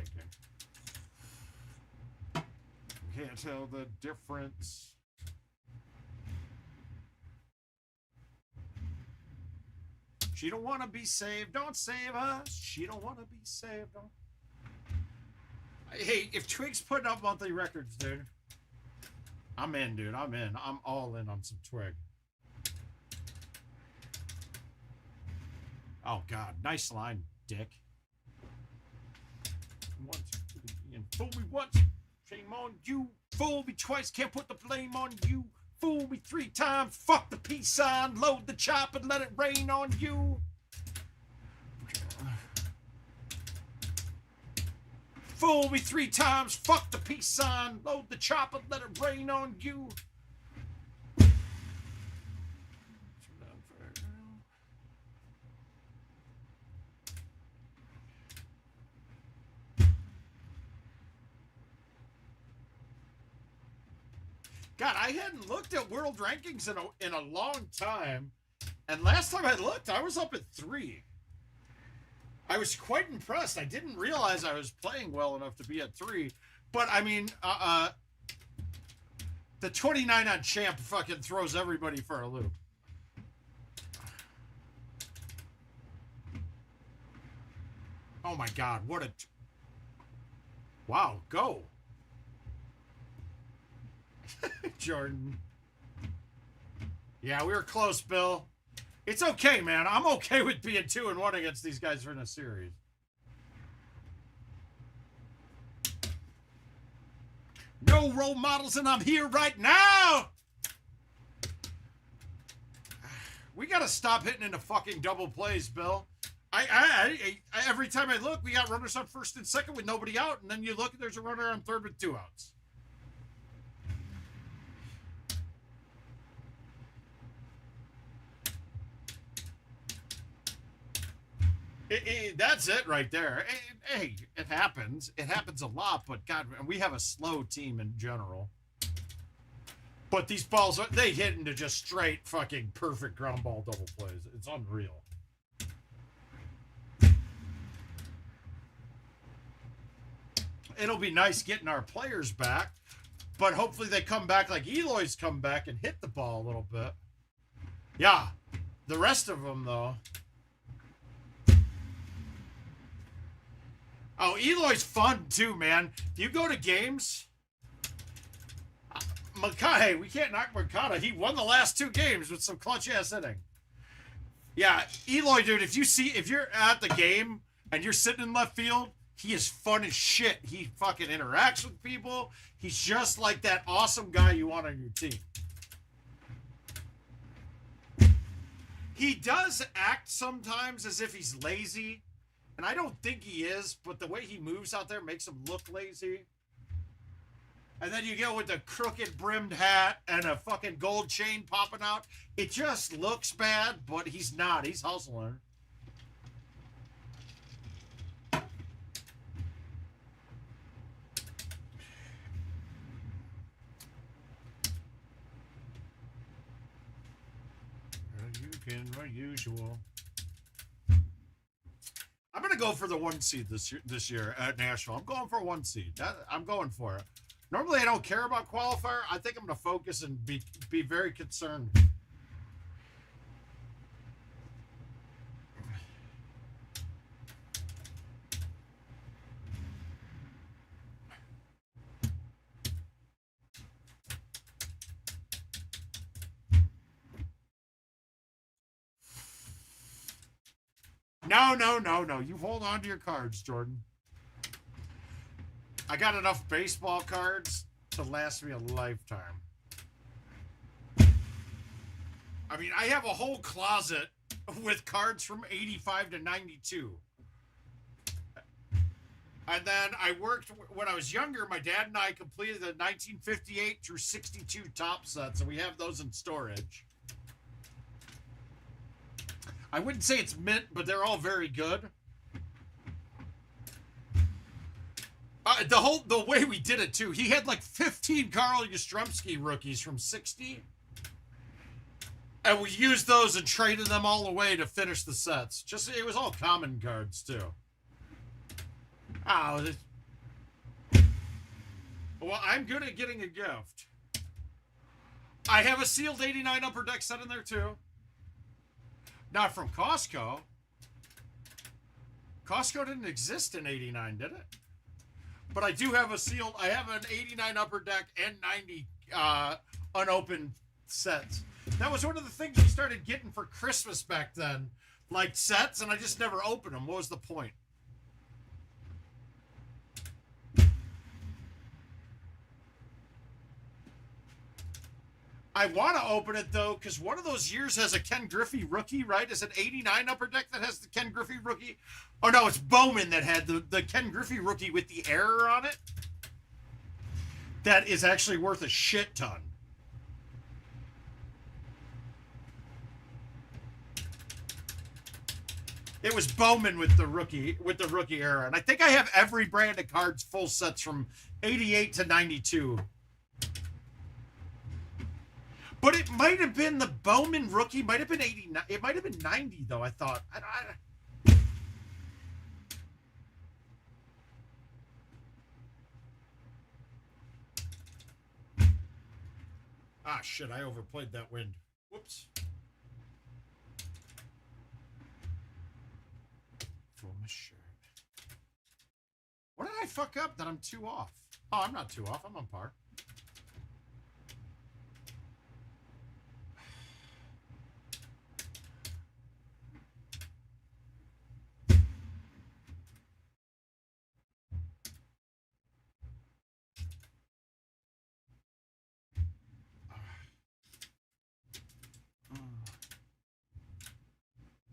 [SPEAKER 2] Can't tell the difference. She don't want to be saved. Don't save us. She don't want to be saved. Don't. Hey, if Twig's putting up monthly records, dude, I'm in, dude. I'm in. I'm all in on some Twig. Oh, God. Nice line, dick. 1, 2, 3, and fool me once. Shame on you. Fool me twice. Can't put the blame on you. Fool me 3 times. Fuck the peace sign. Load the chop and let it rain on you. Fool me 3 times. Fuck the peace sign. Load the chop and let it rain on you. God, I hadn't looked at world rankings in a long time. And last time I looked, I was up at 3. I was quite impressed. I didn't realize I was playing well enough to be at 3. But, I mean, the 29 on champ fucking throws everybody for a loop. Oh, my God. What a... Wow, go. Jordan. Yeah, we were close, Bill. It's okay, man. I'm okay with being 2-1 against these guys in a series. No role models, and I'm here right now. We gotta stop hitting into fucking double plays, Bill. I every time I look, we got runners on first and second with nobody out, and then you look, there's a runner on third with 2 outs. That's it right there. Hey, it happens. It happens a lot, but God, we have a slow team in general. But these balls, they hit into just straight fucking perfect ground ball double plays. It's unreal. It'll be nice getting our players back, but hopefully they come back like Eloy's come back and hit the ball a little bit. Yeah, the rest of them, though. Oh, Eloy's fun, too, man. You go to games... Hey, we can't knock Mercado. He won the last 2 games with some clutch-ass hitting. Yeah, Eloy, dude, if you're at the game and you're sitting in left field, he is fun as shit. He fucking interacts with people. He's just like that awesome guy you want on your team. He does act sometimes as if he's lazy. And I don't think he is, but the way he moves out there makes him look lazy. And then you go with the crooked brimmed hat and a fucking gold chain popping out. It just looks bad, but he's not. He's hustling. You can, my usual. I'm going to go for the 1 seed this year at Nashville. I'm going for a 1 seed. I'm going for it. Normally, I don't care about qualifier. I think I'm going to focus and be very concerned. No. You hold on to your cards, Jordan. I got enough baseball cards to last me a lifetime. I mean, I have a whole closet with cards from 85 to 92. And then I worked, when I was younger, my dad and I completed the 1958 through 62 top sets, and we have those in storage. I wouldn't say it's mint, but they're all very good. The way we did it, too, he had like 15 Carl Yastrzemski rookies from 60. And we used those and traded them all away to finish the sets. Just, it was all common cards, too. Oh, well, I'm good at getting a gift. I have a sealed 89 Upper Deck set in there, too. Not from Costco. Costco didn't exist in 89, did it? But I do have a sealed, I have an 89 Upper Deck and 90 unopened sets. That was one of the things we started getting for Christmas back then. Like sets, and I just never opened them. What was the point? I want to open it, though, because one of those years has a Ken Griffey rookie, right? Is it 89 Upper Deck that has the Ken Griffey rookie? Oh, no, it's Bowman that had the Ken Griffey rookie with the error on it. That is actually worth a shit ton. It was Bowman with the rookie error. And I think I have every brand of cards full sets from 88 to 92. But it might have been the Bowman rookie. Might have been 89. It might have been 90, though, I thought. Ah, shit. I overplayed that wind. Whoops. For my shirt. What did I fuck up that I'm 2 off? Oh, I'm not 2 off. I'm on par.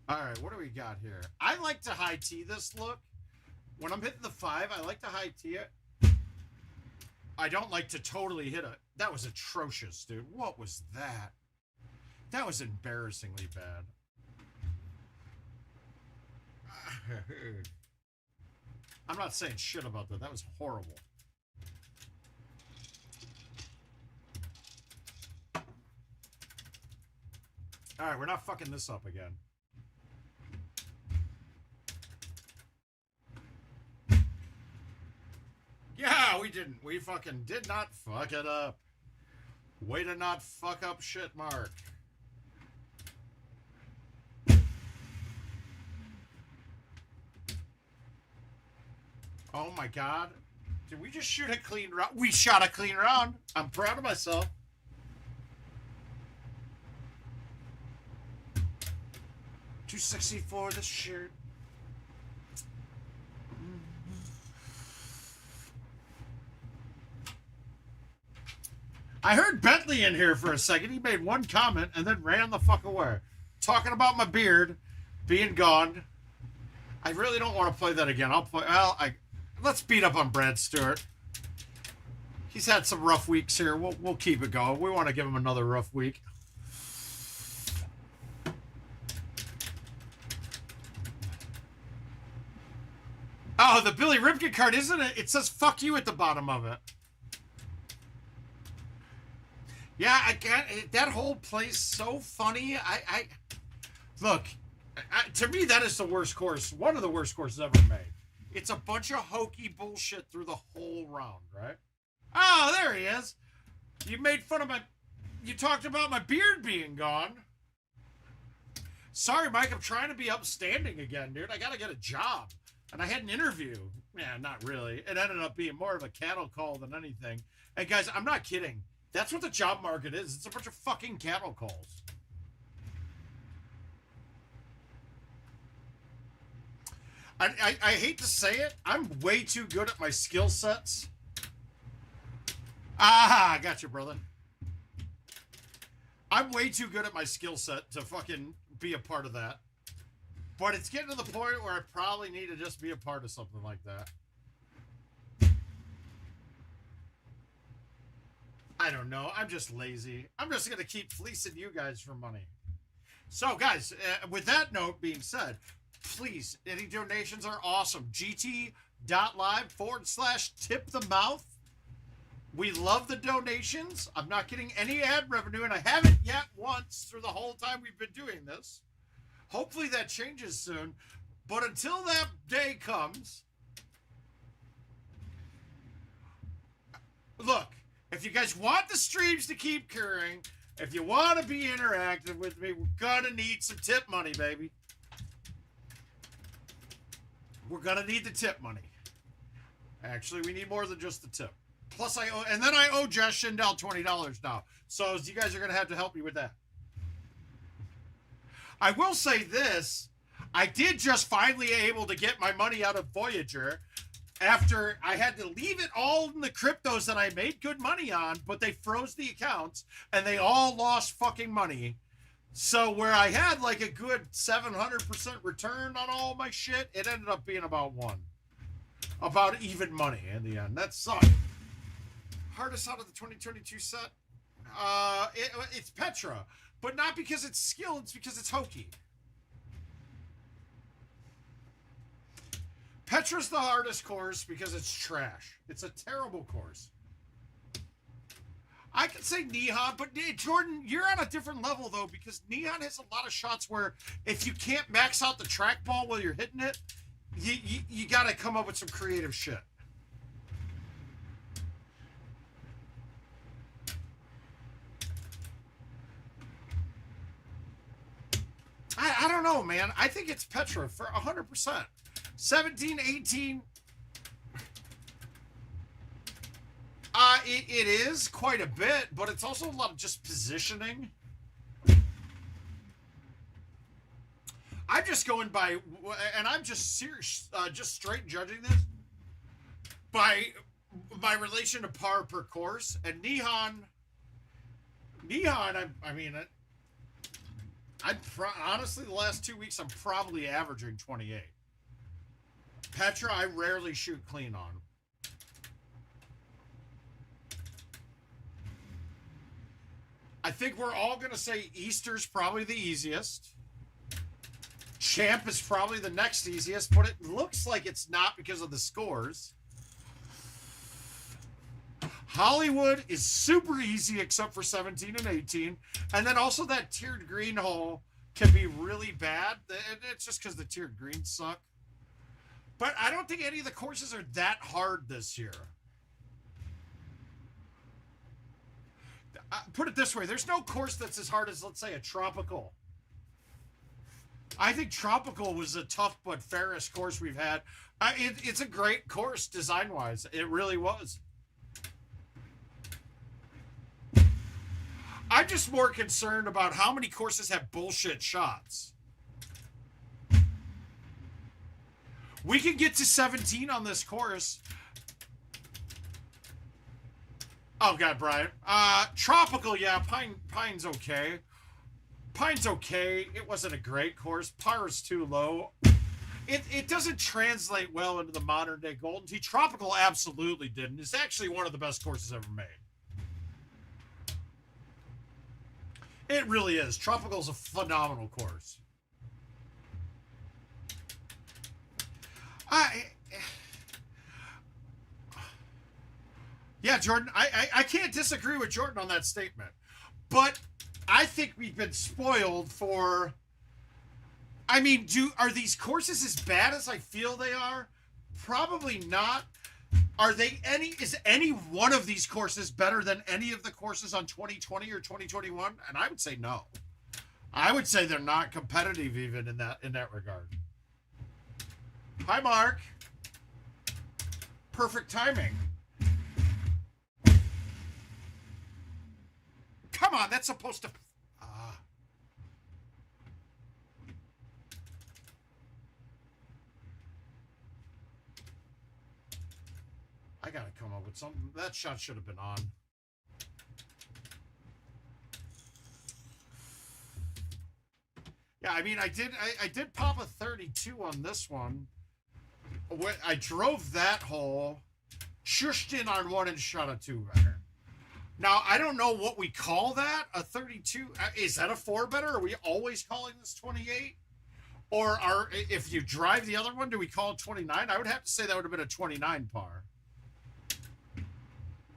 [SPEAKER 2] All right, what do we got here? I like to high tee this look. When I'm hitting the 5, I like to high tee it. I don't like to totally hit it. That was atrocious, dude. What was that? That was embarrassingly bad. I'm not saying shit about that. That was horrible. All right, we're not fucking this up again. Yeah, we didn't. We fucking did not fuck it up. Way to not fuck up shit, Mark. Oh my god. Did we just shoot a clean round? We shot a clean round. I'm proud of myself. $260 for the shirt. I heard Bentley in here for a second. He made one comment and then ran the fuck away. Talking about my beard being gone. I really don't want to play that again. I'll play. Well, let's beat up on Brad Stewart. He's had some rough weeks here. We'll keep it going. We want to give him another rough week. Oh, the Billy Ripken card, isn't it? It says "fuck you" at the bottom of it. Yeah, I got that whole place so funny. Look, to me that is the worst course, one of the worst courses ever made. It's a bunch of hokey bullshit through the whole round, right? Oh, there he is. You made fun of you talked about my beard being gone. Sorry, Mike, I'm trying to be upstanding again, dude. I gotta get a job. And I had an interview. Yeah, not really. It ended up being more of a cattle call than anything. And guys, I'm not kidding. That's what the job market is. It's a bunch of fucking cattle calls. I hate to say it. I'm way too good at my skill sets. Ah, I got you, brother. I'm way too good at my skill set to fucking be a part of that. But it's getting to the point where I probably need to just be a part of something like that. I don't know. I'm just lazy. I'm just going to keep fleecing you guys for money. So, guys, with that note being said, please, any donations are awesome. gt.live/tip the mouth. We love the donations. I'm not getting any ad revenue, and I haven't yet once through the whole time we've been doing this. Hopefully that changes soon. But until that day comes, look, if you guys want the streams to keep occurring, if you want to be interactive with me, we're going to need some tip money, baby. We're going to need the tip money. Actually, we need more than just the tip. Plus, I owe, and then I owe Jess Schindel $20 now. So you guys are going to have me with that. I will say this. I did just finally able to get my money out of Voyager after I had to leave it all in the cryptos that I made good money on, but they froze the accounts and they all lost fucking money. So where I had like a good 700% return on all my shit, it ended up being about about even money in the end. That sucked. Hardest out of the 2022 set? It's Petra, but not because it's skill, it's because it's hokey. Petra's the hardest course because it's trash. It's a terrible course. I could say Neon, but Jordan, you're on a different level though, because Neon has a lot of shots where if you can't max out the trackball while you're hitting it, you got to come up with some creative shit. I don't know, man. I think it's Petra for 100%. 17, 18. It is quite a bit, but it's also a lot of just positioning. I'm just going by, and I'm just serious, just straight judging this by my relation to par per course. And Neon, I mean, honestly, the last 2 weeks, I'm probably averaging 28. Petra, I rarely shoot clean on. I think we're all going to say Easter's probably the easiest. Champ is probably the next easiest, but it looks like it's not because of the scores. Hollywood is super easy except for 17 and 18. And then also that tiered green hole can be really bad. And it's just because the tiered greens suck. But I don't think any of the courses are that hard this year. Put it this way. There's no course that's as hard as, let's say, a Tropical. I think Tropical was a tough but fairest course we've had. It's a great course design-wise. It really was. I'm just more concerned about how many courses have bullshit shots. We can get to 17 on this course. Oh, God, Brian. Tropical, yeah. Pine's okay. Pine's okay. It wasn't a great course. Par's too low. It doesn't translate well into the modern-day Golden Tee. Tropical absolutely didn't. It's actually one of the best courses ever made. It really is. Tropical is a phenomenal course. Yeah, Jordan, I can't disagree with Jordan on that statement. But I think we've been spoiled for... I mean, are these courses as bad as I feel they are? Probably not. Are they is any one of these courses better than any of the courses on 2020 or 2021? And I would say no. I would say they're not competitive even in that regard. Hi, Mark. Perfect timing. Come on, that's supposed to... I gotta come up with something. That shot should have been on. Yeah, I mean, I did pop a 32 on this one. I drove that hole, shushed in on one and shot a 2-better. Now, I don't know what we call that, a 32. Is that a 4-better? Are we always calling this 28? Or if you drive the other one, do we call it 29? I would have to say that would have been a 29 par.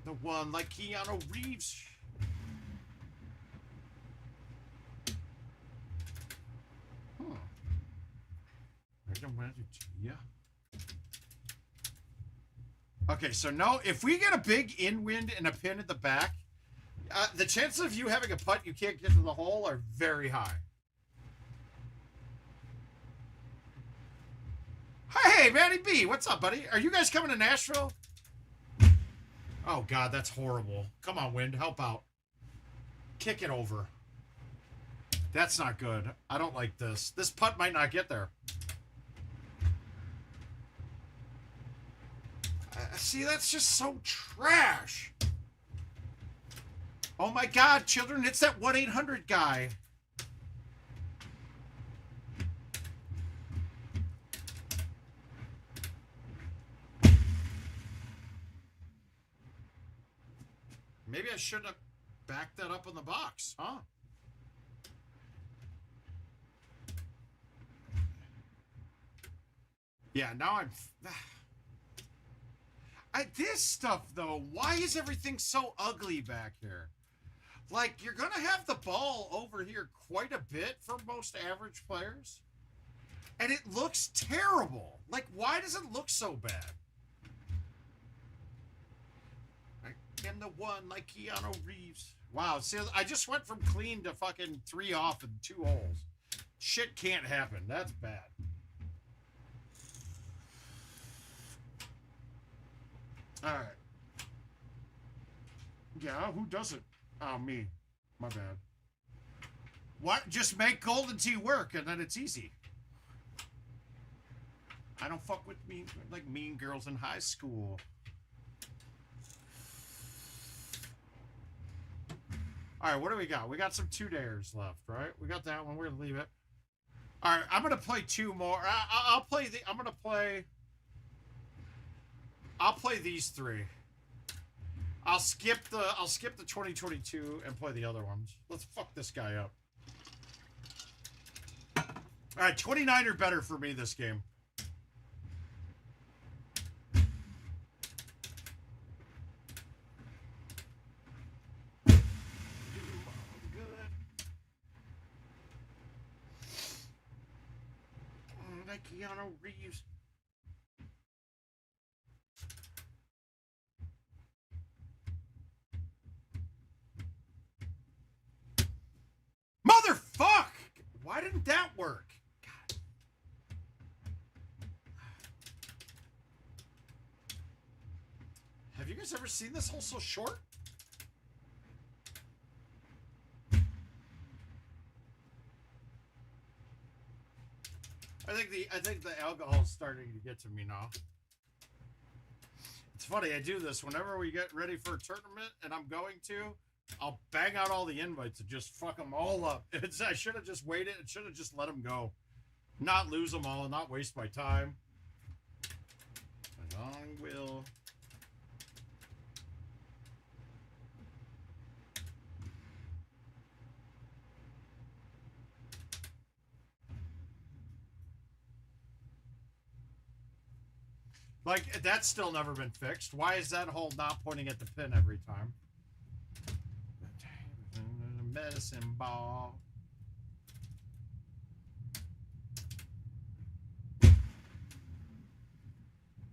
[SPEAKER 2] The one like Keanu Reeves. Yeah. Okay, so no, if we get a big in-wind and a pin at the back, the chances of you having a putt you can't get to the hole are very high. Hey, Manny B, what's up, buddy? Are you guys coming to Nashville? Oh, God, that's horrible. Come on, wind, help out. Kick it over. That's not good. I don't like this. This putt might not get there. See, that's just so trash. Oh my God, children, it's that 1-800 guy. Maybe I shouldn't have backed that up in the box, huh? Yeah, now I'm... this stuff, though, why is everything so ugly back here? Like, you're going to have the ball over here quite a bit for most average players. And it looks terrible. Like, why does it look so bad? I am the one like Keanu Reeves. Wow, see, I just went from clean to fucking 3 off in 2 holes. Shit can't happen. That's bad. All right. Yeah, who doesn't? Oh, me. My bad. What? Just make Golden Tee work, and then it's easy. I don't fuck with mean girls in high school. All right, what do we got? We got some 2-dayers left, right? We got that one. We're gonna leave it. All right, I'm gonna play 2 more. I'll play the. I'm gonna play. I'll play these 3. I'll skip the 2022 and play the other ones. Let's fuck this guy up. All right, 29 or better for me this game. Like Keanu Reeves. Motherfuck! Why didn't that work? God. Have you guys ever seen this hole so short? I think the alcohol's starting to get to me now. It's funny, I do this whenever we get ready for a tournament, and I'm going to. I'll bang out all the invites and just fuck them all up. I should have just waited. I should have just let them go. Not lose them all, not waste my time. But I will. Like, that's still never been fixed. Why is that hole not pointing at the pin every time? Medicine ball.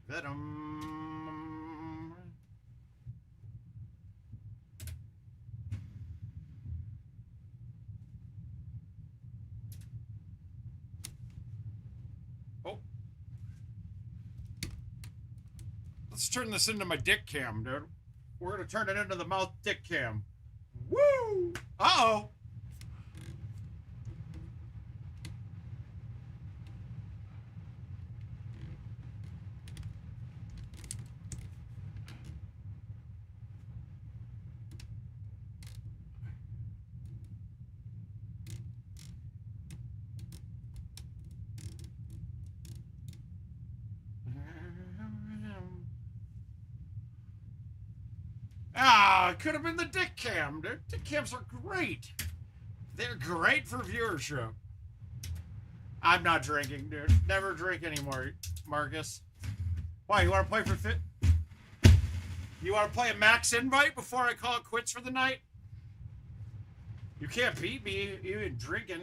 [SPEAKER 2] Venom. Oh. Let's turn this into my dick cam, dude. We're gonna turn it into the mouth dick cam. Woo! Uh-oh. Ah, it could have been the dick cam. Dick cams are great. They're great for viewership. I'm not drinking, dude. Never drink anymore, Marcus. Why, you want to play for fit? You want to play a max invite before I call it quits for the night? You can't beat me even drinking.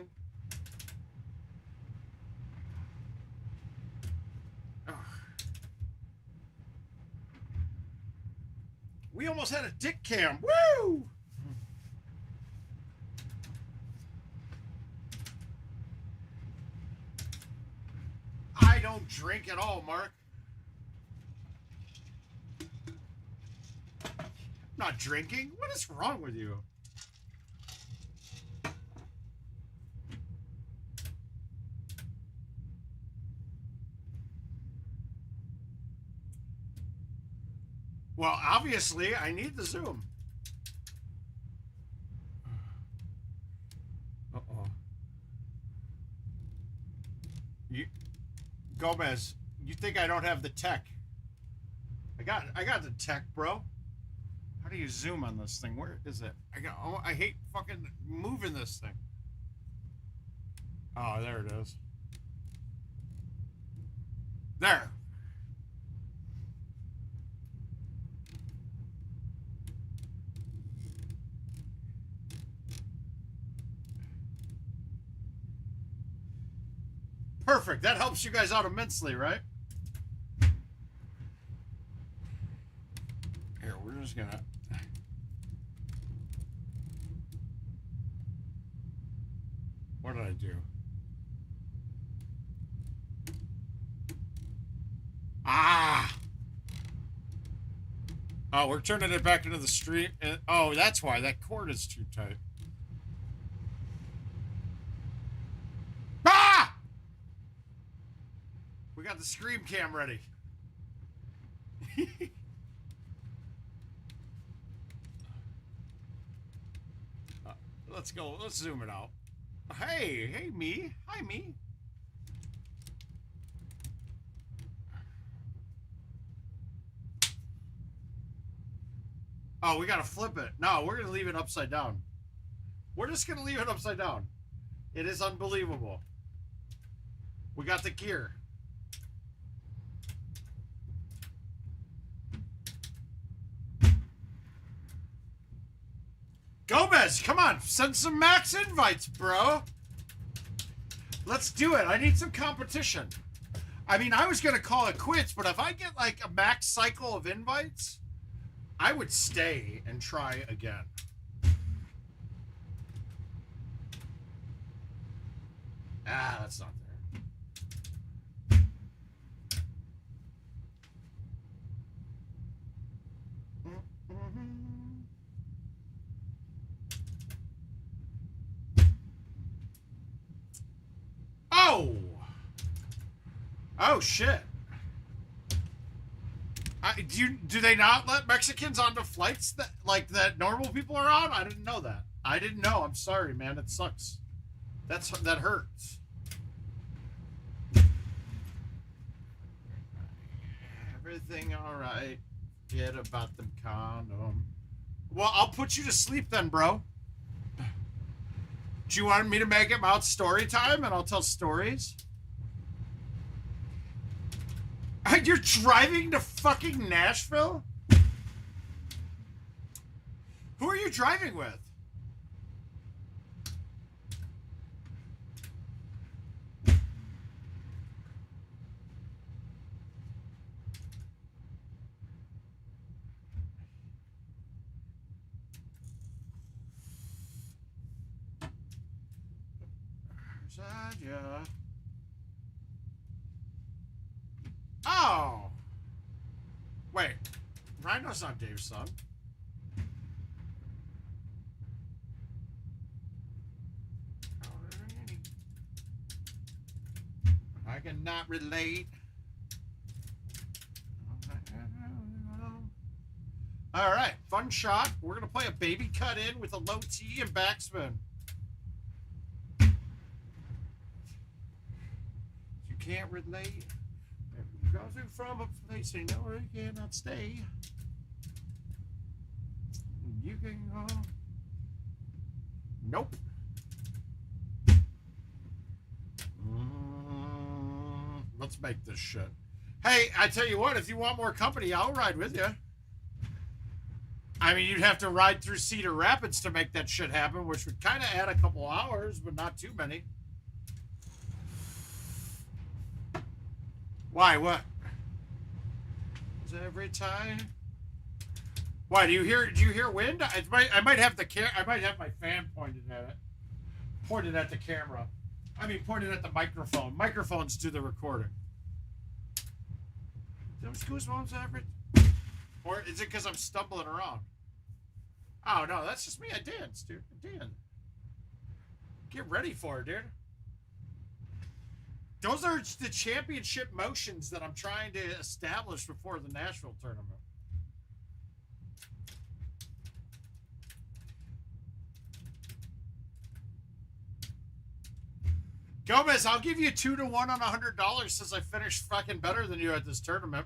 [SPEAKER 2] Ugh. We almost had a dick cam. Woo! I don't drink at all, Mark. I'm not drinking? What is wrong with you? Well, obviously, I need the Zoom. Uh-oh. Gomez, you think I don't have the tech? I got the tech, bro. How do you zoom on this thing? Where is it? I hate fucking moving this thing. Oh, there it is. There. Perfect. That helps you guys out immensely, right? Here, we're just gonna... What did I do? Ah! Oh, we're turning it back into the stream. Oh, that's why. That cord is too tight. Ah! We got the scream cam ready. Let's go. Let's zoom it out. Hey, me. Hi, me. Oh, we gotta flip it. No, we're gonna leave it upside down. We're just gonna leave it upside down. It is unbelievable. We got the gear. Gomez, come on, send some max invites, bro. Let's do it. I need some competition. I mean, I was gonna call it quits, but if I get like a max cycle of invites, I would stay and try again. Ah, that's not there. Oh! Oh, shit. Do they not let Mexicans onto flights that normal people are on? I didn't know that. I didn't know. I'm sorry, man. It sucks. That hurts. Everything all right. Forget about them condom. Well, I'll put you to sleep then, bro. Do you want me to make it about story time and I'll tell stories? You're driving to fucking Nashville? Who are you driving with? Yeah. Oh! Wait. Rhino's not Dave's son. I cannot relate. Alright, fun shot. We're going to play a baby cut in with a low T and backspin. You can't relate. Crossing from a place they know they cannot stay. taking home. Nope. Let's make this shit. Hey, I tell you what, if you want more company, I'll ride with you. I mean, you'd have to ride through Cedar Rapids to make that shit happen, which would kind of add a couple hours, but not too many. Why? What? Every time. Why? Do you hear wind? I might have my fan pointed at it. Pointed at the camera. I mean, pointed at the microphone. Microphones do the recording. Those goosebumps every. Or is it because I'm stumbling around? Oh, no, that's just me. I dance, dude. I dance. Get ready for it, dude. Those are the championship motions that I'm trying to establish before the Nashville tournament. Gomez, I'll give you 2 to 1 on $100 since I finished fucking better than you at this tournament.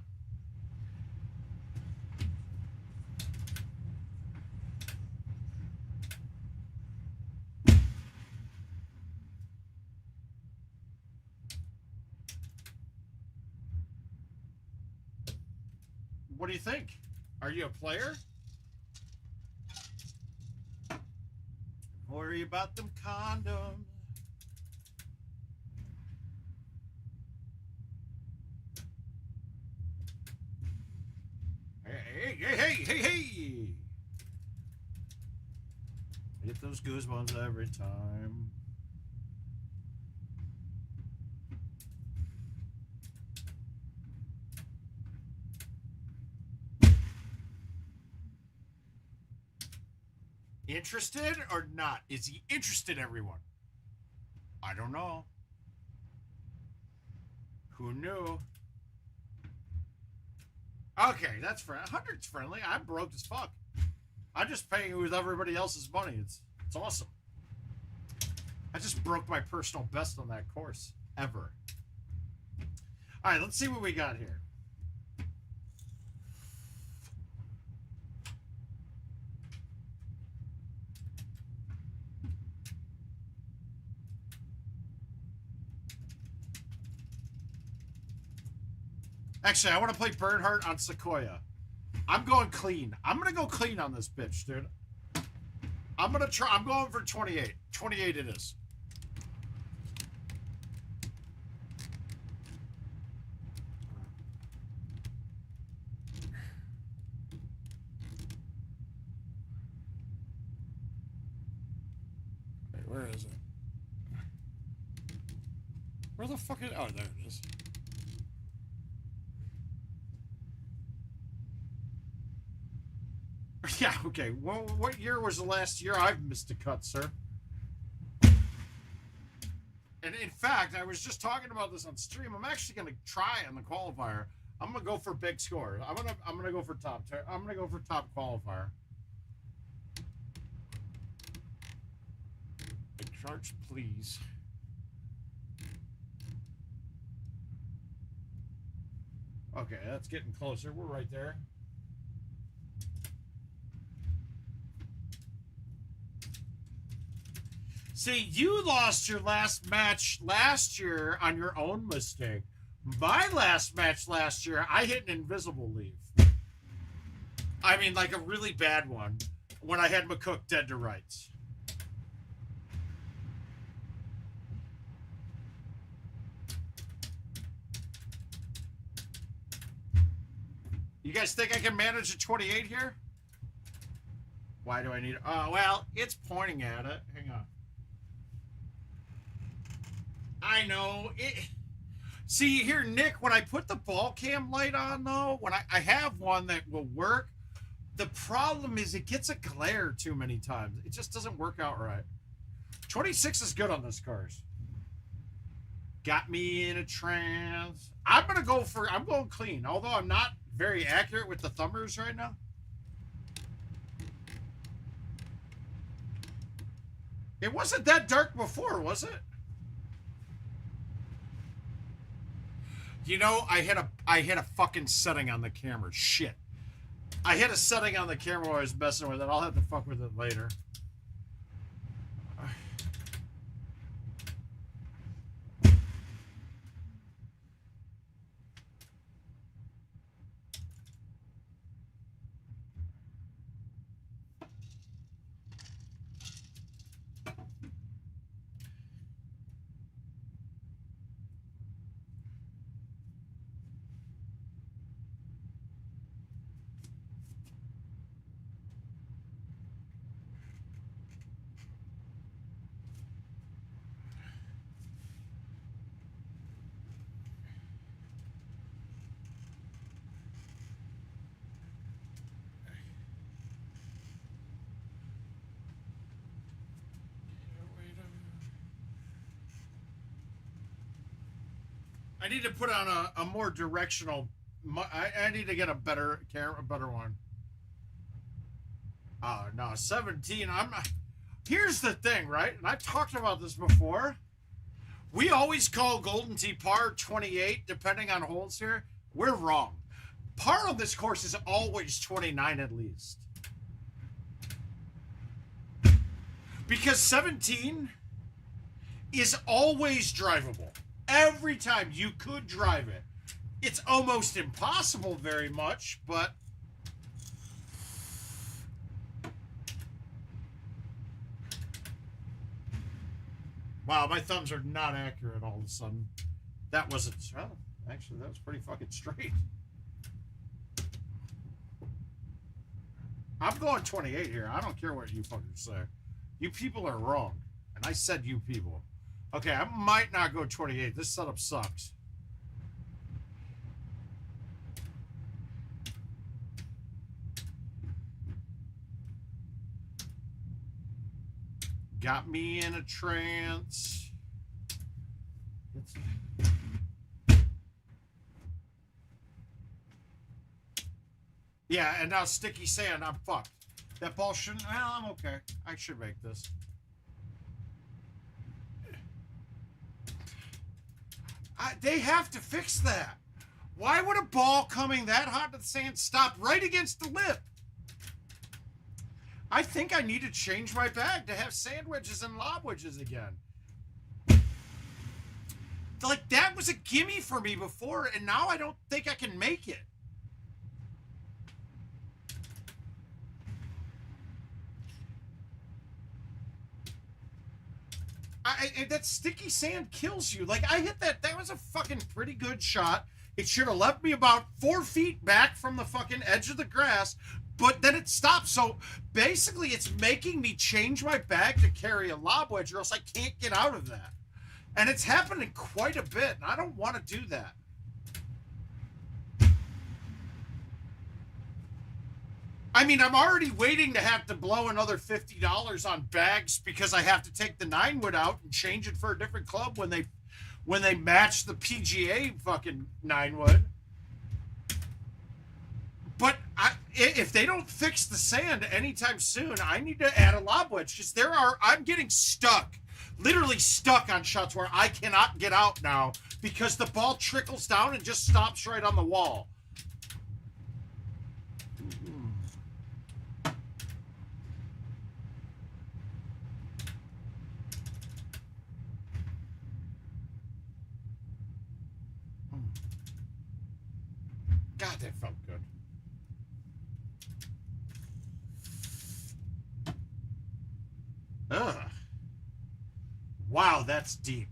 [SPEAKER 2] What do you think? Are you a player? Worry about them condoms. Hey. I get those goosebumps every time. Interested or not? Is he interested, everyone? I don't know. Who knew? Okay, that's friendly. 100's friendly. I'm broke as fuck. I'm just paying with everybody else's money. It's awesome. I just broke my personal best on that course ever. All right, let's see what we got here. Actually, I want to play Bernhardt on Sequoia. I'm going clean. I'm going to go clean on this bitch, dude. I'm going to try. I'm going for 28. 28 it is. Wait, where is it? Where the fuck is... Oh, there it is. Yeah, okay. Well, what year was the last year I've missed a cut, sir? And in fact, I was just talking about this on stream. I'm actually going to try on the qualifier. I'm going to go for big score. I'm going to go for top. I'm going to go for top qualifier. Big charge, please. Okay, that's getting closer. We're right there. See, you lost your last match last year on your own mistake. My last match last year, I hit an invisible leave. I mean, like a really bad one, when I had McCook dead to rights. You guys think I can manage a 28 here? Why do I need... Oh, well, it's pointing at it. Hang on. I know it. See here, Nick, when I put the ball cam light on, though, when I have one that will work, the problem is it gets a glare too many times. It just doesn't work out right. 26 is good on this course. Got me in a trance. I'm going clean, although I'm not very accurate with the thumbers right now. It wasn't that dark before, was it? You know, I had a fucking setting on the camera. Shit. I hit a setting on the camera while I was messing with it. I'll have to fuck with it later. I need to put on a more directional. I need to get a better one. Oh no, 17. I'm not. Here's the thing, right? And I've talked about this before. We always call Golden Tee par 28, depending on holes here. We're wrong. Par on this course is always 29 at least. Because 17 is always drivable. Every time you could drive it. It's almost impossible very much, but wow, my thumbs are not accurate all of a sudden. That wasn't, well, actually that was pretty fucking straight. I'm going 28 here. I don't care what you fuckers say. You people are wrong. And I said you people. Okay, I might not go 28. This setup sucks. Got me in a trance. Yeah, and now sticky sand, I'm fucked. That ball shouldn't, well, I'm okay. I should make this. They have to fix that. Why would a ball coming that hot to the sand stop right against the lip? I think I need to change my bag to have sand wedges and lob wedges again. Like, that was a gimme for me before, and now I don't think I can make it. That sticky sand kills you. Like, I hit that. That was a fucking pretty good shot. It should have left me about 4 feet back from the fucking edge of the grass, but then it stopped. So basically, it's making me change my bag to carry a lob wedge, or else I can't get out of that. And it's happening quite a bit, and I don't want to do that. I mean, I'm already waiting to have to blow another $50 on bags because I have to take the 9-wood out and change it for a different club when they match the PGA fucking 9-wood. But if they don't fix the sand anytime soon, I need to add a lob wedge because I'm getting stuck, literally stuck on shots where I cannot get out now because the ball trickles down and just stops right on the wall. God, that felt good. Ugh. Wow, that's deep.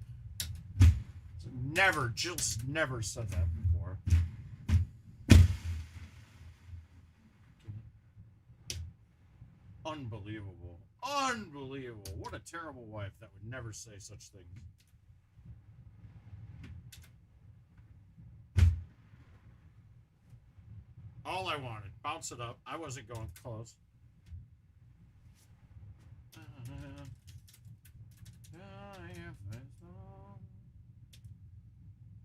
[SPEAKER 2] Just never said that before. Unbelievable. Unbelievable. What a terrible wife that would never say such things. All I wanted. Bounce it up. I wasn't going close.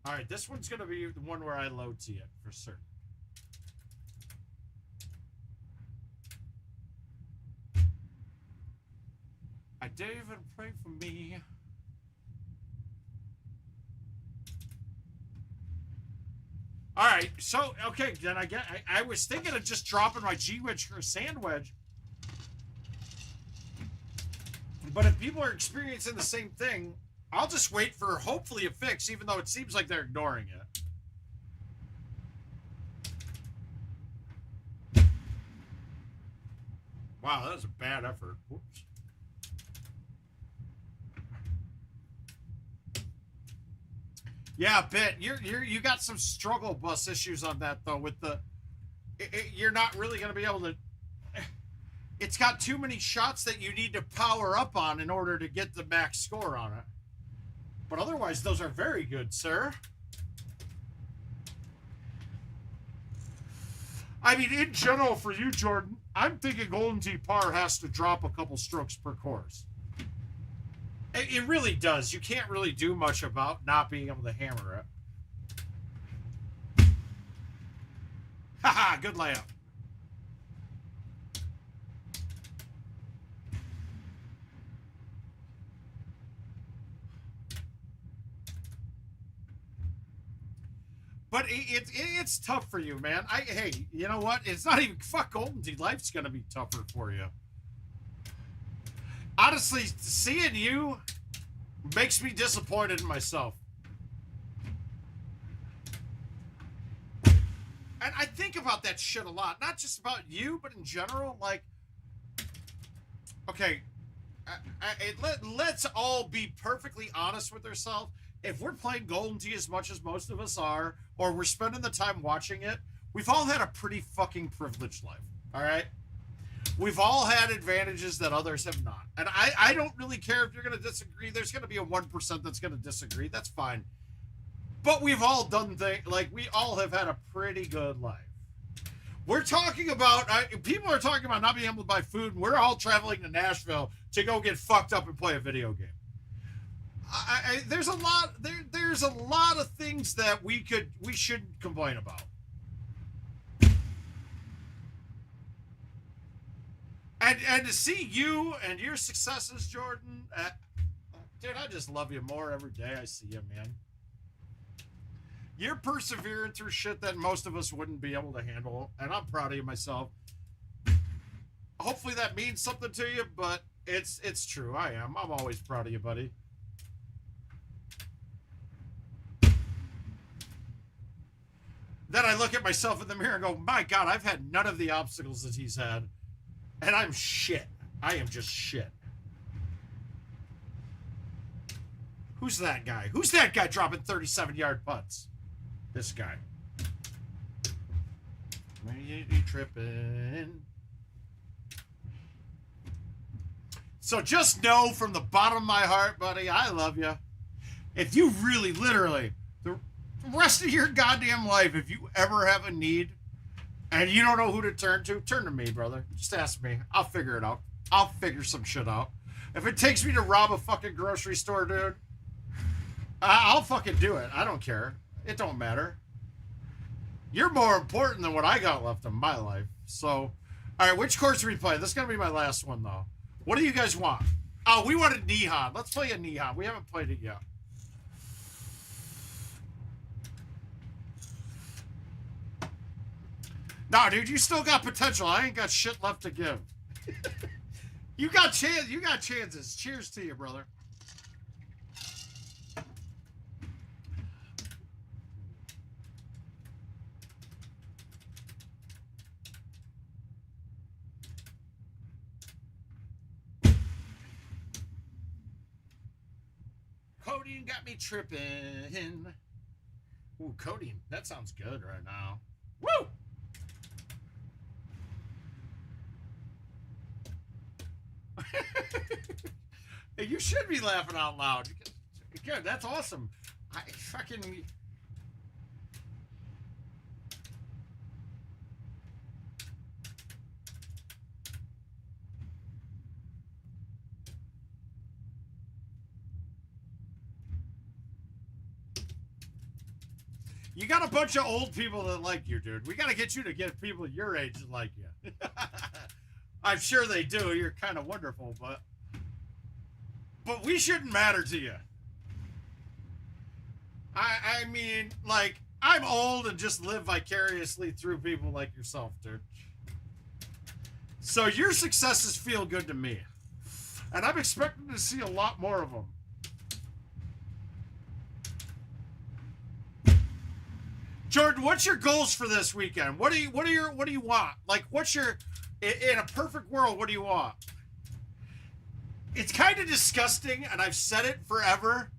[SPEAKER 2] All right, this one's going to be the one where I low tee it for certain. I dare you to pray for me. All right, so okay, then I was thinking of just dropping my G wedge for a sand wedge, but if people are experiencing the same thing, I'll just wait for hopefully a fix, even though it seems like they're ignoring it. Wow, that was a bad effort. Whoops. Yeah, a bit. You got some struggle bus issues on that though. With the, you're not really going to be able to. It's got too many shots that you need to power up on in order to get the max score on it. But otherwise, those are very good, sir. I mean, in general, for you, Jordan, I'm thinking Golden Tee Par has to drop a couple strokes per course. It really does. You can't really do much about not being able to hammer it. Haha, good layup. But it's tough for you, man. Hey, you know what? It's not even fuck Golden Tee. Life's gonna be tougher for you. Honestly, seeing you makes me disappointed in myself. And I think about that shit a lot. Not just about you, but in general. Like, okay, let's all be perfectly honest with ourselves. If we're playing Golden Tee as much as most of us are, or we're spending the time watching it, we've all had a pretty fucking privileged life, all right? We've all had advantages that others have not. And I don't really care if you're going to disagree. There's going to be a 1% that's going to disagree. That's fine. But we've all done things, like we all have had a pretty good life. We're talking about, people are talking about not being able to buy food, and we're all traveling to Nashville to go get fucked up and play a video game. There's a lot of things that we shouldn't complain about. And to see you and your successes, Jordan, dude, I just love you more every day I see you, man. You're persevering through shit that most of us wouldn't be able to handle, and I'm proud of you myself. Hopefully that means something to you, but it's true. I am. I'm always proud of you, buddy. Then I look at myself in the mirror and go, my God, I've had none of the obstacles that he's had. And I'm shit. I am just shit. Who's that guy? Who's that guy dropping 37-yard putts? This guy. Where you tripping? So just know from the bottom of my heart, buddy, I love you. If you really, literally, the rest of your goddamn life, if you ever have a need and you don't know who to turn to me, brother. Just ask me. I'll figure it out. I'll figure some shit out. If it takes me to rob a fucking grocery store, dude, I'll fucking do it. I don't care. It don't matter. You're more important than what I got left in my life. So, all right, which course are we playing? This is going to be my last one, though. What do you guys want? Oh, we wanted Nihon. Let's play a Nihon. We haven't played it yet. Nah, dude, you still got potential. I ain't got shit left to give. You got chances. Cheers to you, brother. Codeine got me tripping. Ooh, codeine. That sounds good right now. Woo! You should be laughing out loud. Good, that's awesome. I fucking... You got a bunch of old people that like you, dude. We got to get you to get people your age that like you. I'm sure they do. You're kind of wonderful, but we shouldn't matter to you. I mean, like, I'm old and just live vicariously through people like yourself, dude. So your successes feel good to me. And I'm expecting to see a lot more of them. Jordan, what's your goals for this weekend? What do you want? Like, what's your, in a perfect world, what do you want? It's kind of disgusting, and I've said it forever,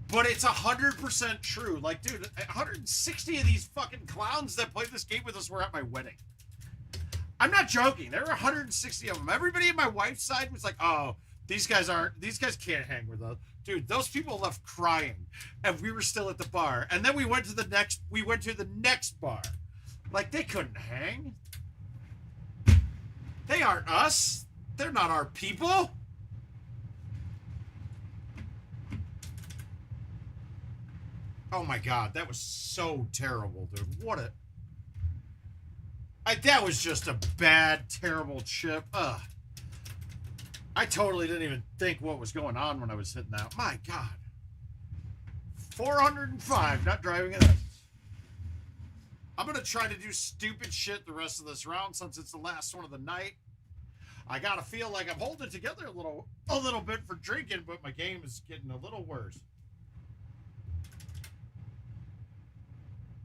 [SPEAKER 2] but it's 100% true. Like, dude, 160 of these fucking clowns that played this game with us were at my wedding. I'm not joking. There were 160 of them. Everybody on my wife's side was like, oh, these guys can't hang with us. Dude, those people left crying, and we were still at the bar. And then we went to the next bar. Like, they couldn't hang. They aren't us. They're not our people. Oh my God, that was so terrible, dude. That was just a bad, terrible chip. Ugh. I totally didn't even think what was going on when I was hitting that. My God. 405, not driving it. I'm going to try to do stupid shit the rest of this round since it's the last one of the night. I got to feel like I'm holding it together a little bit for drinking, but my game is getting a little worse.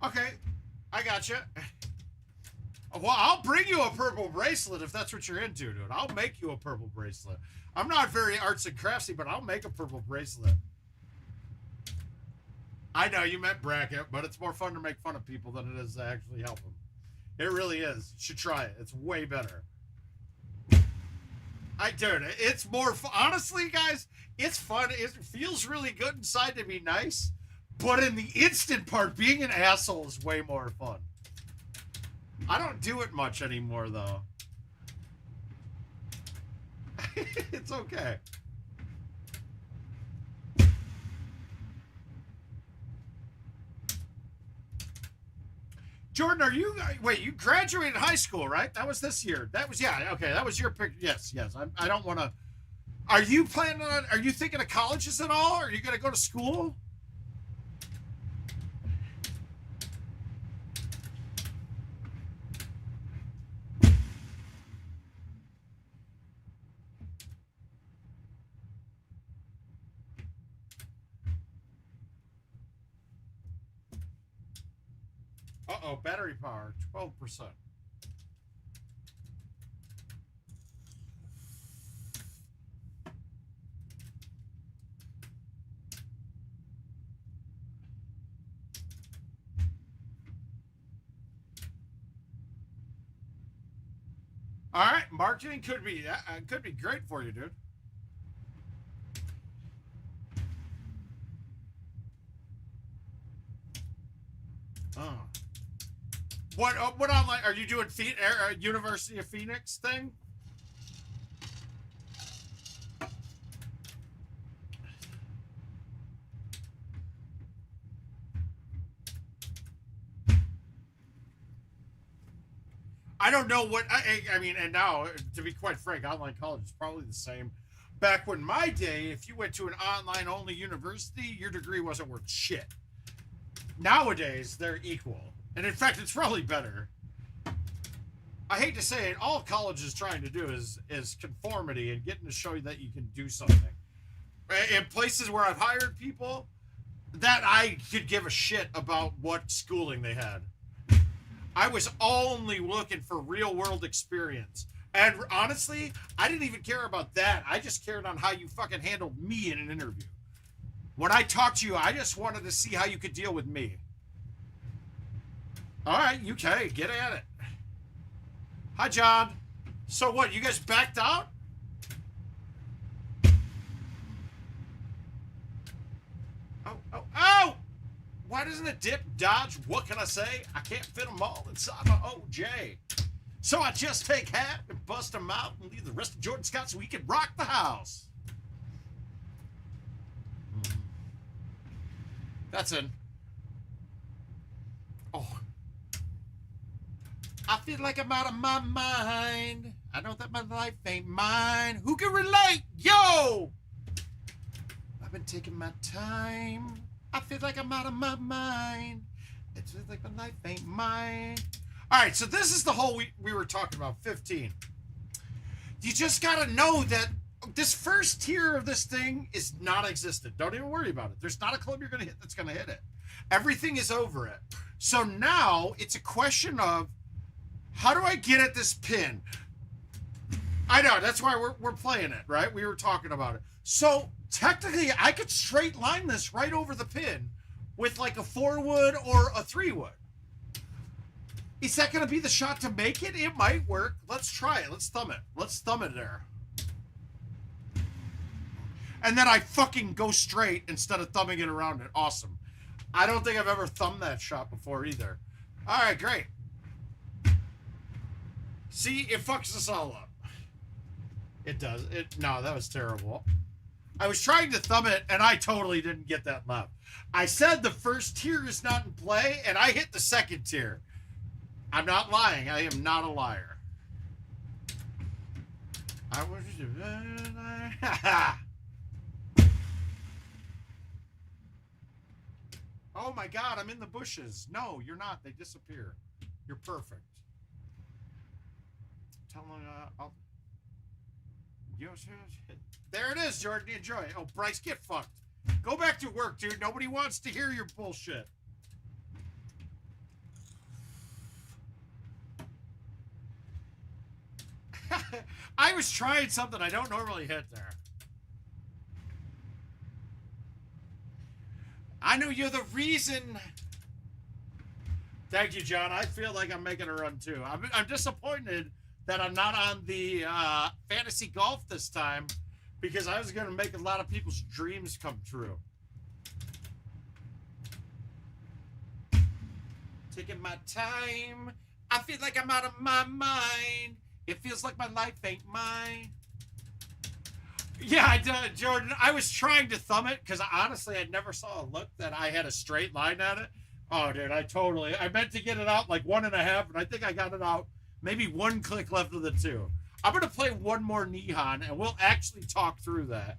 [SPEAKER 2] Okay, I got you. Well, I'll bring you a purple bracelet if that's what you're into, dude. I'll make you a purple bracelet. I'm not very arts and craftsy, but I'll make a purple bracelet. I know you meant bracket, but it's more fun to make fun of people than it is to actually help them. It really is. You should try it. It's way better. Dude, it's more fun. Honestly, guys, it's fun. It feels really good inside to be nice, but in the instant part, being an asshole is way more fun. I don't do it much anymore, though. It's okay. Jordan, you graduated high school, right? That was this year. That was, yeah, okay, that was your pick. Yes. I don't want to. Are you thinking of colleges at all? Are you going to go to school? Uh-oh, battery power, 12%. All right, marketing could be great for you, dude. Oh. What online are you doing? University of Phoenix thing? I don't know what I mean. And now, to be quite frank, online college is probably the same. Back when my day, if you went to an online only university, your degree wasn't worth shit. Nowadays, they're equal. And in fact, it's probably better. I hate to say it, all college is trying to do is conformity and getting to show you that you can do something. In places where I've hired people, that I could give a shit about what schooling they had. I was only looking for real world experience. And honestly, I didn't even care about that. I just cared on how you fucking handled me in an interview. When I talked to you, I just wanted to see how you could deal with me. All right, UK, get at it. Hi, John. So what, you guys backed out? Oh! Why doesn't it dip, dodge? What can I say? I can't fit them all inside my OJ. So I just take hat and bust them out and leave the rest of Jordan Scott so we can rock the house. That's in. Oh. I feel like I'm out of my mind. I know that my life ain't mine. Who can relate? Yo! I've been taking my time. I feel like I'm out of my mind. It's like my life ain't mine. All right, so this is the whole we were talking about, 15. You just got to know that this first tier of this thing is non-existent. Don't even worry about it. There's not a club you're going to hit that's going to hit it. Everything is over it. So now it's a question of, how do I get at this pin? I know, that's why we're playing it, right? We were talking about it. So technically, I could straight line this right over the pin with like a 4-wood or a 3-wood. Is that going to be the shot to make it? It might work. Let's try it. Let's thumb it. Let's thumb it there. And then I fucking go straight instead of thumbing it around it. Awesome. I don't think I've ever thumbed that shot before either. All right, great. See, it fucks us all up. It does. No, that was terrible. I was trying to thumb it, and I totally didn't get that left. I said the first tier is not in play, and I hit the second tier. I'm not lying. I am not a liar. I was... Oh my God, I'm in the bushes. No, you're not. They disappear. You're perfect. Tell them I'll... There it is, Jordan. Enjoy. Oh, Bryce, get fucked. Go back to work, dude. Nobody wants to hear your bullshit. I was trying something I don't normally hit there. I know you're the reason. Thank you, John. I feel like I'm making a run, too. I'm disappointed that I'm not on the fantasy golf this time, because I was going to make a lot of people's dreams come true. Taking my time. I feel like I'm out of my mind. It feels like my life ain't mine. Yeah, Jordan, I was trying to thumb it because honestly, I never saw a look that I had a straight line at it. Oh, dude, I meant to get it out like 1.5, and I think I got it out maybe 1 click left of the 2. I'm going to play one more Nihon, and we'll actually talk through that.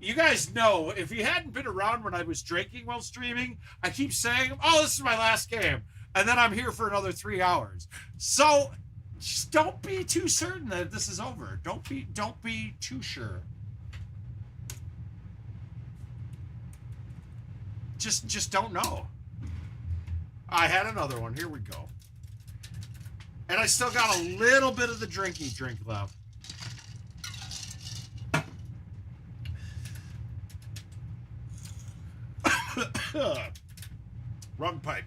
[SPEAKER 2] You guys know, if you hadn't been around when I was drinking while streaming, I keep saying, oh, this is my last game. And then I'm here for another 3 hours. So just don't be too certain that this is over. Don't be too sure. Just don't know. I had another one. Here we go. And I still got a little bit of the drinky drink left. Wrong pipe.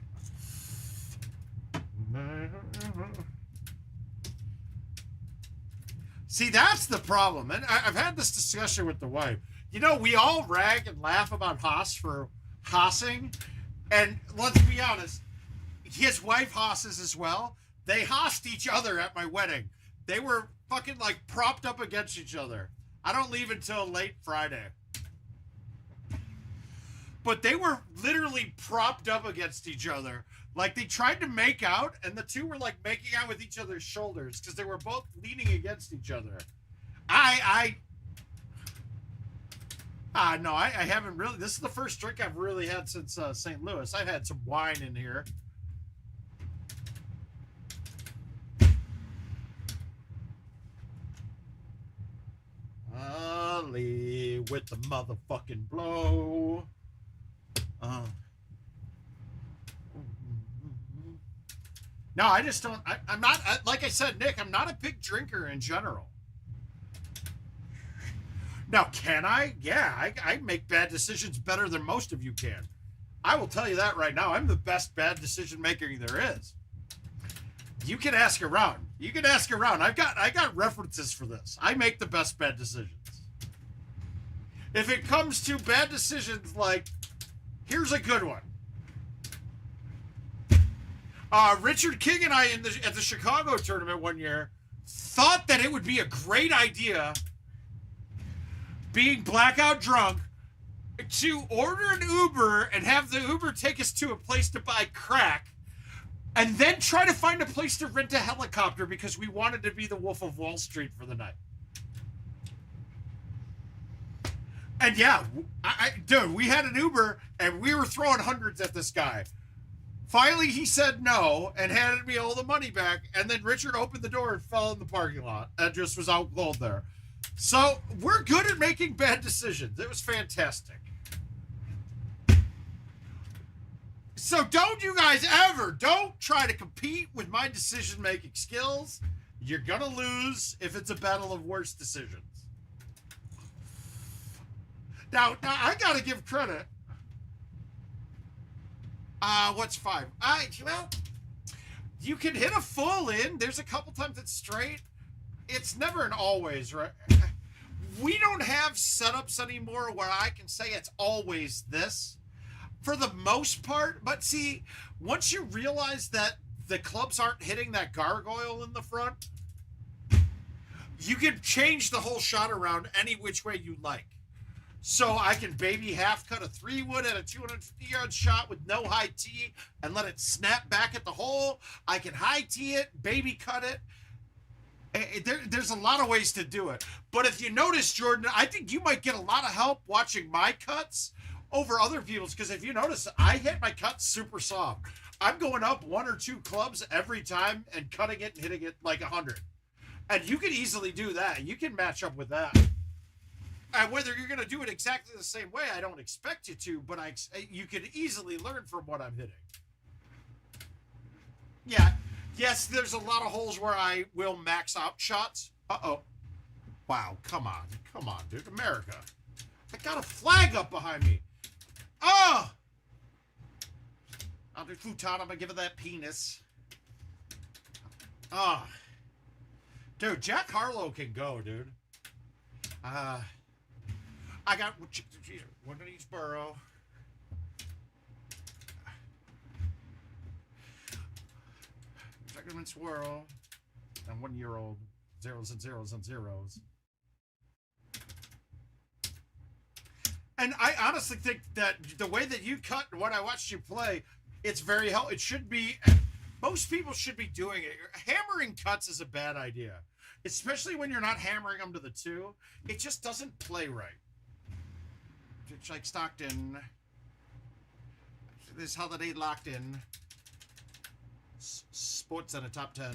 [SPEAKER 2] See, that's the problem. And I've had this discussion with the wife. You know, we all rag and laugh about Haas for hossing. And let's be honest, his wife hosses as well. They hossed each other at my wedding. They were fucking like propped up against each other. I don't leave until late Friday. But they were literally propped up against each other. Like they tried to make out, and the two were like making out with each other's shoulders because they were both leaning against each other. No, I haven't really. This is the first drink I've really had since St. Louis. I've had some wine in here. Ali with the motherfucking blow. No, I just don't. I'm not, like I said, Nick, I'm not a big drinker in general. Now, can I? Yeah, I make bad decisions better than most of you can. I will tell you that right now. I'm the best bad decision maker there is. You can ask around. You can ask around. I got references for this. I make the best bad decisions. If it comes to bad decisions, like, here's a good one. Richard King and I at the Chicago tournament one year thought that it would be a great idea, being blackout drunk, to order an Uber and have the Uber take us to a place to buy crack, and then try to find a place to rent a helicopter because we wanted to be the Wolf of Wall Street for the night. And yeah, dude, we had an Uber and we were throwing hundreds at this guy. Finally, he said no and handed me all the money back. And then Richard opened the door and fell in the parking lot and just was out cold there. So we're good at making bad decisions. It was fantastic. So don't you guys don't try to compete with my decision-making skills. You're going to lose if it's a battle of worst decisions. Now I got to give credit. What's 5? Well, you can hit a full in. There's a couple times it's straight. It's never an always, right? We don't have setups anymore where I can say it's always this for the most part. But see, once you realize that the clubs aren't hitting that gargoyle in the front, you can change the whole shot around any which way you like. So I can baby half cut a 3-wood at a 250-yard shot with no high tee and let it snap back at the hole. I can high tee it, baby cut it. There's a lot of ways to do it. But if you notice, Jordan, I think you might get a lot of help watching my cuts over other people's, because if you notice, I hit my cuts super soft. I'm going up 1 or 2 clubs every time and cutting it and hitting it like 100. And you can easily do that. You can match up with that. And whether you're going to do it exactly the same way, I don't expect you to, but you can easily learn from what I'm hitting. Yeah. Yes, there's a lot of holes where I will max out shots. Uh-oh. Wow, come on. Come on, dude. America. I got a flag up behind me. Oh! I'll do futon. I'm going to give it that penis. Oh. Dude, Jack Harlow can go, dude. I got one in each burrow. Second and swirl. And 1-year-old. Zeros and zeros and zeros. And I honestly think that the way that you cut and what I watched you play, it's very helpful. It should be, most people should be doing it. Hammering cuts is a bad idea. Especially when you're not hammering them to the 2. It just doesn't play right. It's like Stockton. This holiday locked in. Sports in a top 10.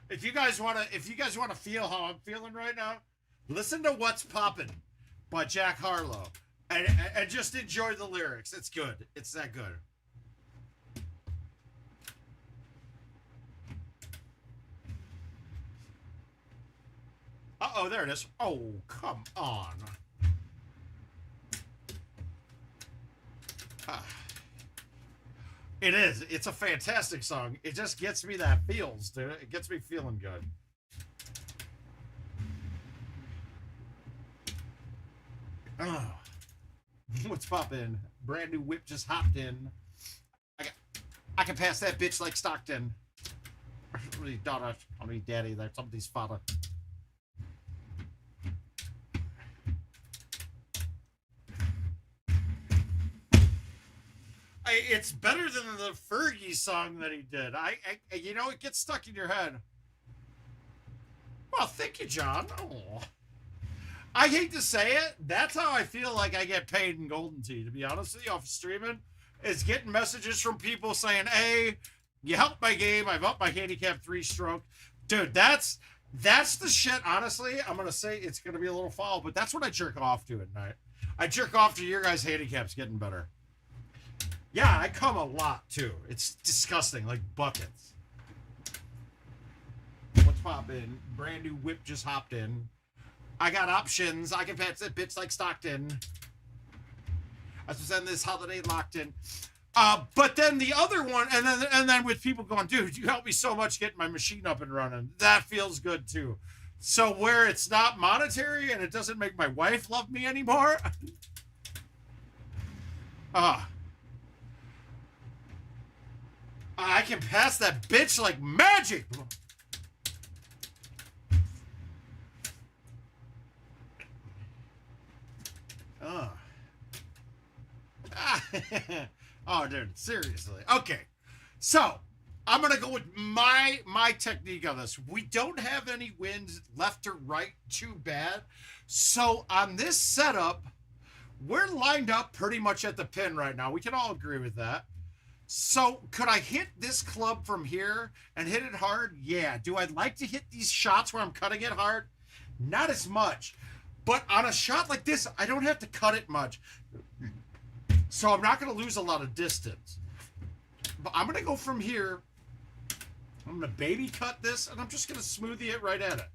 [SPEAKER 2] If you guys wanna feel how I'm feeling right now, listen to What's Poppin' by Jack Harlow. And just enjoy the lyrics. It's good. It's that good. Uh-oh, there it is. Oh, come on. It is. It's a fantastic song. It just gets me that feels, dude. It gets me feeling good. Oh. What's poppin'? Brand new whip just hopped in. I can pass that bitch like Stockton. Somebody's daughter, somebody's daddy, that's somebody's father. It's better than the Fergie song that he did. You know, it gets stuck in your head. Well, thank you, John. Oh. I hate to say it. That's how I feel like I get paid in Golden Tee, to be honest with you, off of streaming. Is getting messages from people saying, hey, you helped my game. I've upped my handicap 3-stroke. Dude, that's the shit, honestly. I'm going to say it's going to be a little foul, but that's what I jerk off to at night. I jerk off to your guys' handicaps getting better. Yeah, I come a lot, too. It's disgusting, like buckets. What's poppin'? Brand new whip just hopped in. I got options. I can pass that bitch like Stockton. I was in this holiday locked in. But then the other one, and then with people going, dude, you helped me so much getting my machine up and running. That feels good, too. So where it's not monetary and it doesn't make my wife love me anymore. I can pass that bitch like magic. Oh, dude, seriously. Okay, so I'm going to go with my technique on this. We don't have any winds left or right too bad. So on this setup, we're lined up pretty much at the pin right now. We can all agree with that. So could I hit this club from here and hit it hard? Yeah. Do I like to hit these shots where I'm cutting it hard? Not as much. But on a shot like this, I don't have to cut it much. So I'm not going to lose a lot of distance. But I'm going to go from here. I'm going to baby cut this, and I'm just going to smoothie it right at it.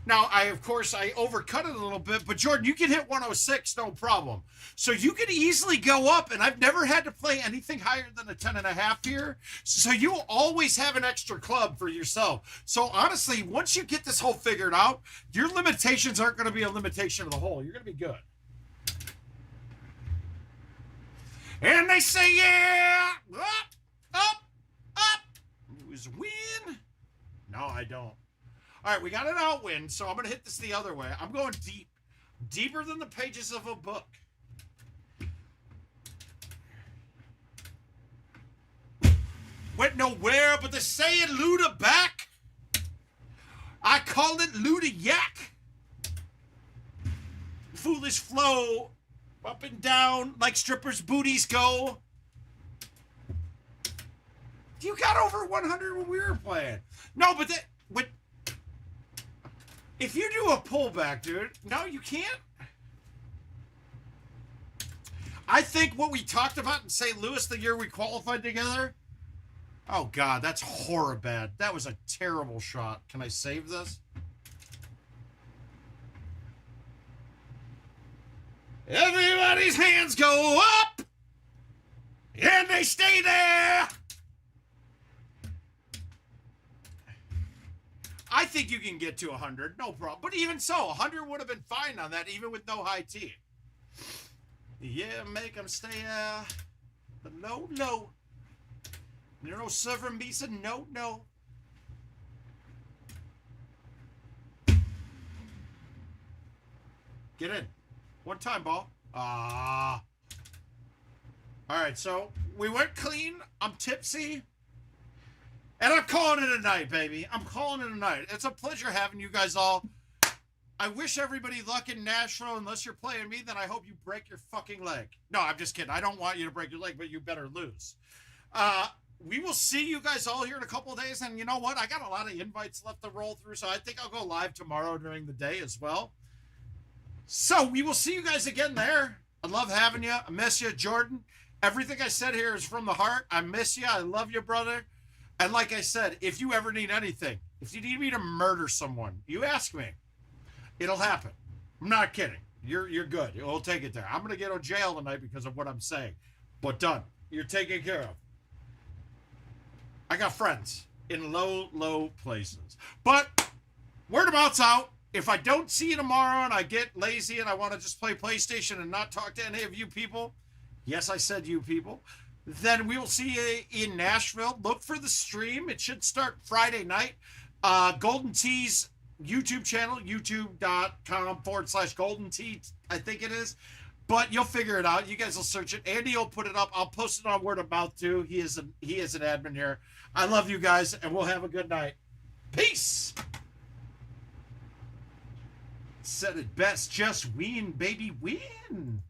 [SPEAKER 2] Now, of course, I overcut it a little bit, but Jordan, you can hit 106, no problem. So you can easily go up, and I've never had to play anything higher than a 10.5 here. So you'll always have an extra club for yourself. So honestly, once you get this hole figured out, your limitations aren't going to be a limitation of the hole. You're going to be good. And they say, yeah, up. Lose win. No, I don't. All right, we got an outwind, so I'm going to hit this the other way. I'm going deep. Deeper than the pages of a book. Went nowhere, but they say it Luda back. I called it Luda yak. Foolish flow. Up and down like strippers' booties go. You got over 100 when we were playing. No, but if you do a pullback, dude, no, you can't. I think what we talked about in St. Louis the year we qualified together. Oh, God, that's horrible bad. That was a terrible shot. Can I save this? Everybody's hands go up, and they stay there. I think you can get to 100, no problem. But even so, 100 would have been fine on that, even with no high tee. Yeah, make them stay low. There no suffering beats a no. Get in. One time, ball. All right, so we went clean. I'm tipsy. And I'm calling it a night, baby. I'm calling it a night. It's a pleasure having you guys all. I wish everybody luck in Nashville. Unless you're playing me, then I hope you break your fucking leg. No, I'm just kidding. I don't want you to break your leg, but you better lose. We will see you guys all here in a couple of days. And you know what? I got a lot of invites left to roll through, so I think I'll go live tomorrow during the day as well. So we will see you guys again there. I love having you. I miss you, Jordan. Everything I said here is from the heart. I miss you. I love you, brother. And like I said, if you ever need anything, if you need me to murder someone, you ask me. It'll happen. I'm not kidding. You're good. We'll take it there. I'm going to get out of jail tonight because of what I'm saying. But you're taken care of. I got friends in low places. But word of mouth's out. If I don't see you tomorrow and I get lazy and I want to just play PlayStation and not talk to any of you people, yes, I said you people, then we will see you in Nashville. Look for the stream. It should start Friday night. Golden Tee's YouTube channel, youtube.com/GoldenTee, I think it is. But you'll figure it out. You guys will search it. Andy will put it up. I'll post it on word of mouth too. He is an admin here. I love you guys, and we'll have a good night. Peace. Said it best, just win, baby, win.